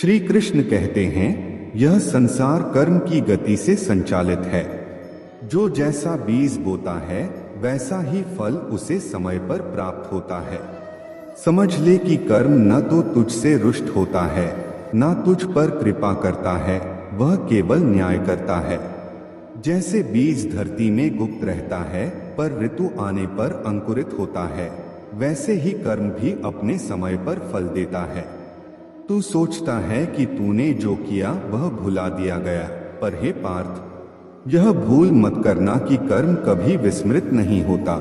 श्री कृष्ण कहते हैं, यह संसार कर्म की गति से संचालित है। जो जैसा बीज बोता है वैसा ही फल उसे समय पर प्राप्त होता है। समझ ले कि कर्म न तो तुझसे रुष्ट होता है, न तुझ पर कृपा करता है, वह केवल न्याय करता है। जैसे बीज धरती में गुप्त रहता है पर ऋतु आने पर अंकुरित होता है, वैसे ही कर्म भी अपने समय पर फल देता है। तू सोचता है कि तूने जो किया वह भुला दिया गया, पर हे पार्थ, यह भूल मत करना कि कर्म कभी विस्मृत नहीं होता।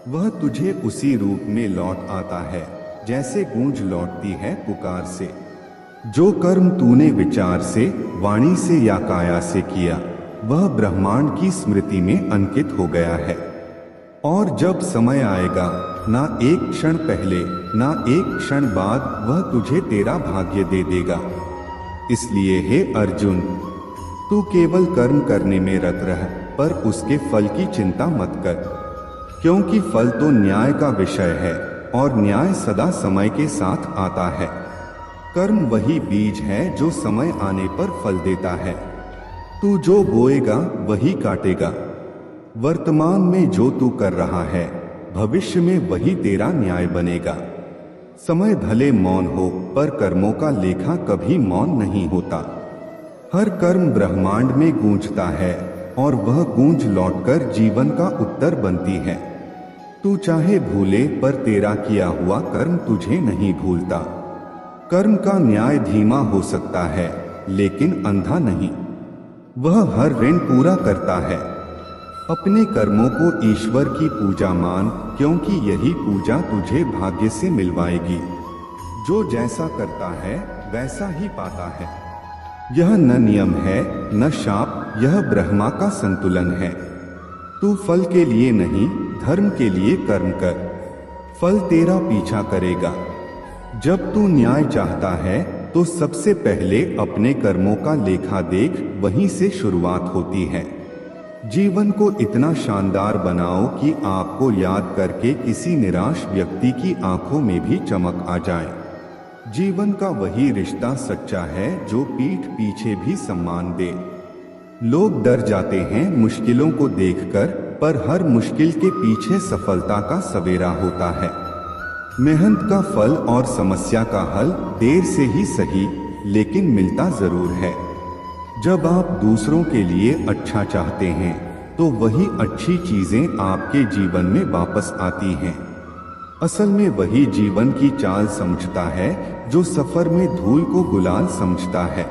वह तुझे उसी रूप में लौट आता है जैसे गूंज लौटती है पुकार से। जो कर्म तूने विचार से, वाणी से या काया से किया, वह ब्रह्मांड की स्मृति में अंकित हो गया है। और जब समय आएगा, ना एक क्षण पहले ना एक क्षण बाद, वह तुझे तेरा भाग्य दे देगा। इसलिए हे अर्जुन, तू केवल कर्म करने में रत रह, पर उसके फल की चिंता मत कर, क्योंकि फल तो न्याय का विषय है और न्याय सदा समय के साथ आता है। कर्म वही बीज है जो समय आने पर फल देता है। तू जो बोएगा वही काटेगा। वर्तमान में जो तू कर रहा है, भविष्य में वही तेरा न्याय बनेगा। समय भले मौन हो, पर कर्मों का लेखा कभी मौन नहीं होता। हर कर्म ब्रह्मांड में गूंजता है और वह गूंज लौटकर जीवन का उत्तर बनती है। तू चाहे भूले, पर तेरा किया हुआ कर्म तुझे नहीं भूलता। कर्म का न्याय धीमा हो सकता है, लेकिन अंधा नहीं। वह हर ऋण पूरा करता है। अपने कर्मों को ईश्वर की पूजा मान, क्योंकि यही पूजा तुझे भाग्य से मिलवाएगी। जो जैसा करता है वैसा ही पाता है। यह न नियम है न शाप, यह ब्रह्मा का संतुलन है। तू फल के लिए नहीं, धर्म के लिए कर्म कर, फल तेरा पीछा करेगा। जब तू न्याय चाहता है तो सबसे पहले अपने कर्मों का लेखा देख, वहीं से शुरुआत होती है। जीवन को इतना शानदार बनाओ कि आपको याद करके किसी निराश व्यक्ति की आंखों में भी चमक आ जाए। जीवन का वही रिश्ता सच्चा है जो पीठ पीछे भी सम्मान दे। लोग डर जाते हैं मुश्किलों को देखकर, पर हर मुश्किल के पीछे सफलता का सवेरा होता है। मेहनत का फल और समस्या का हल देर से ही सही, लेकिन मिलता जरूर है। जब आप दूसरों के लिए अच्छा चाहते हैं तो वही अच्छी चीजें आपके जीवन में वापस आती हैं। असल में वही जीवन की चाल समझता है जो सफर में धूल को गुलाल समझता है।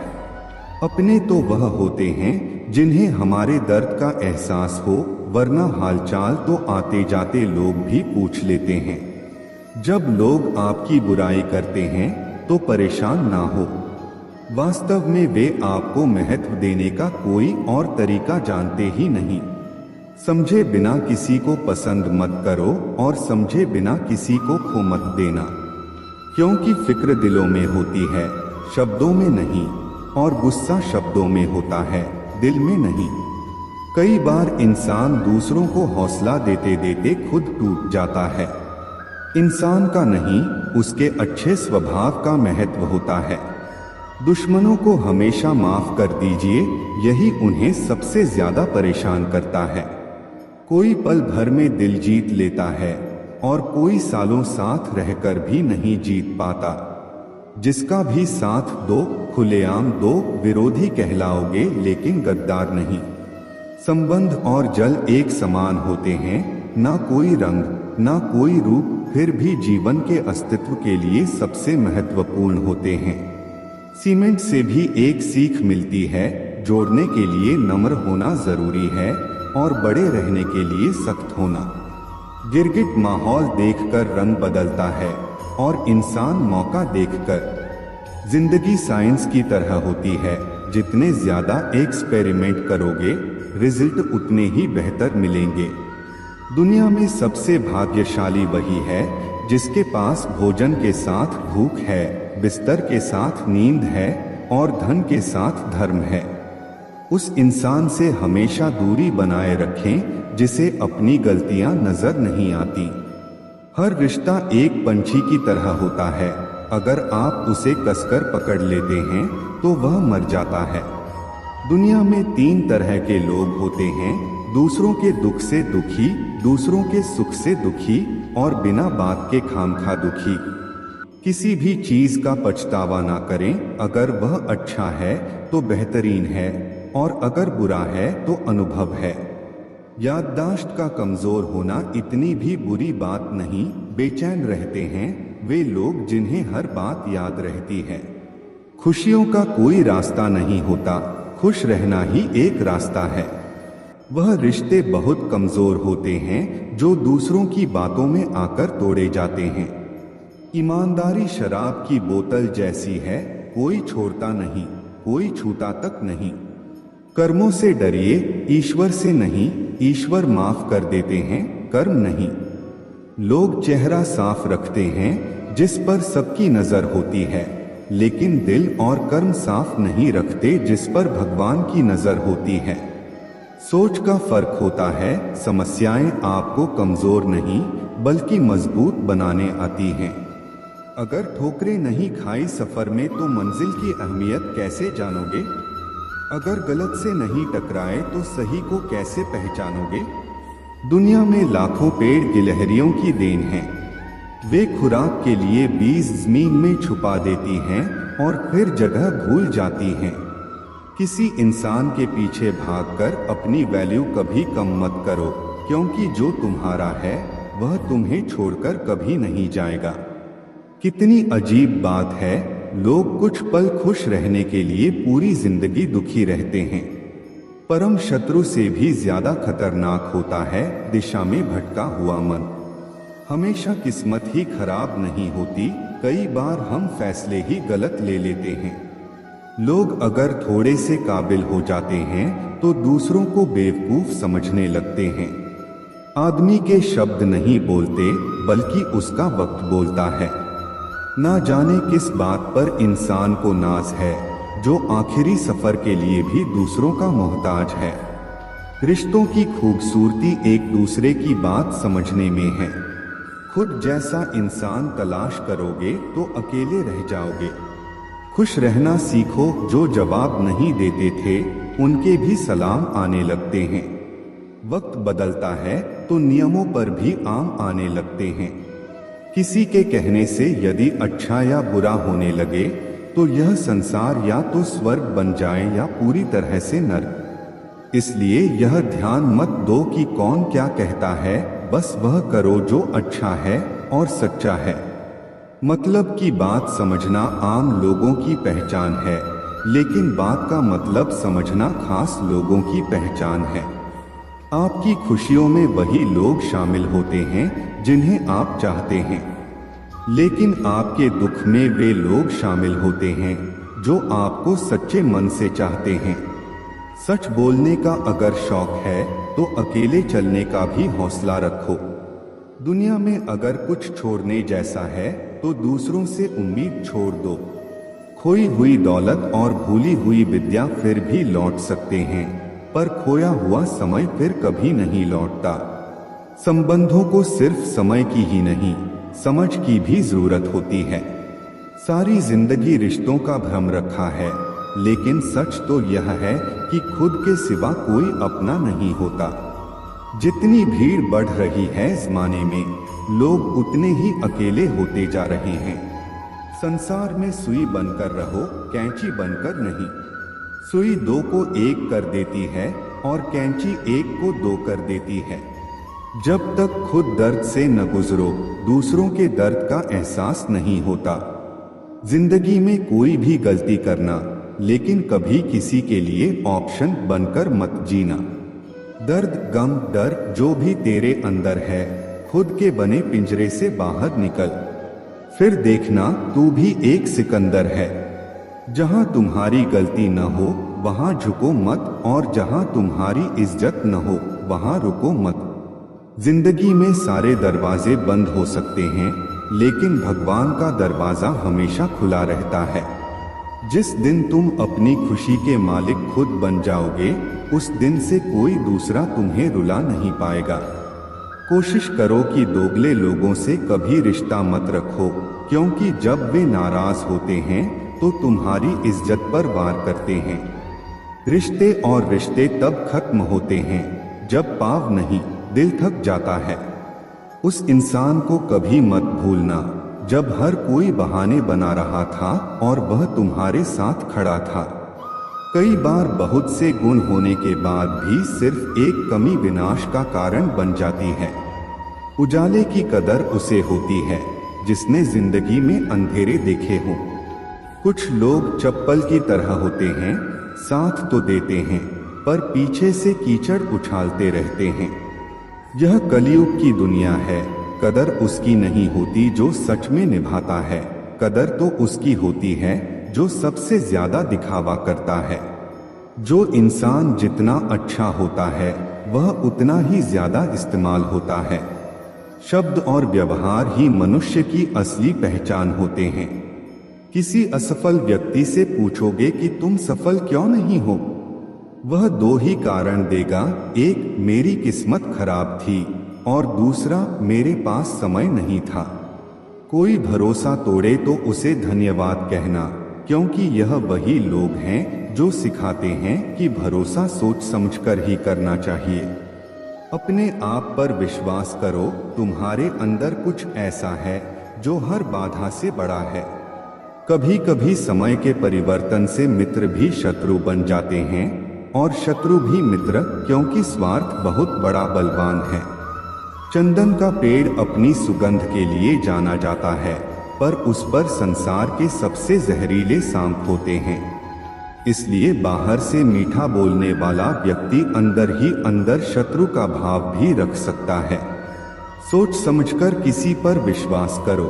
अपने तो वह होते हैं जिन्हें हमारे दर्द का एहसास हो, वरना हालचाल तो आते जाते लोग भी पूछ लेते हैं। जब लोग आपकी बुराई करते हैं तो परेशान ना हो। वास्तव में वे आपको महत्व देने का कोई और तरीका जानते ही नहीं। समझे बिना किसी को पसंद मत करो और समझे बिना किसी को खो मत देना, क्योंकि फिक्र दिलों में होती है, शब्दों में नहीं, और गुस्सा शब्दों में होता है, दिल में नहीं। कई बार इंसान दूसरों को हौसला देते देते खुद टूट जाता है। इंसान का नहीं, उसके अच्छे स्वभाव का महत्व होता है। दुश्मनों को हमेशा माफ कर दीजिए, यही उन्हें सबसे ज्यादा परेशान करता है। कोई पल भर में दिल जीत लेता है और कोई सालों साथ रहकर भी नहीं जीत पाता। जिसका भी साथ दो, खुलेआम दो, विरोधी कहलाओगे लेकिन गद्दार नहीं। संबंध और जल एक समान होते हैं, ना कोई रंग ना कोई रूप, फिर भी जीवन के अस्तित्व के लिए सबसे महत्वपूर्ण होते हैं। सीमेंट से भी एक सीख मिलती है, जोड़ने के लिए नम्र होना जरूरी है और बड़े रहने के लिए सख्त होना। गिरगिट माहौल देखकर रंग बदलता है और इंसान मौका देखकर। जिंदगी साइंस की तरह होती है, जितने ज्यादा एक्सपेरिमेंट करोगे रिजल्ट उतने ही बेहतर मिलेंगे। दुनिया में सबसे भाग्यशाली वही है जिसके पास भोजन के साथ भूख है, बिस्तर के साथ नींद है और धन के साथ धर्म है। उस इंसान से हमेशा दूरी बनाए रखें जिसे अपनी गलतियां नजर नहीं आती। हर रिश्ता एक पंछी की तरह होता है, अगर आप उसे कसकर पकड़ लेते हैं तो वह मर जाता है। दुनिया में 3 तरह के लोग होते हैं, दूसरों के दुख से दुखी, दूसरों के सुख से दुखी और बिना बात के खामखा दुखी। किसी भी चीज का पछतावा ना करें। अगर वह अच्छा है तो बेहतरीन है और अगर बुरा है तो अनुभव है। याददाश्त का कमजोर होना इतनी भी बुरी बात नहीं। बेचैन रहते हैं वे लोग जिन्हें हर बात याद रहती है। खुशियों का कोई रास्ता नहीं होता, खुश रहना ही एक रास्ता है। वह रिश्ते बहुत कमजोर होते हैं जो दूसरों की बातों में आकर तोड़े जाते हैं। ईमानदारी शराब की बोतल जैसी है, कोई छोड़ता नहीं, कोई छूता तक नहीं। कर्मों से डरिए, ईश्वर से नहीं। ईश्वर माफ कर देते हैं, कर्म नहीं। लोग चेहरा साफ रखते हैं जिस पर सबकी नजर होती है, लेकिन दिल और कर्म साफ नहीं रखते जिस पर भगवान की नजर होती है। सोच का फर्क होता है। समस्याएं आपको कमजोर नहीं बल्कि मजबूत बनाने आती हैं। अगर ठोकरें नहीं खाई सफर में तो मंजिल की अहमियत कैसे जानोगे? अगर गलत से नहीं टकराए तो सही को कैसे पहचानोगे? दुनिया में लाखों पेड़ गिलहरियों की देन हैं। वे खुराक के लिए बीज जमीन में छुपा देती हैं और फिर जगह भूल जाती हैं। किसी इंसान के पीछे भागकर अपनी वैल्यू कभी कम मत करो, क्योंकि जो तुम्हारा है वह तुम्हें छोड़कर कभी नहीं जाएगा। कितनी अजीब बात है, लोग कुछ पल खुश रहने के लिए पूरी जिंदगी दुखी रहते हैं। परम शत्रु से भी ज्यादा खतरनाक होता है दिशा में भटका हुआ मन। हमेशा किस्मत ही खराब नहीं होती, कई बार हम फैसले ही गलत ले लेते हैं। लोग अगर थोड़े से काबिल हो जाते हैं तो दूसरों को बेवकूफ समझने लगते हैं। आदमी के शब्द नहीं बोलते बल्कि उसका वक्त बोलता है। ना जाने किस बात पर इंसान को नाज है, जो आखिरी सफर के लिए भी दूसरों का मोहताज है। रिश्तों की खूबसूरती एक दूसरे की बात समझने में है। खुद जैसा इंसान तलाश करोगे तो अकेले रह जाओगे। खुश रहना सीखो, जो जवाब नहीं देते थे उनके भी सलाम आने लगते हैं। वक्त बदलता है तो नियमों पर भी आम आने लगते हैं। किसी के कहने से यदि अच्छा या बुरा होने लगे तो यह संसार या तो स्वर्ग बन जाए या पूरी तरह से नर्क। इसलिए यह ध्यान मत दो कि कौन क्या कहता है, बस वह करो जो अच्छा है और सच्चा है। मतलब की बात समझना आम लोगों की पहचान है, लेकिन बात का मतलब समझना खास लोगों की पहचान है। आपकी खुशियों में वही लोग शामिल होते हैं जिन्हें आप चाहते हैं, लेकिन आपके दुख में वे लोग शामिल होते हैं जो आपको सच्चे मन से चाहते हैं। सच बोलने का अगर शौक है तो अकेले चलने का भी हौसला रखो। दुनिया में अगर कुछ छोड़ने जैसा है तो दूसरों से उम्मीद छोड़ दो। खोई हुई दौलत और भूली हुई विद्या फिर भी लौट सकते हैं, पर खोया हुआ समय फिर कभी नहीं लौटता। संबंधों को सिर्फ समय की ही नहीं, समझ की भी जरूरत होती है। सारी जिंदगी रिश्तों का भ्रम रखा है, लेकिन सच तो यह है कि खुद के सिवा कोई अपना नहीं होता। जितनी भीड़ बढ़ रही है जमाने में, लोग उतने ही अकेले होते जा रहे हैं। संसार में सुई बनकर रहो, कैंची बनकर नहीं। सुई दो को एक कर देती है और कैंची एक को दो कर देती है। जब तक खुद दर्द से न गुजरो, दूसरों के दर्द का एहसास नहीं होता। जिंदगी में कोई भी गलती करना, लेकिन कभी किसी के लिए ऑप्शन बनकर मत जीना। दर्द, गम, डर जो भी तेरे अंदर है, खुद के बने पिंजरे से बाहर निकल। फिर देखना तू भी एक सिकंदर है। जहां तुम्हारी गलती न हो वहां झुको मत, और जहां तुम्हारी इज्जत न हो वहां रुको मत। जिंदगी में सारे दरवाजे बंद हो सकते हैं, लेकिन भगवान का दरवाजा हमेशा खुला रहता है। जिस दिन तुम अपनी खुशी के मालिक खुद बन जाओगे, उस दिन से कोई दूसरा तुम्हें रुला नहीं पाएगा। कोशिश करो कि दोगले लोगों से कभी रिश्ता मत रखो, क्योंकि जब वे नाराज होते हैं तो तुम्हारी इज्जत पर वार करते हैं। रिश्ते और रिश्ते तब खत्म होते हैं जब पाव नहीं, दिल थक जाता है। उस इंसान को कभी मत भूलना जब हर कोई बहाने बना रहा था और वह तुम्हारे साथ खड़ा था। कई बार बहुत से गुण होने के बाद भी सिर्फ एक कमी विनाश का कारण बन जाती है। उजाले की कदर उसे होती है जिसने जिंदगी में अंधेरे देखे हों। कुछ लोग चप्पल की तरह होते हैं, साथ तो देते हैं पर पीछे से कीचड़ उछालते रहते हैं। यह कलयुग की दुनिया है। कदर उसकी नहीं होती जो सच में निभाता है, कदर तो उसकी होती है जो सबसे ज्यादा दिखावा करता है। जो इंसान जितना अच्छा होता है वह उतना ही ज्यादा इस्तेमाल होता है। शब्द और व्यवहार ही मनुष्य की असली पहचान होते हैं। किसी असफल व्यक्ति से पूछोगे कि तुम सफल क्यों नहीं हो, वह दो ही कारण देगा, एक मेरी किस्मत खराब थी और दूसरा मेरे पास समय नहीं था। कोई भरोसा तोड़े तो उसे धन्यवाद कहना, क्योंकि यह वही लोग हैं जो सिखाते हैं कि भरोसा सोच समझकर ही करना चाहिए। अपने आप पर विश्वास करो, तुम्हारे अंदर कुछ ऐसा है जो हर बाधा से बड़ा है। कभी कभी समय के परिवर्तन से मित्र भी शत्रु बन जाते हैं और शत्रु भी मित्र, क्योंकि स्वार्थ बहुत बड़ा बलवान है। चंदन का पेड़ अपनी सुगंध के लिए जाना जाता है, पर उस पर संसार के सबसे जहरीले सांप होते हैं। इसलिए बाहर से मीठा बोलने वाला व्यक्ति अंदर ही अंदर शत्रु का भाव भी रख सकता है। सोच समझकर किसी पर विश्वास करो।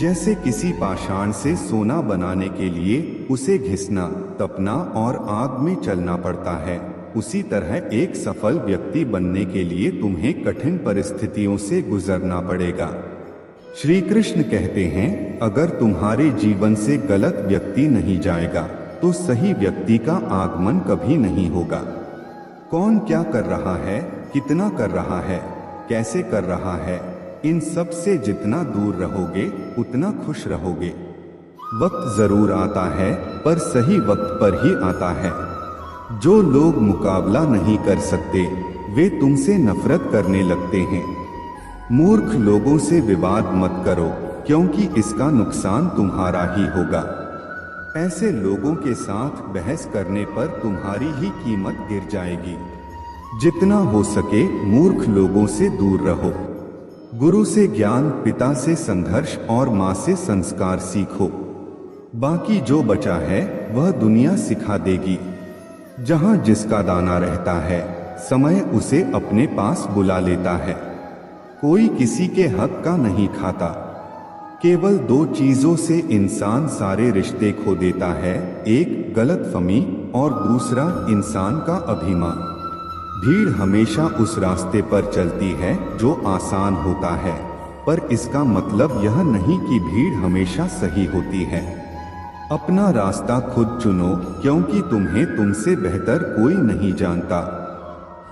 जैसे किसी पाषाण से सोना बनाने के लिए उसे घिसना, तपना और आग में चलना पड़ता है, उसी तरह एक सफल व्यक्ति बनने के लिए तुम्हें कठिन परिस्थितियों से गुजरना पड़ेगा। श्री कृष्ण कहते हैं, अगर तुम्हारे जीवन से गलत व्यक्ति नहीं जाएगा तो सही व्यक्ति का आगमन कभी नहीं होगा। कौन क्या कर रहा है, कितना कर रहा है, कैसे कर रहा है, इन सब से जितना दूर रहोगे उतना खुश रहोगे। वक्त जरूर आता है पर सही वक्त पर ही आता है। जो लोग मुकाबला नहीं कर सकते वे तुमसे नफरत करने लगते हैं। मूर्ख लोगों से विवाद मत करो, क्योंकि इसका नुकसान तुम्हारा ही होगा। ऐसे लोगों के साथ बहस करने पर तुम्हारी ही कीमत गिर जाएगी। जितना हो सके मूर्ख लोगों से दूर रहो। गुरु से ज्ञान, पिता से संघर्ष और माँ से संस्कार सीखो। बाकी जो बचा है वह दुनिया सिखा देगी। जहाँ जिसका दाना रहता है, समय उसे अपने पास बुला लेता है। कोई किसी के हक का नहीं खाता। केवल दो चीजों से इंसान सारे रिश्ते खो देता है, एक गलतफहमी और दूसरा इंसान का अभिमान। भीड़ हमेशा उस रास्ते पर चलती है जो आसान होता है, पर इसका मतलब यह नहीं कि भीड़ हमेशा सही होती है। अपना रास्ता खुद चुनो, क्योंकि तुम्हें तुमसे बेहतर कोई नहीं जानता।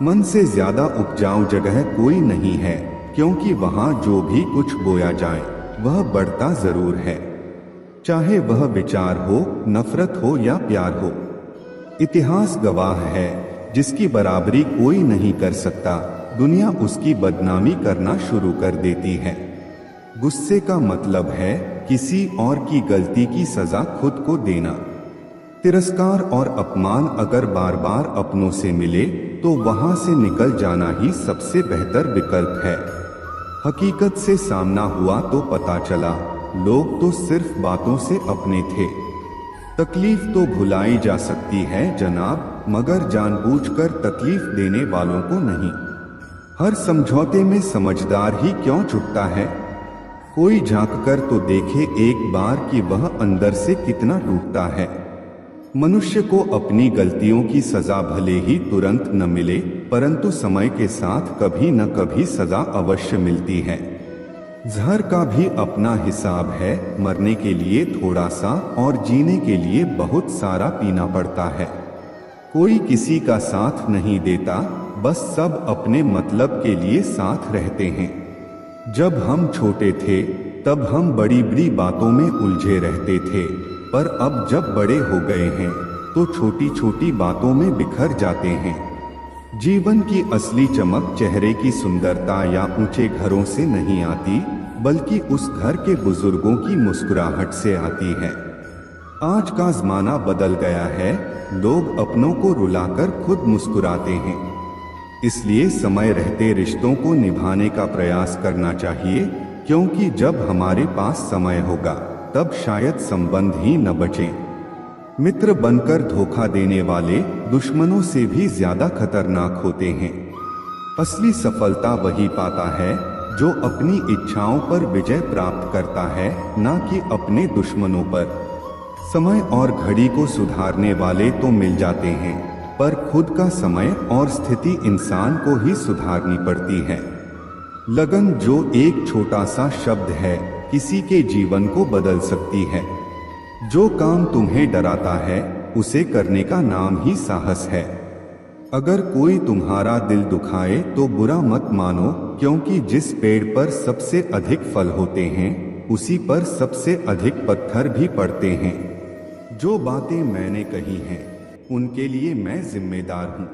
मन से ज्यादा उपजाऊ जगह कोई नहीं है, क्योंकि वहां जो भी कुछ बोया जाए वह बढ़ता जरूर है, चाहे वह विचार हो, नफरत हो या प्यार हो। इतिहास गवाह है, जिसकी बराबरी कोई नहीं कर सकता, दुनिया उसकी बदनामी करना शुरू कर देती है। गुस्से का मतलब है किसी और की गलती की सजा खुद को देना। तिरस्कार और अपमान अगर बार बार अपनों से मिले तो वहां से निकल जाना ही सबसे बेहतर विकल्प है। हकीकत से सामना हुआ तो पता चला, लोग तो सिर्फ बातों से अपने थे। तकलीफ तो भुलाई जा सकती है जनाब, मगर जानबूझकर तकलीफ देने वालों को नहीं। हर समझौते में समझदार ही क्यों छुटता है। कोई झांककर तो देखे एक बार कि वह अंदर से कितना टूटता है। मनुष्य को अपनी गलतियों की सजा भले ही तुरंत न मिले, परंतु समय के साथ कभी न कभी सजा अवश्य मिलती है। जहर का भी अपना हिसाब है, मरने के लिए थोड़ा सा और जीने के लिए बहुत सारा पीना पड़ता है। कोई किसी का साथ नहीं देता, बस सब अपने मतलब के लिए साथ रहते हैं। जब हम छोटे थे तब हम बड़ी बड़ी बातों में उलझे रहते थे, पर अब जब बड़े हो गए हैं तो छोटी छोटी बातों में बिखर जाते हैं। जीवन की असली चमक चेहरे की सुंदरता या ऊंचे घरों से नहीं आती, बल्कि उस घर के बुजुर्गों की मुस्कुराहट से आती है। आज का जमाना बदल गया है, लोग अपनों को रुलाकर खुद मुस्कुराते हैं। इसलिए समय रहते रिश्तों को निभाने का प्रयास करना चाहिए, क्योंकि जब हमारे पास समय होगा तब शायद संबंध ही न बचें। मित्र बनकर धोखा देने वाले दुश्मनों से भी ज्यादा खतरनाक होते हैं। असली सफलता वही पाता है जो अपनी इच्छाओं पर विजय प्राप्त करता है, न कि अपने दुश्मनों पर। समय और घड़ी को सुधारने वाले तो मिल जाते हैं, पर खुद का समय और स्थिति इंसान को ही सुधारनी पड़ती है। लगन, जो एक छोटा सा शब्द है, किसी के जीवन को बदल सकती है। जो काम तुम्हें डराता है उसे करने का नाम ही साहस है। अगर कोई तुम्हारा दिल दुखाए तो बुरा मत मानो, क्योंकि जिस पेड़ पर सबसे अधिक फल होते हैं उसी पर सबसे अधिक पत्थर भी पड़ते हैं। जो बातें मैंने कही हैं उनके लिए मैं जिम्मेदार हूं,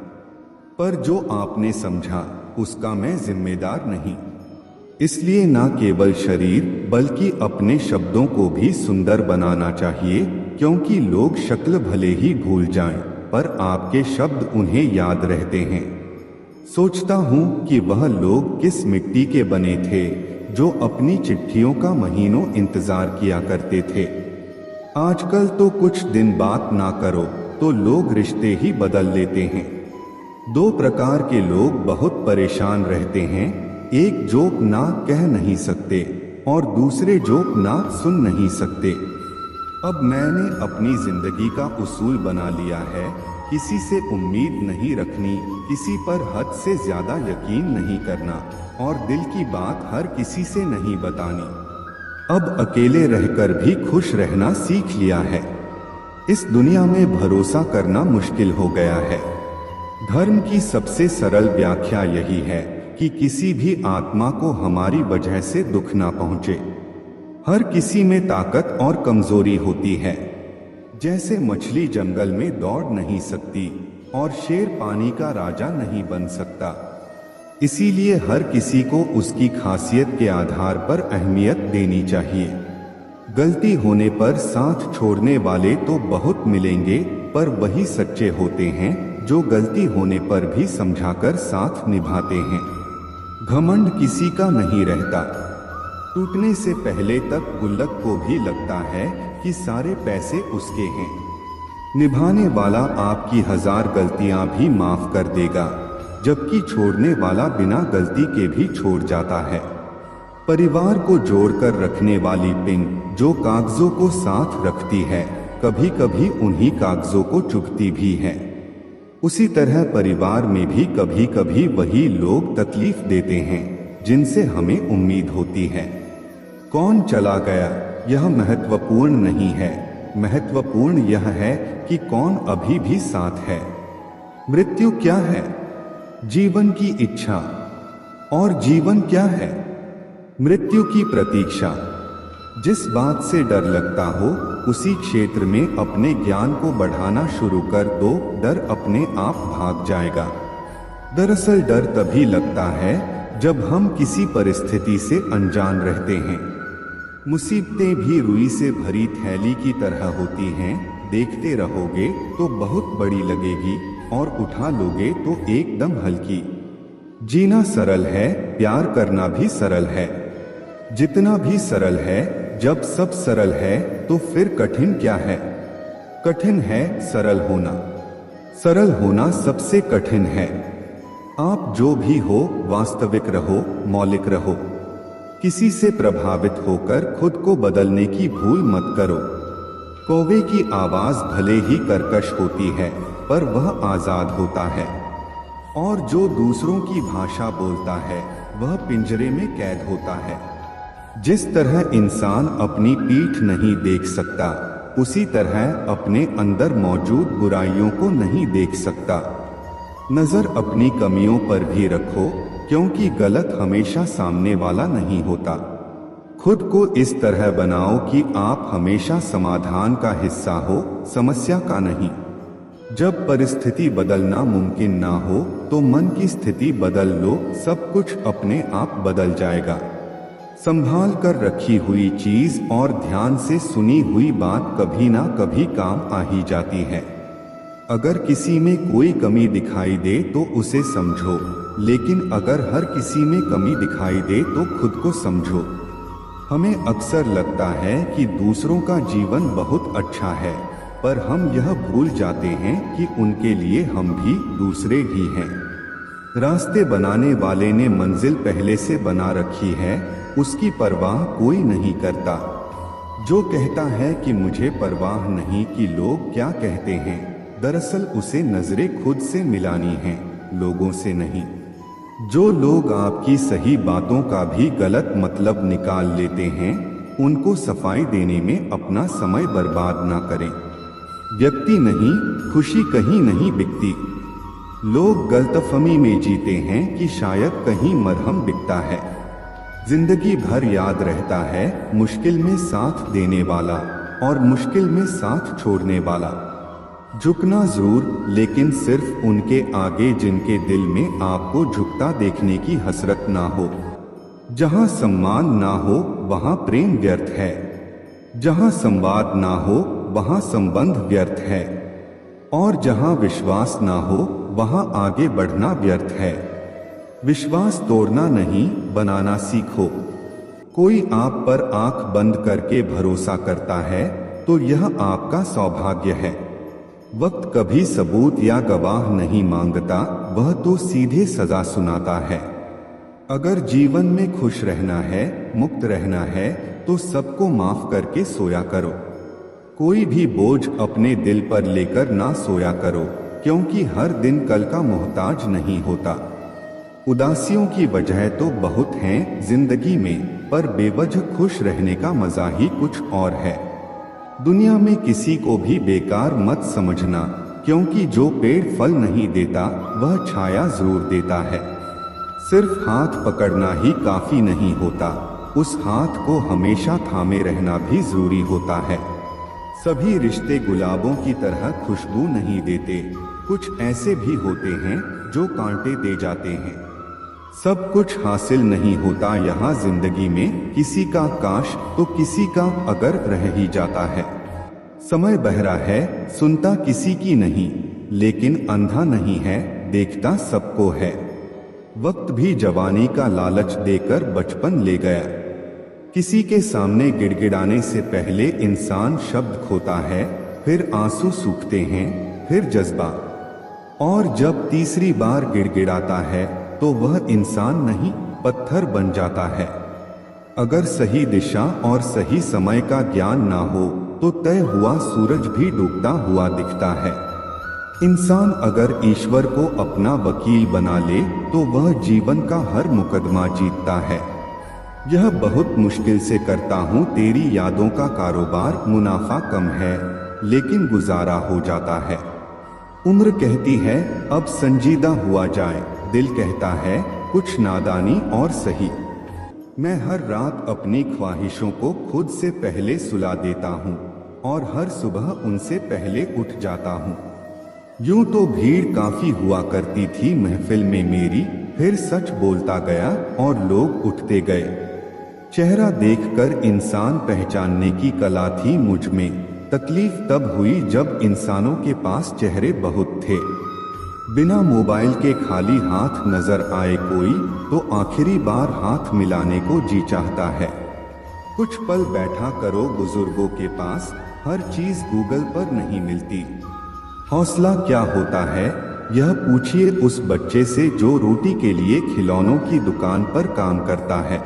पर जो आपने समझा उसका मैं जिम्मेदार नहीं। इसलिए न केवल शरीर बल्कि अपने शब्दों को भी सुंदर बनाना चाहिए, क्योंकि लोग शक्ल भले ही भूल जाएं, पर आपके शब्द उन्हें याद रहते हैं। सोचता हूँ कि वह लोग किस मिट्टी के बने थे जो अपनी चिट्ठियों का महीनों इंतजार किया करते थे। आजकल तो कुछ दिन बात ना करो तो लोग रिश्ते ही बदल लेते हैं। दो प्रकार के लोग बहुत परेशान रहते हैं, एक जोक ना कह नहीं सकते और दूसरे जोक ना सुन नहीं सकते। अब मैंने अपनी जिंदगी का उसूल बना लिया है, किसी से उम्मीद नहीं रखनी, किसी पर हद से ज्यादा यकीन नहीं करना और दिल की बात हर किसी से नहीं बतानी। अब अकेले रहकर भी खुश रहना सीख लिया है। इस दुनिया में भरोसा करना मुश्किल हो गया है। धर्म की सबसे सरल व्याख्या यही है कि किसी भी आत्मा को हमारी वजह से दुख ना पहुंचे। हर किसी में ताकत और कमजोरी होती है। जैसे मछली जंगल में दौड़ नहीं सकती और शेर पानी का राजा नहीं बन सकता, इसीलिए हर किसी को उसकी खासियत के आधार पर अहमियत देनी चाहिए। गलती होने पर साथ छोड़ने वाले तो बहुत मिलेंगे, पर वही सच्चे होते हैं जो गलती होने पर भी समझाकर साथ निभाते हैं। घमंड किसी का नहीं रहता। टूटने से पहले तक गुल्लक को भी लगता है कि सारे पैसे उसके हैं। निभाने वाला आपकी 1000 गलतियां भी माफ कर देगा, जबकि छोड़ने वाला बिना गलती के भी छोड़ जाता है। परिवार को जोड़कर रखने वाली पिन जो कागजों को साथ रखती है, कभी कभी उन्हीं कागजों को चुभती भी है। उसी तरह परिवार में भी कभी कभी वही लोग तकलीफ देते हैं जिनसे हमें उम्मीद होती है। कौन चला गया यह महत्वपूर्ण नहीं है, महत्वपूर्ण यह है कि कौन अभी भी साथ है। मृत्यु क्या है? जीवन की इच्छा। और जीवन क्या है? मृत्यु की प्रतीक्षा। जिस बात से डर लगता हो उसी क्षेत्र में अपने ज्ञान को बढ़ाना शुरू कर दो, डर अपने आप भाग जाएगा। दरअसल डर तभी लगता है जब हम किसी परिस्थिति से अनजान रहते हैं। मुसीबतें भी रुई से भरी थैली की तरह होती हैं, देखते रहोगे तो बहुत बड़ी लगेगी और उठा लोगे तो एकदम हल्की। जीना सरल है, प्यार करना भी सरल है। जितना भी सरल है, जब सब सरल है तो फिर कठिन क्या है? कठिन है सरल होना। सरल होना सबसे कठिन है। आप जो भी हो वास्तविक रहो, मौलिक रहो। किसी से प्रभावित होकर खुद को बदलने की भूल मत करो। कौवे की आवाज भले ही कर्कश होती है, पर वह आजाद होता है। और जो दूसरों की भाषा बोलता है वह पिंजरे में कैद होता है। जिस तरह इंसान अपनी पीठ नहीं देख सकता, उसी तरह अपने अंदर मौजूद बुराइयों को नहीं देख सकता। नजर अपनी कमियों पर भी रखो, क्योंकि गलत हमेशा सामने वाला नहीं होता। खुद को इस तरह बनाओ कि आप हमेशा समाधान का हिस्सा हो, समस्या का नहीं। जब परिस्थिति बदलना मुमकिन ना हो तो मन की स्थिति बदल लो, सब कुछ अपने आप बदल जाएगा। संभाल कर रखी हुई चीज और ध्यान से सुनी हुई बात कभी ना कभी काम आ ही जाती है। अगर किसी में कोई कमी दिखाई दे तो उसे समझो, लेकिन अगर हर किसी में कमी दिखाई दे तो खुद को समझो। हमें अक्सर लगता है कि दूसरों का जीवन बहुत अच्छा है, पर हम यह भूल जाते हैं कि उनके लिए हम भी दूसरे ही हैं। रास्ते बनाने वाले ने मंजिल पहले से बना रखी है, उसकी परवाह कोई नहीं करता। जो कहता है कि मुझे परवाह नहीं कि लोग क्या कहते हैं, दरअसल उसे नजरें खुद से मिलानी हैं, लोगों से नहीं। जो लोग आपकी सही बातों का भी गलत मतलब निकाल लेते हैं, उनको सफाई देने में अपना समय बर्बाद ना करें। व्यक्ति नहीं, खुशी कहीं नहीं बिकती। लोग गलतफहमी में जीते हैं कि शायद कहीं मरहम बिकता है। जिंदगी भर याद रहता है मुश्किल में साथ देने वाला और मुश्किल में साथ छोड़ने वाला। झुकना जरूर, लेकिन सिर्फ उनके आगे जिनके दिल में आपको झुकता देखने की हसरत ना हो। जहां सम्मान ना हो वहां प्रेम व्यर्थ है, जहां संवाद ना हो वहां संबंध व्यर्थ है, और जहां विश्वास ना हो वहां आगे बढ़ना व्यर्थ है। विश्वास तोड़ना नहीं, बनाना सीखो। कोई आप पर आंख बंद करके भरोसा करता है तो यह आपका सौभाग्य है। वक्त कभी सबूत या गवाह नहीं मांगता, वह तो सीधे सजा सुनाता है। अगर जीवन में खुश रहना है, मुक्त रहना है, तो सबको माफ करके सोया करो। कोई भी बोझ अपने दिल पर लेकर ना सोया करो, क्योंकि हर दिन कल का मोहताज नहीं होता। उदासियों की वजह तो बहुत हैं जिंदगी में, पर बेवजह खुश रहने का मजा ही कुछ और है। दुनिया में किसी को भी बेकार मत समझना, क्योंकि जो पेड़ फल नहीं देता वह छाया जरूर देता है। सिर्फ हाथ पकड़ना ही काफी नहीं होता, उस हाथ को हमेशा थामे रहना भी जरूरी होता है। सभी रिश्ते गुलाबों की तरह खुशबू नहीं देते, कुछ ऐसे भी होते हैं जो कांटे दे जाते हैं। सब कुछ हासिल नहीं होता यहाँ जिंदगी में, किसी का काश तो किसी का अगर रह ही जाता है। समय बहरा है, सुनता किसी की नहीं, लेकिन अंधा नहीं है, देखता सबको है। वक्त भी जवानी का लालच देकर बचपन ले गया। किसी के सामने गिड़गिड़ाने से पहले इंसान शब्द खोता है, फिर आंसू सूखते हैं, फिर जज्बा, और जब तीसरी बार गिड़गिड़ाता है तो वह इंसान नहीं, पत्थर बन जाता है। अगर सही दिशा और सही समय का ज्ञान ना हो तो तय हुआ सूरज भी डूबता हुआ दिखता है। इंसान अगर ईश्वर को अपना वकील बना ले तो वह जीवन का हर मुकदमा जीतता है। यह बहुत मुश्किल से करता हूँ, तेरी यादों का कारोबार, मुनाफा कम है लेकिन गुजारा हो जाता है। उम्र कहती है अब संजीदा हुआ जाए, दिल कहता है कुछ नादानी और सही। मैं हर रात अपनी ख्वाहिशों को खुद से पहले सुला देता हूँ और हर सुबह उनसे पहले उठ जाता हूँ। यूं तो भीड़ काफी हुआ करती थी महफिल में मेरी, फिर सच बोलता गया और लोग उठते गए। चेहरा देखकर इंसान पहचानने की कला थी मुझ में। तकलीफ तब हुई जब इंसानों के पास चेहरे बहुत थे। बिना मोबाइल के खाली हाथ नजर आए कोई तो आखिरी बार हाथ मिलाने को जी चाहता है। कुछ पल बैठा करो बुजुर्गों के पास, हर चीज गूगल पर नहीं मिलती। हौसला क्या होता है यह पूछिए उस बच्चे से जो रोटी के लिए खिलौनों की दुकान पर काम करता है।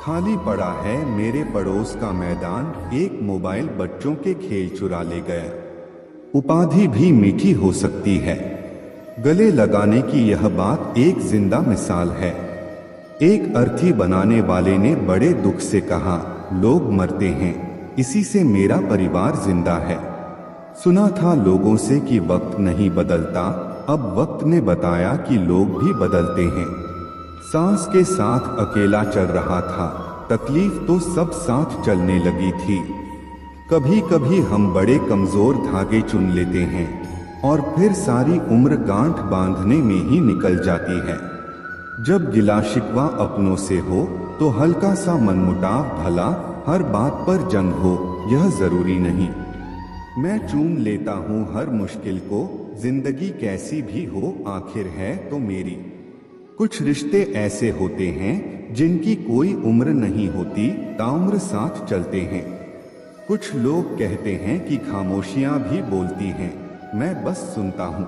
खाली पड़ा है मेरे पड़ोस का मैदान, एक मोबाइल बच्चों के खेल चुरा ले गया। उपाधि भी मीठी हो सकती है, गले लगाने की यह बात एक जिंदा मिसाल है। एक अर्थी बनाने वाले ने बड़े दुख से कहा, लोग मरते हैं, इसी से मेरा परिवार जिंदा है। सुना था लोगों से कि वक्त नहीं बदलता, अब वक्त ने बताया कि लोग भी बदलते हैं। सांस के साथ अकेला चल रहा था, तकलीफ तो सब साथ चलने लगी थी। कभी कभी हम बड़े कमजोर धागे चुन लेते हैं और फिर सारी उम्र गांठ बांधने में ही निकल जाती है। जब गिला शिकवा अपनों से हो तो हल्का सा मनमुटाव भला, हर बात पर जंग हो यह जरूरी नहीं। मैं चूम लेता हूँ हर मुश्किल को, जिंदगी कैसी भी हो आखिर है तो मेरी। कुछ रिश्ते ऐसे होते हैं जिनकी कोई उम्र नहीं होती, ताउम्र साथ चलते हैं। कुछ लोग कहते हैं कि खामोशियां भी बोलती हैं, मैं बस सुनता हूँ।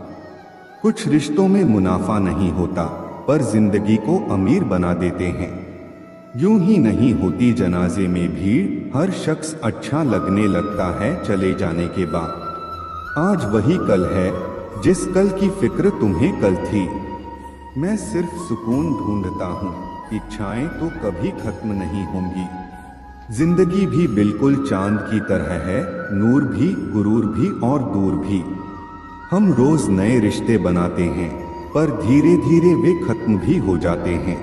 कुछ रिश्तों में मुनाफा नहीं होता पर जिंदगी को अमीर बना देते हैं। यूं ही नहीं होती जनाजे में भीड़, हर शख्स अच्छा लगने लगता है चले जाने के बाद। आज वही कल है जिस कल की फिक्र तुम्हें कल थी। मैं सिर्फ सुकून ढूंढता हूँ, इच्छाएं तो कभी खत्म नहीं होंगी। जिंदगी भी बिल्कुल चांद की तरह है, नूर भी, गुरूर भी और दूर भी। हम रोज नए रिश्ते बनाते हैं पर धीरे धीरे वे खत्म भी हो जाते हैं।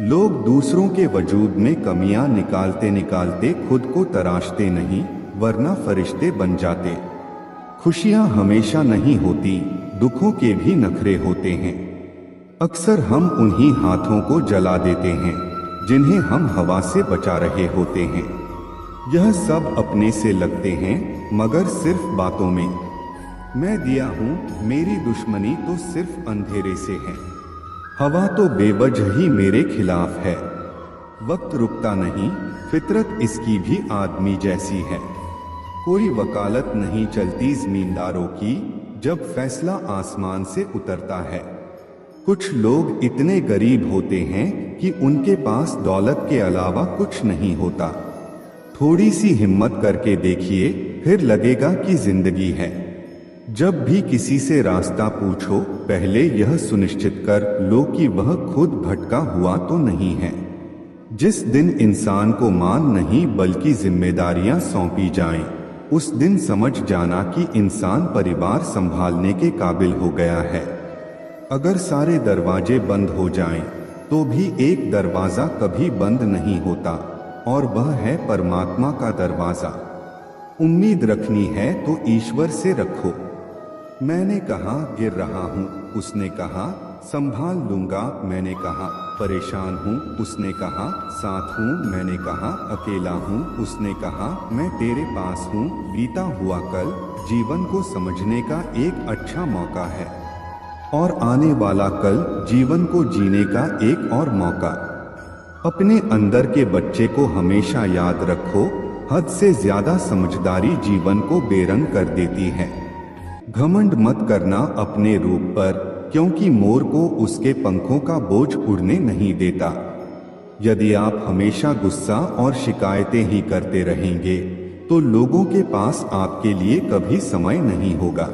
लोग दूसरों के वजूद में कमियां निकालते निकालते खुद को तराशते नहीं, वरना फरिश्ते बन जाते। खुशियां हमेशा नहीं होती, दुखों के भी नखरे होते हैं। अक्सर हम उन्हीं हाथों को जला देते हैं जिन्हें हम हवा से बचा रहे होते हैं। यह सब अपने से लगते हैं मगर सिर्फ बातों में। मैं दिया हूँ, मेरी दुश्मनी तो सिर्फ अंधेरे से है। हवा तो बेवजह ही मेरे खिलाफ है। वक्त रुकता नहीं, फितरत इसकी भी आदमी जैसी है। कोई वकालत नहीं चलती जमींदारों की, जब फैसला आसमान से उतरता है। कुछ लोग इतने गरीब होते हैं कि उनके पास दौलत के अलावा कुछ नहीं होता। थोड़ी सी हिम्मत करके देखिए, फिर लगेगा कि जिंदगी है। जब भी किसी से रास्ता पूछो, पहले यह सुनिश्चित कर लो कि वह खुद भटका हुआ तो नहीं है। जिस दिन इंसान को मान नहीं बल्कि जिम्मेदारियां सौंपी जाएं, उस दिन समझ जाना कि इंसान परिवार संभालने के काबिल हो गया है। अगर सारे दरवाजे बंद हो जाएं, तो भी एक दरवाजा कभी बंद नहीं होता, और वह है परमात्मा का दरवाजा। उम्मीद रखनी है तो ईश्वर से रखो। मैंने कहा गिर रहा हूँ, उसने कहा संभाल लूंगा। मैंने कहा परेशान हूँ, उसने कहा साथ हूँ। मैंने कहा अकेला हूँ, उसने कहा मैं तेरे पास हूँ। बीता हुआ कल जीवन को समझने का एक अच्छा मौका है, और आने वाला कल जीवन को जीने का एक और मौका। अपने अंदर के बच्चे को हमेशा याद रखो, हद से ज्यादा समझदारी जीवन को बेरंग कर देती है। घमंड मत करना अपने रूप पर, क्योंकि मोर को उसके पंखों का बोझ उड़ने नहीं देता। यदि आप हमेशा गुस्सा और शिकायतें ही करते रहेंगे तो लोगों के पास आपके लिए कभी समय नहीं होगा।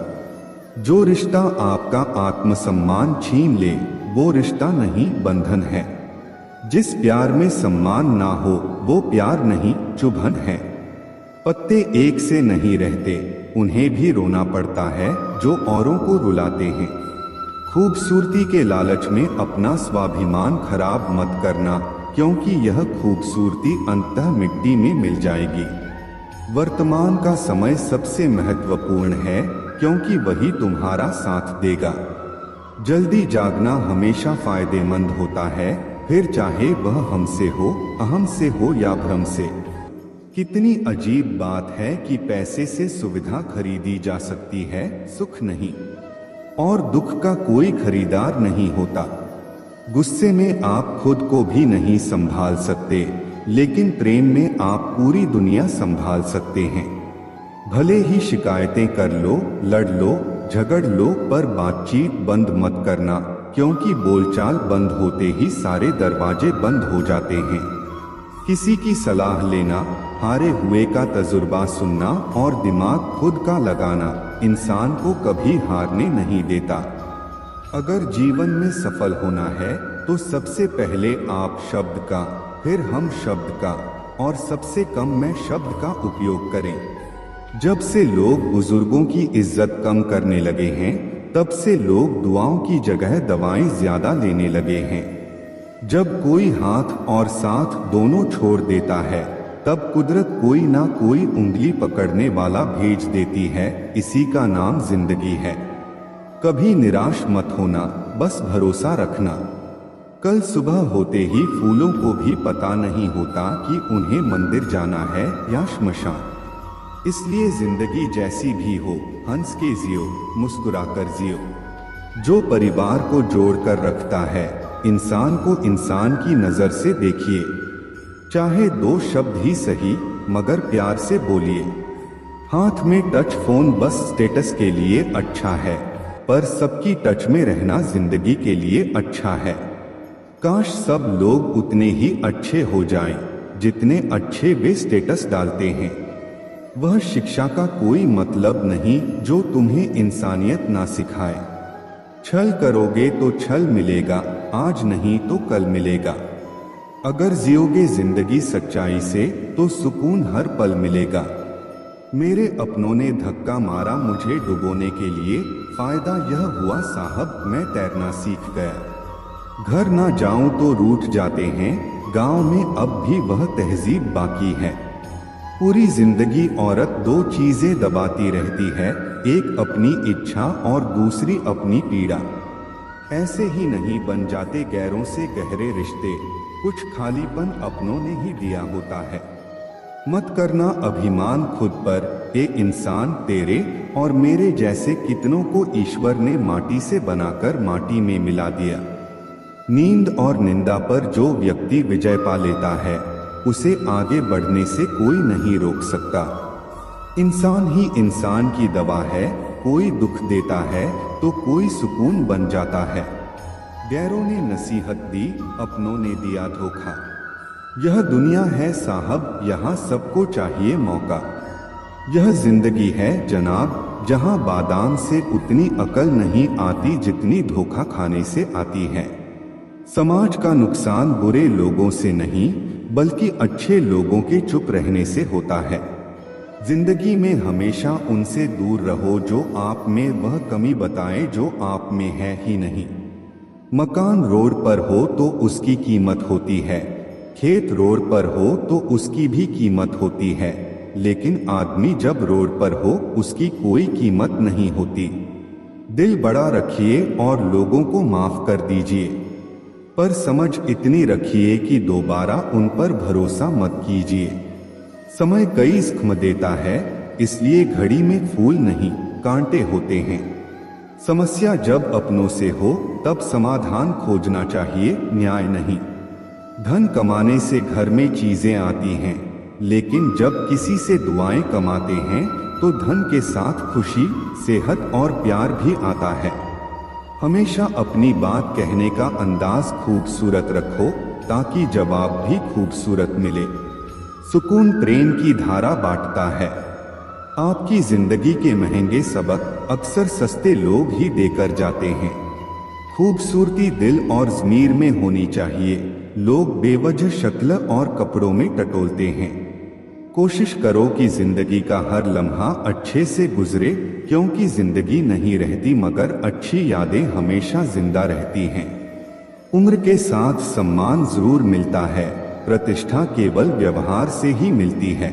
जो रिश्ता आपका आत्मसम्मान छीन ले वो रिश्ता नहीं, बंधन है। जिस प्यार में सम्मान ना हो वो प्यार नहीं, चुभन है। पत्ते एक से नहीं रहते, उन्हें भी रोना पड़ता है जो औरों को रुलाते हैं। खूबसूरती के लालच में अपना स्वाभिमान खराब मत करना, क्योंकि यह खूबसूरती अंततः मिट्टी में मिल जाएगी। वर्तमान का समय सबसे महत्वपूर्ण है, क्योंकि वही तुम्हारा साथ देगा। जल्दी जागना हमेशा फायदेमंद होता है, फिर चाहे वह हमसे हो, अहम से हो या भ्रम से। कितनी अजीब बात है कि पैसे से सुविधा खरीदी जा सकती है, सुख नहीं। और दुख का कोई खरीदार नहीं होता। गुस्से में आप खुद को भी नहीं संभाल सकते, लेकिन प्रेम में आप पूरी दुनिया संभाल सकते हैं। भले ही शिकायतें कर लो, लड़ लो, झगड़ लो, पर बातचीत बंद मत करना, क्योंकि बोलचाल बंद होते ही सारे दरवाजे बंद हो जाते हैं। किसी की सलाह लेना, हारे हुए का तजुर्बा सुनना और दिमाग खुद का लगाना इंसान को कभी हारने नहीं देता। अगर जीवन में सफल होना है तो सबसे पहले आप शब्द का, फिर हम शब्द का, और सबसे कम मैं शब्द का उपयोग करें। जब से लोग बुजुर्गों की इज्जत कम करने लगे हैं, तब से लोग दुआओं की जगह दवाएं ज्यादा लेने लगे हैं। जब कोई हाथ और साथ दोनों छोड़ देता है, तब कुदरत कोई ना कोई उंगली पकड़ने वाला भेज देती है। इसी का नाम जिंदगी है। कभी निराश मत होना, बस भरोसा रखना। कल सुबह होते ही फूलों को भी पता नहीं होता कि उन्हें मंदिर जाना है या श्मशान। इसलिए जिंदगी जैसी भी हो, हंस के जियो, मुस्कुराकर जियो। जो परिवार को जोड़कर रखता है, इंसान को इंसान की नजर से देखिए। चाहे 2 शब्द ही सही, मगर प्यार से बोलिए। हाथ में टच फोन बस स्टेटस के लिए अच्छा है, पर सबकी टच में रहना जिंदगी के लिए अच्छा है। काश सब लोग उतने ही अच्छे हो जाएं, जितने अच्छे वे स्टेटस डालते हैं। वह शिक्षा का कोई मतलब नहीं जो तुम्हें इंसानियत ना सिखाए। छल करोगे तो छल मिलेगा, आज नहीं तो कल मिलेगा। अगर जियोगे जिंदगी सच्चाई से तो सुकून हर पल मिलेगा। मेरे अपनों ने धक्का मारा मुझे डुबोने के लिए, फायदा यह हुआ साहब मैं तैरना सीख गया। घर ना जाऊं तो रूठ जाते हैं, गांव में अब भी वह तहजीब बाकी है। पूरी जिंदगी औरत 2 चीजें दबाती रहती है, एक अपनी इच्छा और दूसरी अपनी पीड़ा। ऐसे ही नहीं बन जाते गैरों से गहरे रिश्ते, कुछ खालीपन अपनों ने ही दिया होता है। मत करना अभिमान खुद पर, ए इंसान तेरे और मेरे जैसे कितनों को ईश्वर ने माटी से बनाकर माटी में मिला दिया। नींद और निंदा पर जो व्यक्ति विजय पा लेता है, उसे आगे बढ़ने से कोई नहीं रोक सकता। इंसान ही इंसान की दवा है, कोई दुख देता है तो कोई सुकून बन जाता है। गैरों ने नसीहत दी, अपनों ने दिया धोखा। यह दुनिया है साहब, यहाँ सबको चाहिए मौका। यह जिंदगी है जनाब, जहाँ बादाम से उतनी अकल नहीं आती जितनी धोखा खाने से आती है। समाज का नुकसान बुरे लोगों से नहीं, बल्कि अच्छे लोगों के चुप रहने से होता है। जिंदगी में हमेशा उनसे दूर रहो जो आप में वह कमी बताएं जो आप में है ही नहीं। मकान रोड पर हो तो उसकी कीमत होती है, खेत रोड पर हो तो उसकी भी कीमत होती है, लेकिन आदमी जब रोड पर हो उसकी कोई कीमत नहीं होती। दिल बड़ा रखिए और लोगों को माफ कर दीजिए, पर समझ इतनी रखिए कि दोबारा उन पर भरोसा मत कीजिए। समय कई जख्म देता है, इसलिए घड़ी में फूल नहीं कांटे होते हैं। समस्या जब अपनों से हो तब समाधान खोजना चाहिए, न्याय नहीं। धन कमाने से घर में चीजें आती हैं, लेकिन जब किसी से दुआएं कमाते हैं तो धन के साथ खुशी, सेहत और प्यार भी आता है। हमेशा अपनी बात कहने का अंदाज खूबसूरत रखो ताकि जवाब भी खूबसूरत मिले। सुकून प्रेम की धारा बांटता है। आपकी जिंदगी के महंगे सबक अक्सर सस्ते लोग ही देकर जाते हैं। खूबसूरती दिल और ज़मीर में होनी चाहिए, लोग बेवजह शक्ल और कपड़ों में टटोलते हैं। कोशिश करो कि जिंदगी का हर लम्हा अच्छे से गुजरे, क्योंकि जिंदगी नहीं रहती मगर अच्छी यादें हमेशा जिंदा रहती हैं। उम्र के साथ सम्मान जरूर मिलता है, प्रतिष्ठा केवल व्यवहार से ही मिलती है।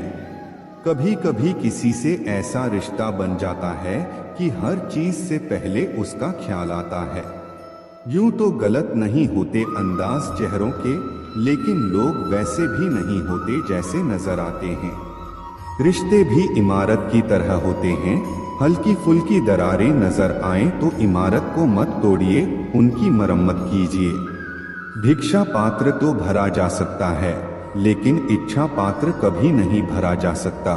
कभी कभी किसी से ऐसा रिश्ता बन जाता है कि हर चीज से पहले उसका ख्याल आता है। यूं तो गलत नहीं होते अंदाज चेहरों के, लेकिन लोग वैसे भी नहीं होते जैसे नजर आते हैं। रिश्ते भी इमारत की तरह होते हैं, हल्की फुल्की दरारें नजर आएं तो इमारत को मत तोड़िए, उनकी मरम्मत कीजिए। भिक्षा पात्र तो भरा जा सकता है, लेकिन इच्छा पात्र कभी नहीं भरा जा सकता।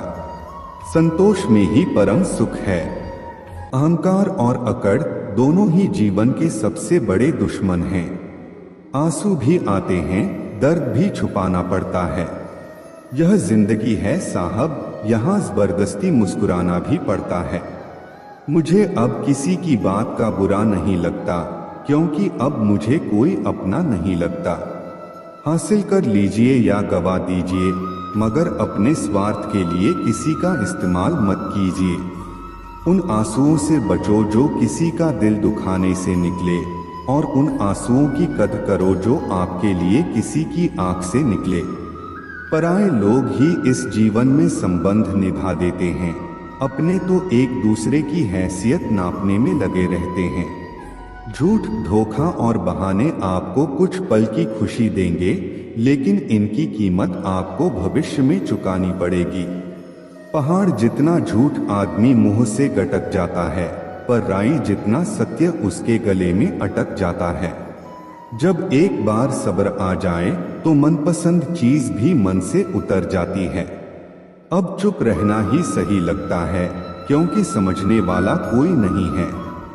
संतोष में ही परम सुख है। अहंकार और अकड़ दोनों ही जीवन के सबसे बड़े दुश्मन हैं। आंसू भी आते हैं, दर्द भी छुपाना पड़ता है। यह जिंदगी है साहब, यहाँ जबरदस्ती मुस्कुराना भी पड़ता है। मुझे अब किसी की बात का बुरा नहीं लगता, क्योंकि अब मुझे कोई अपना नहीं लगता। हासिल कर लीजिए या गवा दीजिए, मगर अपने स्वार्थ के लिए किसी का इस्तेमाल मत कीजिए। उन आंसुओं से बचो जो किसी का दिल दुखाने से निकले, और उन आंसुओं की कद्र करो जो आपके लिए किसी की आंख से निकले। पराये लोग ही इस जीवन में संबंध निभा देते हैं, अपने तो एक दूसरे की हैसियत नापने में लगे रहते हैं। झूठ, धोखा और बहाने आपको कुछ पल की खुशी देंगे, लेकिन इनकी कीमत आपको भविष्य में चुकानी पड़ेगी। पहाड़ जितना झूठ आदमी मुंह से गटक जाता है, पर राई जितना सत्य उसके गले में अटक जाता है। जब एक बार सब्र आ जाए तो मनपसंद चीज भी मन से उतर जाती है। अब चुप रहना ही सही लगता है, क्योंकि समझने वाला कोई नहीं है,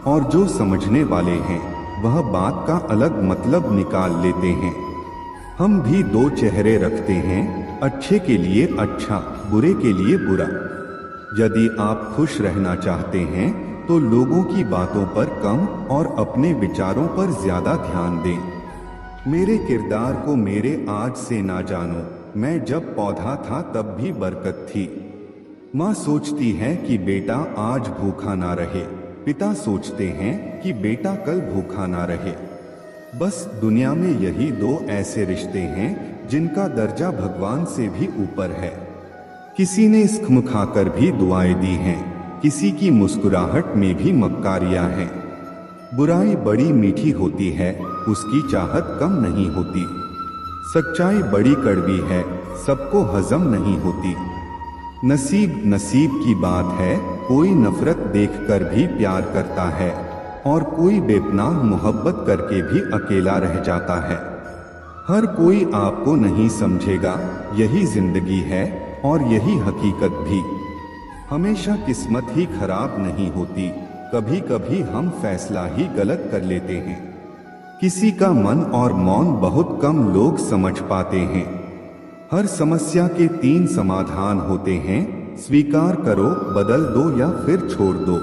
और जो समझने वाले हैं वह बात का अलग मतलब निकाल लेते हैं। हम भी दो चेहरे रखते हैं, अच्छे के लिए अच्छा, बुरे के लिए बुरा। यदि आप खुश रहना चाहते हैं तो लोगों की बातों पर कम और अपने विचारों पर ज्यादा ध्यान दें। मेरे किरदार को मेरे आज से ना जानो, मैं जब पौधा था तब भी बरकत थी। माँ सोचती है कि बेटा आज भूखा ना रहे, पिता सोचते हैं कि बेटा कल भूखा ना रहे। बस दुनिया में यही दो ऐसे रिश्ते हैं जिनका दर्जा भगवान से भी ऊपर है। किसी ने इस्म खाकर भी दुआएं दी हैं, किसी की मुस्कुराहट में भी मक्कारियां हैं। बुराई बड़ी मीठी होती है, उसकी चाहत कम नहीं होती। सच्चाई बड़ी कड़वी है, सबको हजम नहीं होती। नसीब नसीब की बात है, कोई नफरत देखकर भी प्यार करता है, और कोई बेपनाह मोहब्बत करके भी अकेला रह जाता है। हर कोई आपको नहीं समझेगा, यही जिंदगी है और यही हकीकत भी। हमेशा किस्मत ही खराब नहीं होती, कभी कभी हम फैसला ही गलत कर लेते हैं। किसी का मन और मौन बहुत कम लोग समझ पाते हैं। हर समस्या के 3 समाधान होते हैं, स्वीकार करो, बदल दो या फिर छोड़ दो।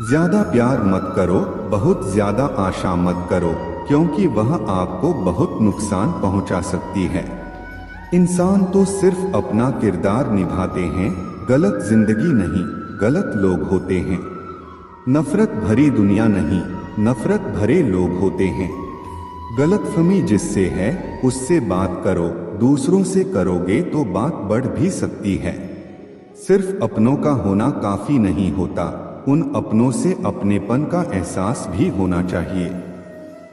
ज्यादा प्यार मत करो, बहुत ज्यादा आशा मत करो, क्योंकि वह आपको बहुत नुकसान पहुंचा सकती है। इंसान तो सिर्फ अपना किरदार निभाते हैं, गलत जिंदगी नहीं, गलत लोग होते हैं। नफरत भरी दुनिया नहीं, नफरत भरे लोग होते हैं। गलतफहमी जिससे है उससे बात करो, दूसरों से करोगे तो बात बढ़ भी सकती है। सिर्फ अपनों का होना काफी नहीं होता, उन अपनों से अपनेपन का एहसास भी होना चाहिए।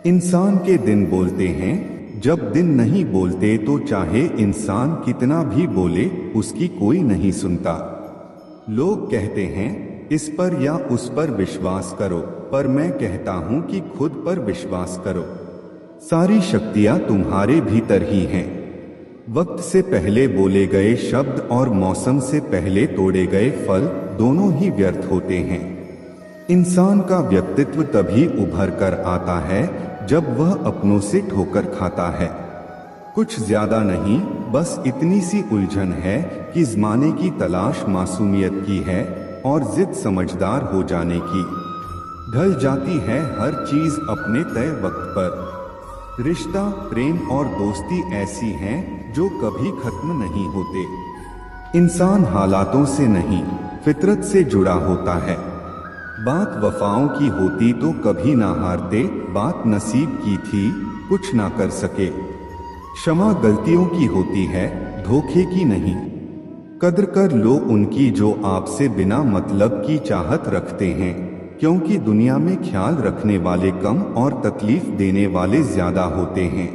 इंसान के दिन बोलते हैं, जब दिन नहीं बोलते तो चाहे इंसान कितना भी बोले उसकी कोई नहीं सुनता। लोग कहते हैं इस पर या उस पर विश्वास करो, पर मैं कहता हूं कि खुद पर विश्वास करो। सारी शक्तियां तुम्हारे भीतर ही हैं। वक्त से पहले बोले गए शब्द और मौसम से पहले तोड़े गए फल दोनों ही व्यर्थ होते हैं। इंसान का व्यक्तित्व तभी उभर कर आता है जब वह अपनों से ठोकर खाता है। कुछ ज्यादा नहीं, बस इतनी सी उलझन है कि ज़माने की तलाश मासूमियत की है और जिद समझदार हो जाने की। ढल जाती है हर चीज अपने तय वक्त पर। रिश्ता, प्रेम और दोस्ती ऐसी हैं जो कभी खत्म नहीं होते। इंसान हालातों से नहीं, फितरत से जुड़ा होता है। बात वफाओं की होती तो कभी ना हारते, बात नसीब की थी कुछ ना कर सके। क्षमा गलतियों की होती है, धोखे की नहीं। कद्र कर लो उनकी जो आपसे बिना मतलब की चाहत रखते हैं, क्योंकि दुनिया में ख्याल रखने वाले कम और तकलीफ देने वाले ज्यादा होते हैं।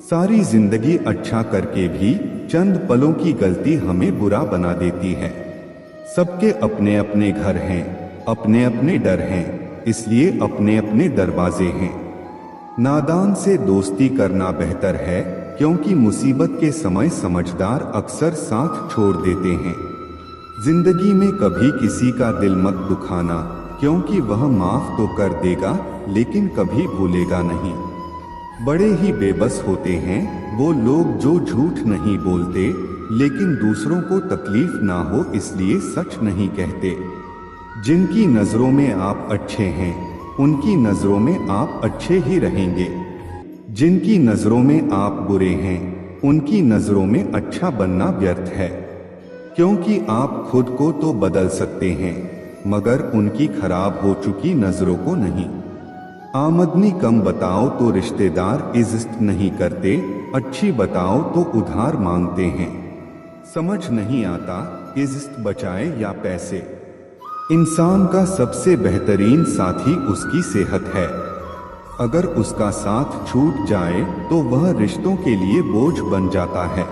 सारी जिंदगी अच्छा करके भी चंद पलों की गलती हमें बुरा बना देती है। सबके अपने अपने घर हैं, अपने अपने डर हैं, इसलिए अपने अपने दरवाजे हैं। नादान से दोस्ती करना बेहतर है, क्योंकि मुसीबत के समय समझदार अक्सर साथ छोड़ देते हैं। जिंदगी में कभी किसी का दिल मत दुखाना, क्योंकि वह माफ तो कर देगा लेकिन कभी भूलेगा नहीं। बड़े ही बेबस होते हैं वो लोग जो झूठ नहीं बोलते लेकिन दूसरों को तकलीफ ना हो इसलिए सच नहीं कहते। जिनकी नजरों में आप अच्छे हैं उनकी नजरों में आप अच्छे ही रहेंगे। जिनकी नजरों में आप बुरे हैं उनकी नजरों में अच्छा बनना व्यर्थ है, क्योंकि आप खुद को तो बदल सकते हैं मगर उनकी खराब हो चुकी नजरों को नहीं। आमदनी कम बताओ तो रिश्तेदार इज्जत नहीं करते, अच्छी बताओ तो उधार मांगते हैं। समझ नहीं आता इज्जत बचाए या पैसे। इंसान का सबसे बेहतरीन साथी उसकी सेहत है। अगर उसका साथ छूट जाए तो वह रिश्तों के लिए बोझ बन जाता है।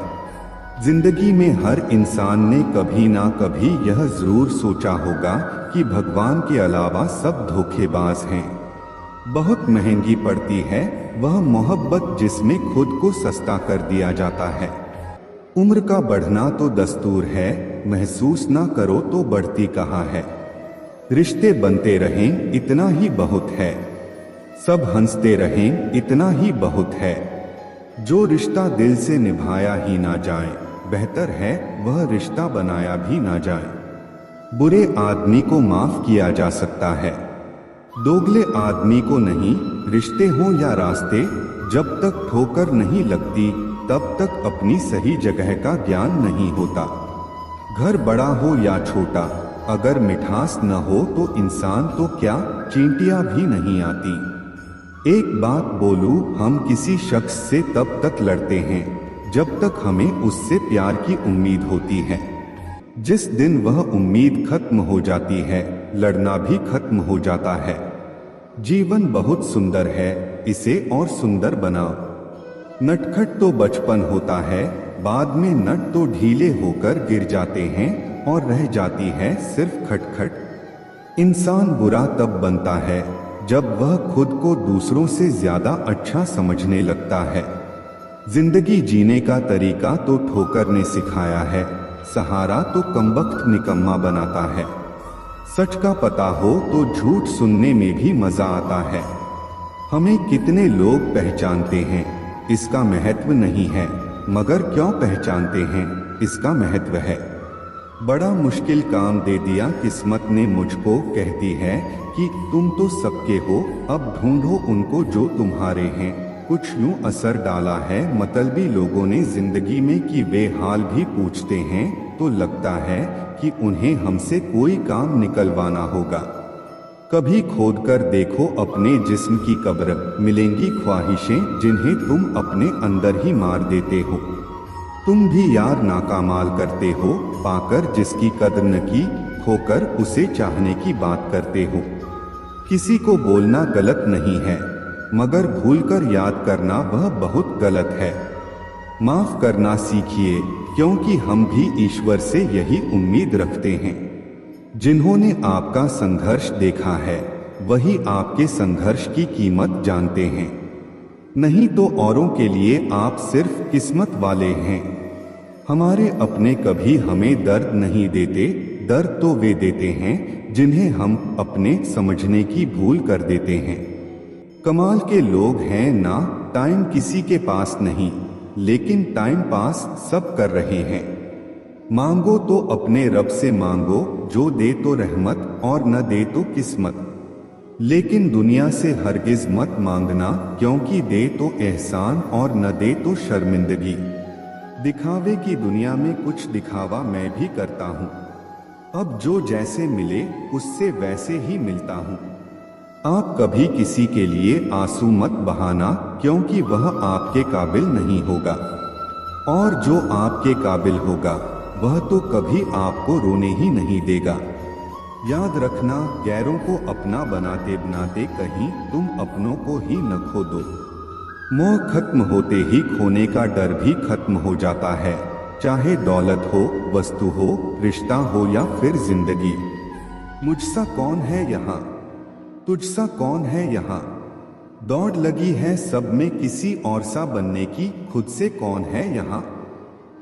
जिंदगी में हर इंसान ने कभी ना कभी यह जरूर सोचा होगा कि भगवान के अलावा सब धोखेबाज हैं। बहुत महंगी पड़ती है वह मोहब्बत जिसमें खुद को सस्ता कर दिया जाता है। उम्र का बढ़ना तो दस्तूर है, महसूस ना करो तो बढ़ती कहाँ है। रिश्ते बनते रहें इतना ही बहुत है, सब हंसते रहें इतना ही बहुत है। जो रिश्ता दिल से निभाया ही ना जाए, बेहतर है वह रिश्ता बनाया भी ना जाए। बुरे आदमी को माफ किया जा सकता है, दोगले आदमी को नहीं। रिश्ते हों या रास्ते, जब तक ठोकर नहीं लगती तब तक अपनी सही जगह का ज्ञान नहीं होता। घर बड़ा हो या छोटा, अगर मिठास न हो तो इंसान तो क्या चींटियां भी नहीं आती। एक बात बोलूं, हम किसी शख्स से तब तक लड़ते हैं जब तक हमें उससे प्यार की उम्मीद होती है। जिस दिन वह उम्मीद खत्म हो जाती है, लड़ना भी खत्म हो जाता है। जीवन बहुत सुंदर है, इसे और सुंदर बनाओ। नटखट तो बचपन होता है, बाद में नट तो ढीले होकर गिर जाते हैं और रह जाती है सिर्फ खटखट। इंसान बुरा तब बनता है जब वह खुद को दूसरों से ज्यादा अच्छा समझने लगता है। जिंदगी जीने का तरीका तो ठोकर ने सिखाया है, सहारा तो कमबख्त निकम्मा बनाता है। सच का पता हो तो झूठ सुनने में भी मजा आता है। हमें कितने लोग पहचानते हैं इसका महत्व नहीं है, मगर क्यों पहचानते हैं इसका महत्व है। बड़ा मुश्किल काम दे दिया किस्मत ने मुझको, कहती है कि तुम तो सबके हो, अब ढूंढो उनको जो तुम्हारे हैं। कुछ यूं असर डाला है मतलबी लोगों ने जिंदगी में कि वे हाल भी पूछते हैं तो लगता है कि उन्हें हमसे कोई काम निकलवाना होगा। कभी खोद कर देखो अपने जिस्म की कब्र, मिलेंगी ख्वाहिशें जिन्हें तुम अपने अंदर ही मार देते हो। तुम भी यार नाकामाल करते हो, पाकर जिसकी कद्र न की, खोकर उसे चाहने की बात करते हो। किसी को बोलना गलत नहीं है, मगर भूलकर याद करना वह बहुत गलत है। माफ करना सीखिए, क्योंकि हम भी ईश्वर से यही उम्मीद रखते हैं। जिन्होंने आपका संघर्ष देखा है वही आपके संघर्ष की कीमत जानते हैं। नहीं तो औरों के लिए आप सिर्फ किस्मत वाले हैं। हमारे अपने कभी हमें दर्द नहीं देते, दर्द तो वे देते हैं जिन्हें हम अपने समझने की भूल कर देते हैं। कमाल के लोग हैं ना, टाइम किसी के पास नहीं, लेकिन टाइम पास सब कर रहे हैं। मांगो तो अपने रब से मांगो, जो दे तो रहमत और न दे तो किस्मत। लेकिन दुनिया से हरगिज मत मांगना, क्योंकि दे तो एहसान और न दे तो शर्मिंदगी। दिखावे की दुनिया में कुछ दिखावा मैं भी करता हूँ, अब जो जैसे मिले उससे वैसे ही मिलता हूँ। आप कभी किसी के लिए आंसू मत बहाना, क्योंकि वह आपके काबिल नहीं होगा, और जो आपके काबिल होगा वह तो कभी आपको रोने ही नहीं देगा। याद रखना, गैरों को अपना बनाते बनाते कहीं तुम अपनों को ही न खो दो। मोह खत्म होते ही खोने का डर भी खत्म हो जाता है, चाहे दौलत हो, वस्तु हो, रिश्ता हो या फिर जिंदगी। मुझसा कौन है यहाँ, तुझसा कौन है यहाँ, दौड़ लगी है सब में किसी और सा बनने की, खुद से कौन है यहाँ।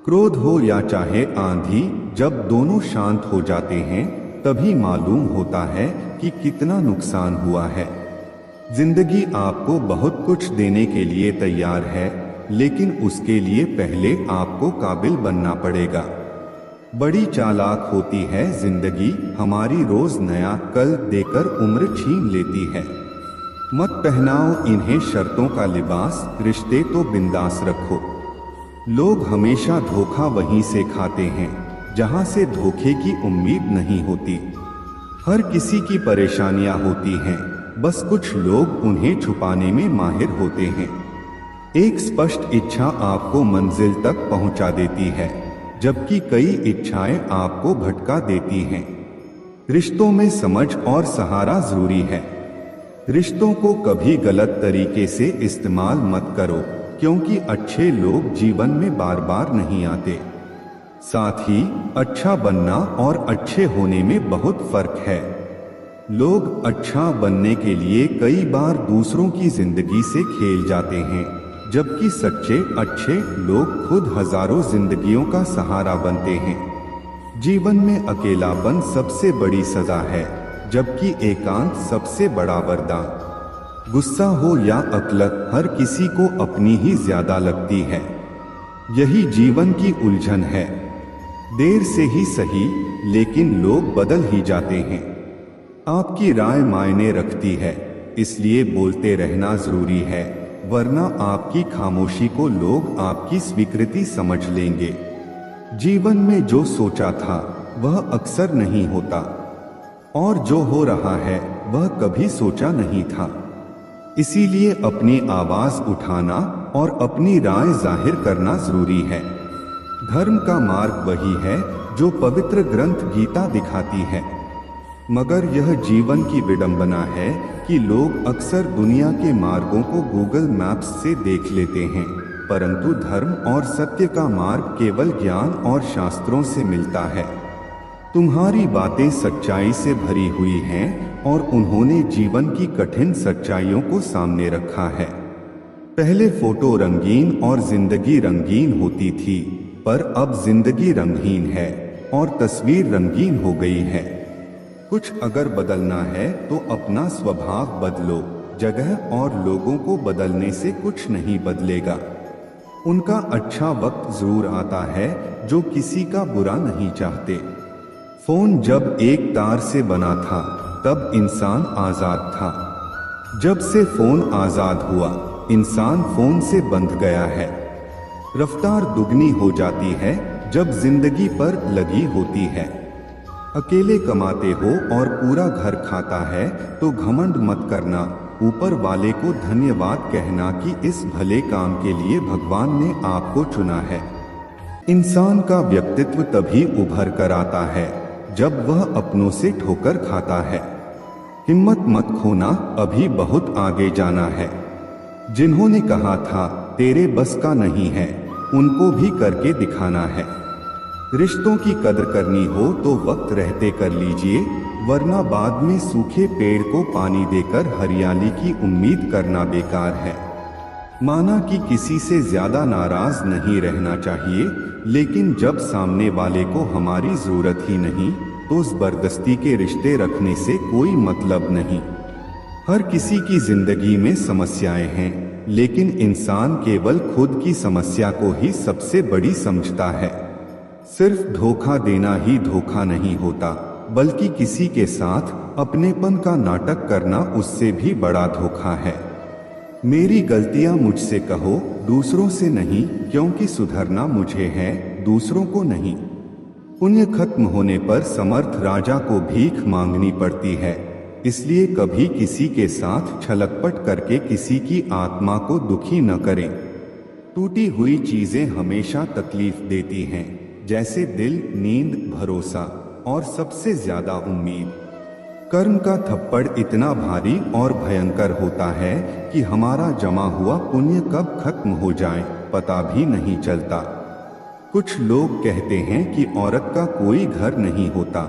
क्रोध हो या चाहे आंधी, जब दोनों शांत हो जाते हैं तभी मालूम होता है कि कितना नुकसान हुआ है। जिंदगी आपको बहुत कुछ देने के लिए तैयार है, लेकिन उसके लिए पहले आपको काबिल बनना पड़ेगा। बड़ी चालाक होती है जिंदगी, हमारी रोज नया कल देकर उम्र छीन लेती है। मत पहनाओ इन्हें शर्तों का लिबास, रिश्ते तो बिंदास रखो। लोग हमेशा धोखा वहीं से खाते हैं जहां से धोखे की उम्मीद नहीं होती। हर किसी की परेशानियां होती हैं, बस कुछ लोग उन्हें छुपाने में माहिर होते हैं। एक स्पष्ट इच्छा आपको मंजिल तक पहुंचा देती है, जबकि कई इच्छाएं आपको भटका देती हैं। रिश्तों में समझ और सहारा जरूरी है। रिश्तों को कभी गलत तरीके से इस्तेमाल मत करो, क्योंकि अच्छे लोग जीवन में बार बार नहीं आते। साथ ही अच्छा बनना और अच्छे होने में बहुत फर्क है। लोग अच्छा बनने के लिए कई बार दूसरों की जिंदगी से खेल जाते हैं, जबकि सच्चे अच्छे लोग खुद हजारों जिंदगियों का सहारा बनते हैं। जीवन में अकेलापन सबसे बड़ी सजा है, जबकि एकांत सबसे बड़ा वरदान। गुस्सा हो या अक्लत, हर किसी को अपनी ही ज्यादा लगती है। यही जीवन की उलझन है। देर से ही सही, लेकिन लोग बदल ही जाते हैं। आपकी राय मायने रखती है, इसलिए बोलते रहना जरूरी है, वरना आपकी खामोशी को लोग आपकी स्वीकृति समझ लेंगे। जीवन में जो सोचा था वह अक्सर नहीं होता, और जो हो रहा है वह कभी सोचा नहीं था। इसीलिए अपनी आवाज उठाना और अपनी राय जाहिर करना जरूरी है। धर्म का मार्ग वही है जो पवित्र ग्रंथ गीता दिखाती है, मगर यह जीवन की विडंबना है कि लोग अक्सर दुनिया के मार्गों को गूगल मैप्स से देख लेते हैं, परंतु धर्म और सत्य का मार्ग केवल ज्ञान और शास्त्रों से मिलता है। तुम्हारी बातें सच्चाई से भरी हुई हैं और उन्होंने जीवन की कठिन सच्चाइयों को सामने रखा है। पहले फोटो रंगीन और जिंदगी रंगीन होती थी, पर अब जिंदगी रंगहीन है और तस्वीर रंगीन हो गई है। कुछ अगर बदलना है तो अपना स्वभाव बदलो, जगह और लोगों को बदलने से कुछ नहीं बदलेगा। उनका अच्छा वक्त जरूर आता है जो किसी का बुरा नहीं चाहते। फोन जब एक तार से बना था तब इंसान आजाद था। जब से फोन आजाद हुआ, इंसान फोन से बंध गया है। रफ्तार दुगनी हो जाती है जब जिंदगी पर लगी होती है। अकेले कमाते हो और पूरा घर खाता है तो घमंड मत करना, ऊपर वाले को धन्यवाद कहना कि इस भले काम के लिए भगवान ने आपको चुना है। इंसान का व्यक्तित्व तभी उभर कर आता है जब वह अपनों से ठोकर खाता है। हिम्मत मत खोना, अभी बहुत आगे जाना है। जिन्होंने कहा था तेरे बस का नहीं है, उनको भी करके दिखाना है। रिश्तों की कदर करनी हो तो वक्त रहते कर लीजिए, वरना बाद में सूखे पेड़ को पानी देकर हरियाली की उम्मीद करना बेकार है। माना कि किसी से ज्यादा नाराज नहीं रहना चाहिए, लेकिन जब सामने वाले को हमारी जरूरत ही नहीं तो जबरदस्ती के रिश्ते रखने से कोई मतलब नहीं। हर किसी की जिंदगी में समस्याएं हैं, लेकिन इंसान केवल खुद की समस्या को ही सबसे बड़ी समझता है। सिर्फ धोखा देना ही धोखा नहीं होता, बल्कि किसी के साथ अपनेपन का नाटक करना उससे भी बड़ा धोखा है। मेरी गलतियां मुझसे कहो, दूसरों से नहीं, क्योंकि सुधरना मुझे है, दूसरों को नहीं। पुण्य खत्म होने पर समर्थ राजा को भीख मांगनी पड़ती है, इसलिए कभी किसी के साथ छलकपट करके किसी की आत्मा को दुखी न करें। टूटी हुई चीजें हमेशा तकलीफ देती हैं, जैसे दिल, नींद, भरोसा और सबसे ज्यादा उम्मीद। कर्म का थप्पड़ इतना भारी और भयंकर होता है कि हमारा जमा हुआ पुण्य कब खत्म हो जाए पता भी नहीं चलता। कुछ लोग कहते हैं कि औरत का कोई घर नहीं होता,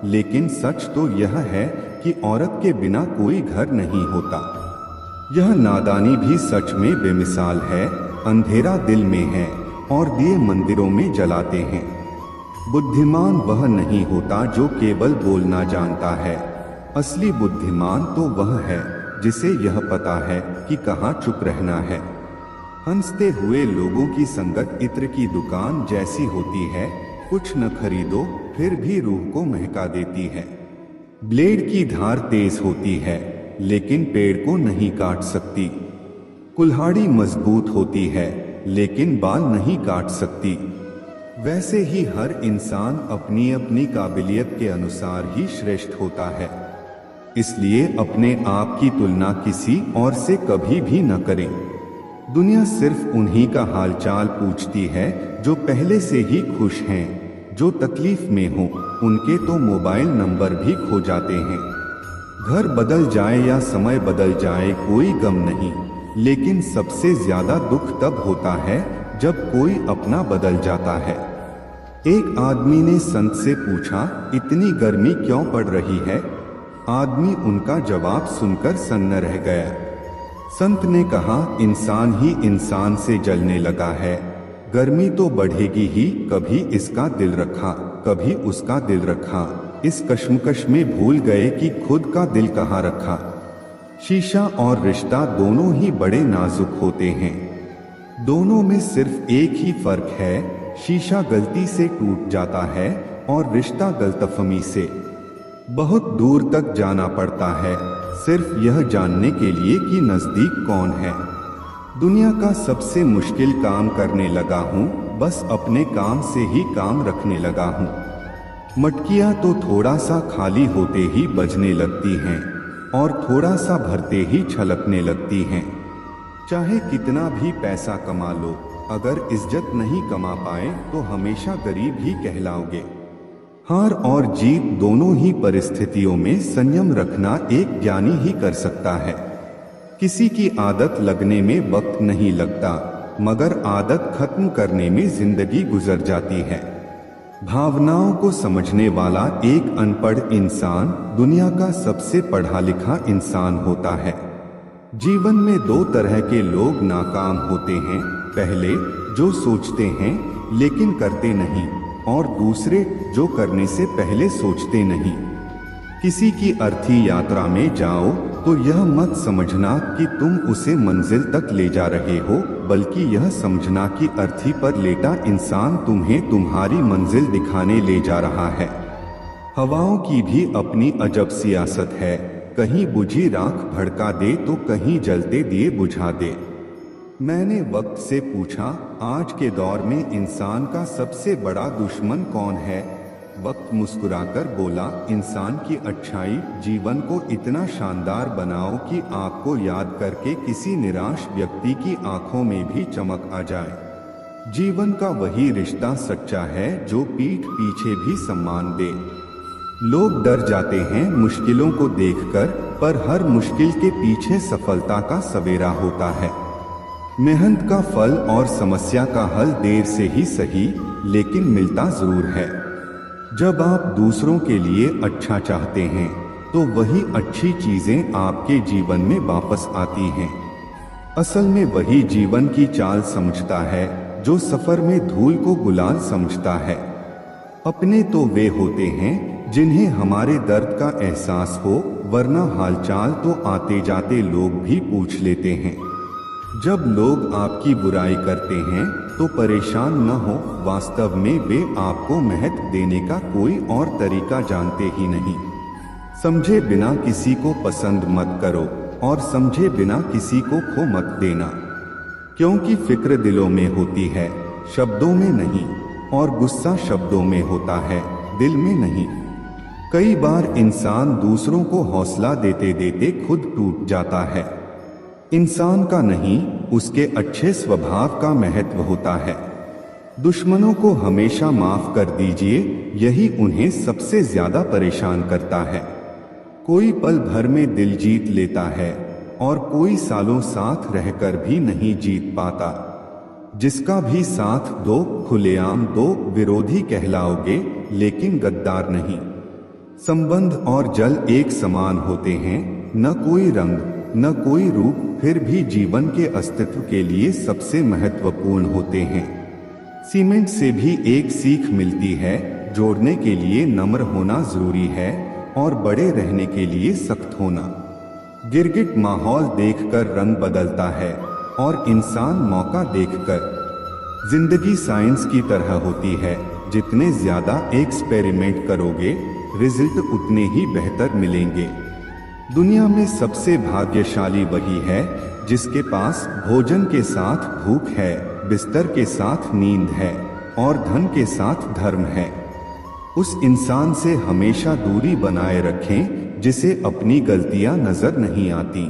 लेकिन सच तो यह है कि औरत के बिना कोई घर नहीं होता। यह नादानी भी सच में बेमिसाल है। अंधेरा दिल में है और दिए मंदिरों में जलाते हैं। बुद्धिमान वह नहीं होता जो केवल बोलना जानता है, असली बुद्धिमान तो वह है जिसे यह पता है कि कहाँ चुप रहना है। हंसते हुए लोगों की संगत इत्र की दुकान जैसी होती है, कुछ न खरीदो फिर भी रूह को महका देती है। ब्लेड की धार तेज होती है, लेकिन पेड़ को नहीं काट सकती। कुल्हाड़ी मजबूत होती है, लेकिन बाल नहीं काट सकती। वैसे ही हर इंसान अपनी अपनी काबिलियत के अनुसार ही श्रेष्ठ होता है। इसलिए अपने आप की तुलना किसी और से कभी भी न करें। दुनिया सिर्फ उन्हीं का हालचाल पूछती है जो पहले से ही खुश हैं। जो तकलीफ में हो उनके तो मोबाइल नंबर भी खो जाते हैं। घर बदल जाए या समय बदल जाए कोई गम नहीं, लेकिन सबसे ज्यादा दुख तब होता है जब कोई अपना बदल जाता है। एक आदमी ने संत से पूछा, इतनी गर्मी क्यों पड़ रही है? आदमी उनका जवाब सुनकर सन्न रह गया। संत ने कहा, इंसान ही इंसान से जलने लगा है। गर्मी तो बढ़ेगी ही, कभी इसका दिल रखा कभी उसका दिल रखा, इस कश्मकश में भूल गए कि खुद का दिल कहाँ रखा। शीशा और रिश्ता दोनों ही बड़े नाजुक होते हैं। दोनों में सिर्फ एक ही फर्क है, शीशा गलती से टूट जाता है और रिश्ता गलतफहमी से। बहुत दूर तक जाना पड़ता है सिर्फ यह जानने के लिए कि नजदीक कौन है। दुनिया का सबसे मुश्किल काम करने लगा हूँ, बस अपने काम से ही काम रखने लगा हूँ। मटकियाँ तो थोड़ा सा खाली होते ही बजने लगती हैं और थोड़ा सा भरते ही छलकने लगती हैं। चाहे कितना भी पैसा कमा लो, अगर इज्जत नहीं कमा पाए तो हमेशा गरीब ही कहलाओगे। हार और जीत दोनों ही परिस्थितियों में संयम रखना एक ज्ञानी ही कर सकता है। किसी की आदत लगने में वक्त नहीं लगता, मगर आदत खत्म करने में जिंदगी गुजर जाती है। भावनाओं को समझने वाला एक अनपढ़ इंसान दुनिया का सबसे पढ़ा लिखा इंसान होता है। जीवन में दो तरह के लोग नाकाम होते हैं, पहले जो सोचते हैं लेकिन करते नहीं, और दूसरे जो करने से पहले सोचते नहीं। किसी की अर्थी यात्रा में जाओ तो यह मत समझना कि तुम उसे मंजिल तक ले जा रहे हो, बल्कि यह समझना कि अर्थी पर लेटा इंसान तुम्हें तुम्हारी मंजिल दिखाने ले जा रहा है। हवाओं की भी अपनी अजब सियासत है, कहीं बुझी राख भड़का दे तो कहीं जलते दिए बुझा दे। मैंने वक्त से पूछा, आज के दौर में इंसान का सबसे बड़ा दुश्मन कौन है? वक्त मुस्कुराकर बोला, इंसान की अच्छाई। जीवन को इतना शानदार बनाओ कि आपको याद करके किसी निराश व्यक्ति की आंखों में भी चमक आ जाए। जीवन का वही रिश्ता सच्चा है जो पीठ पीछे भी सम्मान दे। लोग डर जाते हैं मुश्किलों को देखकर, पर हर मुश्किल के पीछे सफलता का सवेरा होता है। मेहनत का फल और समस्या का हल देर से ही सही, लेकिन मिलता जरूर है। जब आप दूसरों के लिए अच्छा चाहते हैं तो वही अच्छी चीजें आपके जीवन में वापस आती हैं। असल में वही जीवन की चाल समझता है जो सफर में धूल को गुलाल समझता है। अपने तो वे होते हैं जिन्हें हमारे दर्द का एहसास हो, वरना हालचाल तो आते जाते लोग भी पूछ लेते हैं। जब लोग आपकी बुराई करते हैं तो परेशान न हो, वास्तव में वे आपको महत्व देने का कोई और तरीका जानते ही नहीं। समझे बिना किसी को पसंद मत करो और समझे बिना किसी को खो मत देना, क्योंकि फिक्र दिलों में होती है, शब्दों में नहीं, और गुस्सा शब्दों में होता है, दिल में नहीं। कई बार इंसान दूसरों को हौसला देते देते खुद टूट जाता है। इंसान का नहीं, उसके अच्छे स्वभाव का महत्व होता है। दुश्मनों को हमेशा माफ कर दीजिए, यही उन्हें सबसे ज्यादा परेशान करता है। कोई पल भर में दिल जीत लेता है और कोई सालों साथ रहकर भी नहीं जीत पाता। जिसका भी साथ दो, खुलेआम दो, विरोधी कहलाओगे लेकिन गद्दार नहीं। संबंध और जल एक समान होते हैं, न कोई रंग न कोई रूप, फिर भी जीवन के अस्तित्व के लिए सबसे महत्वपूर्ण होते हैं। सीमेंट से भी एक सीख मिलती है, जोड़ने के लिए नम्र होना जरूरी है और बड़े रहने के लिए सख्त होना। गिरगिट माहौल देखकर रंग बदलता है और इंसान मौका देखकर। जिंदगी साइंस की तरह होती है, जितने ज्यादा एक्सपेरिमेंट करोगे रिजल्ट उतने ही बेहतर मिलेंगे। दुनिया में सबसे भाग्यशाली वही है जिसके पास भोजन के साथ भूख है, बिस्तर के साथ नींद है, और धन के साथ धर्म है। उस इंसान से हमेशा दूरी बनाए रखें जिसे अपनी गलतियां नजर नहीं आती।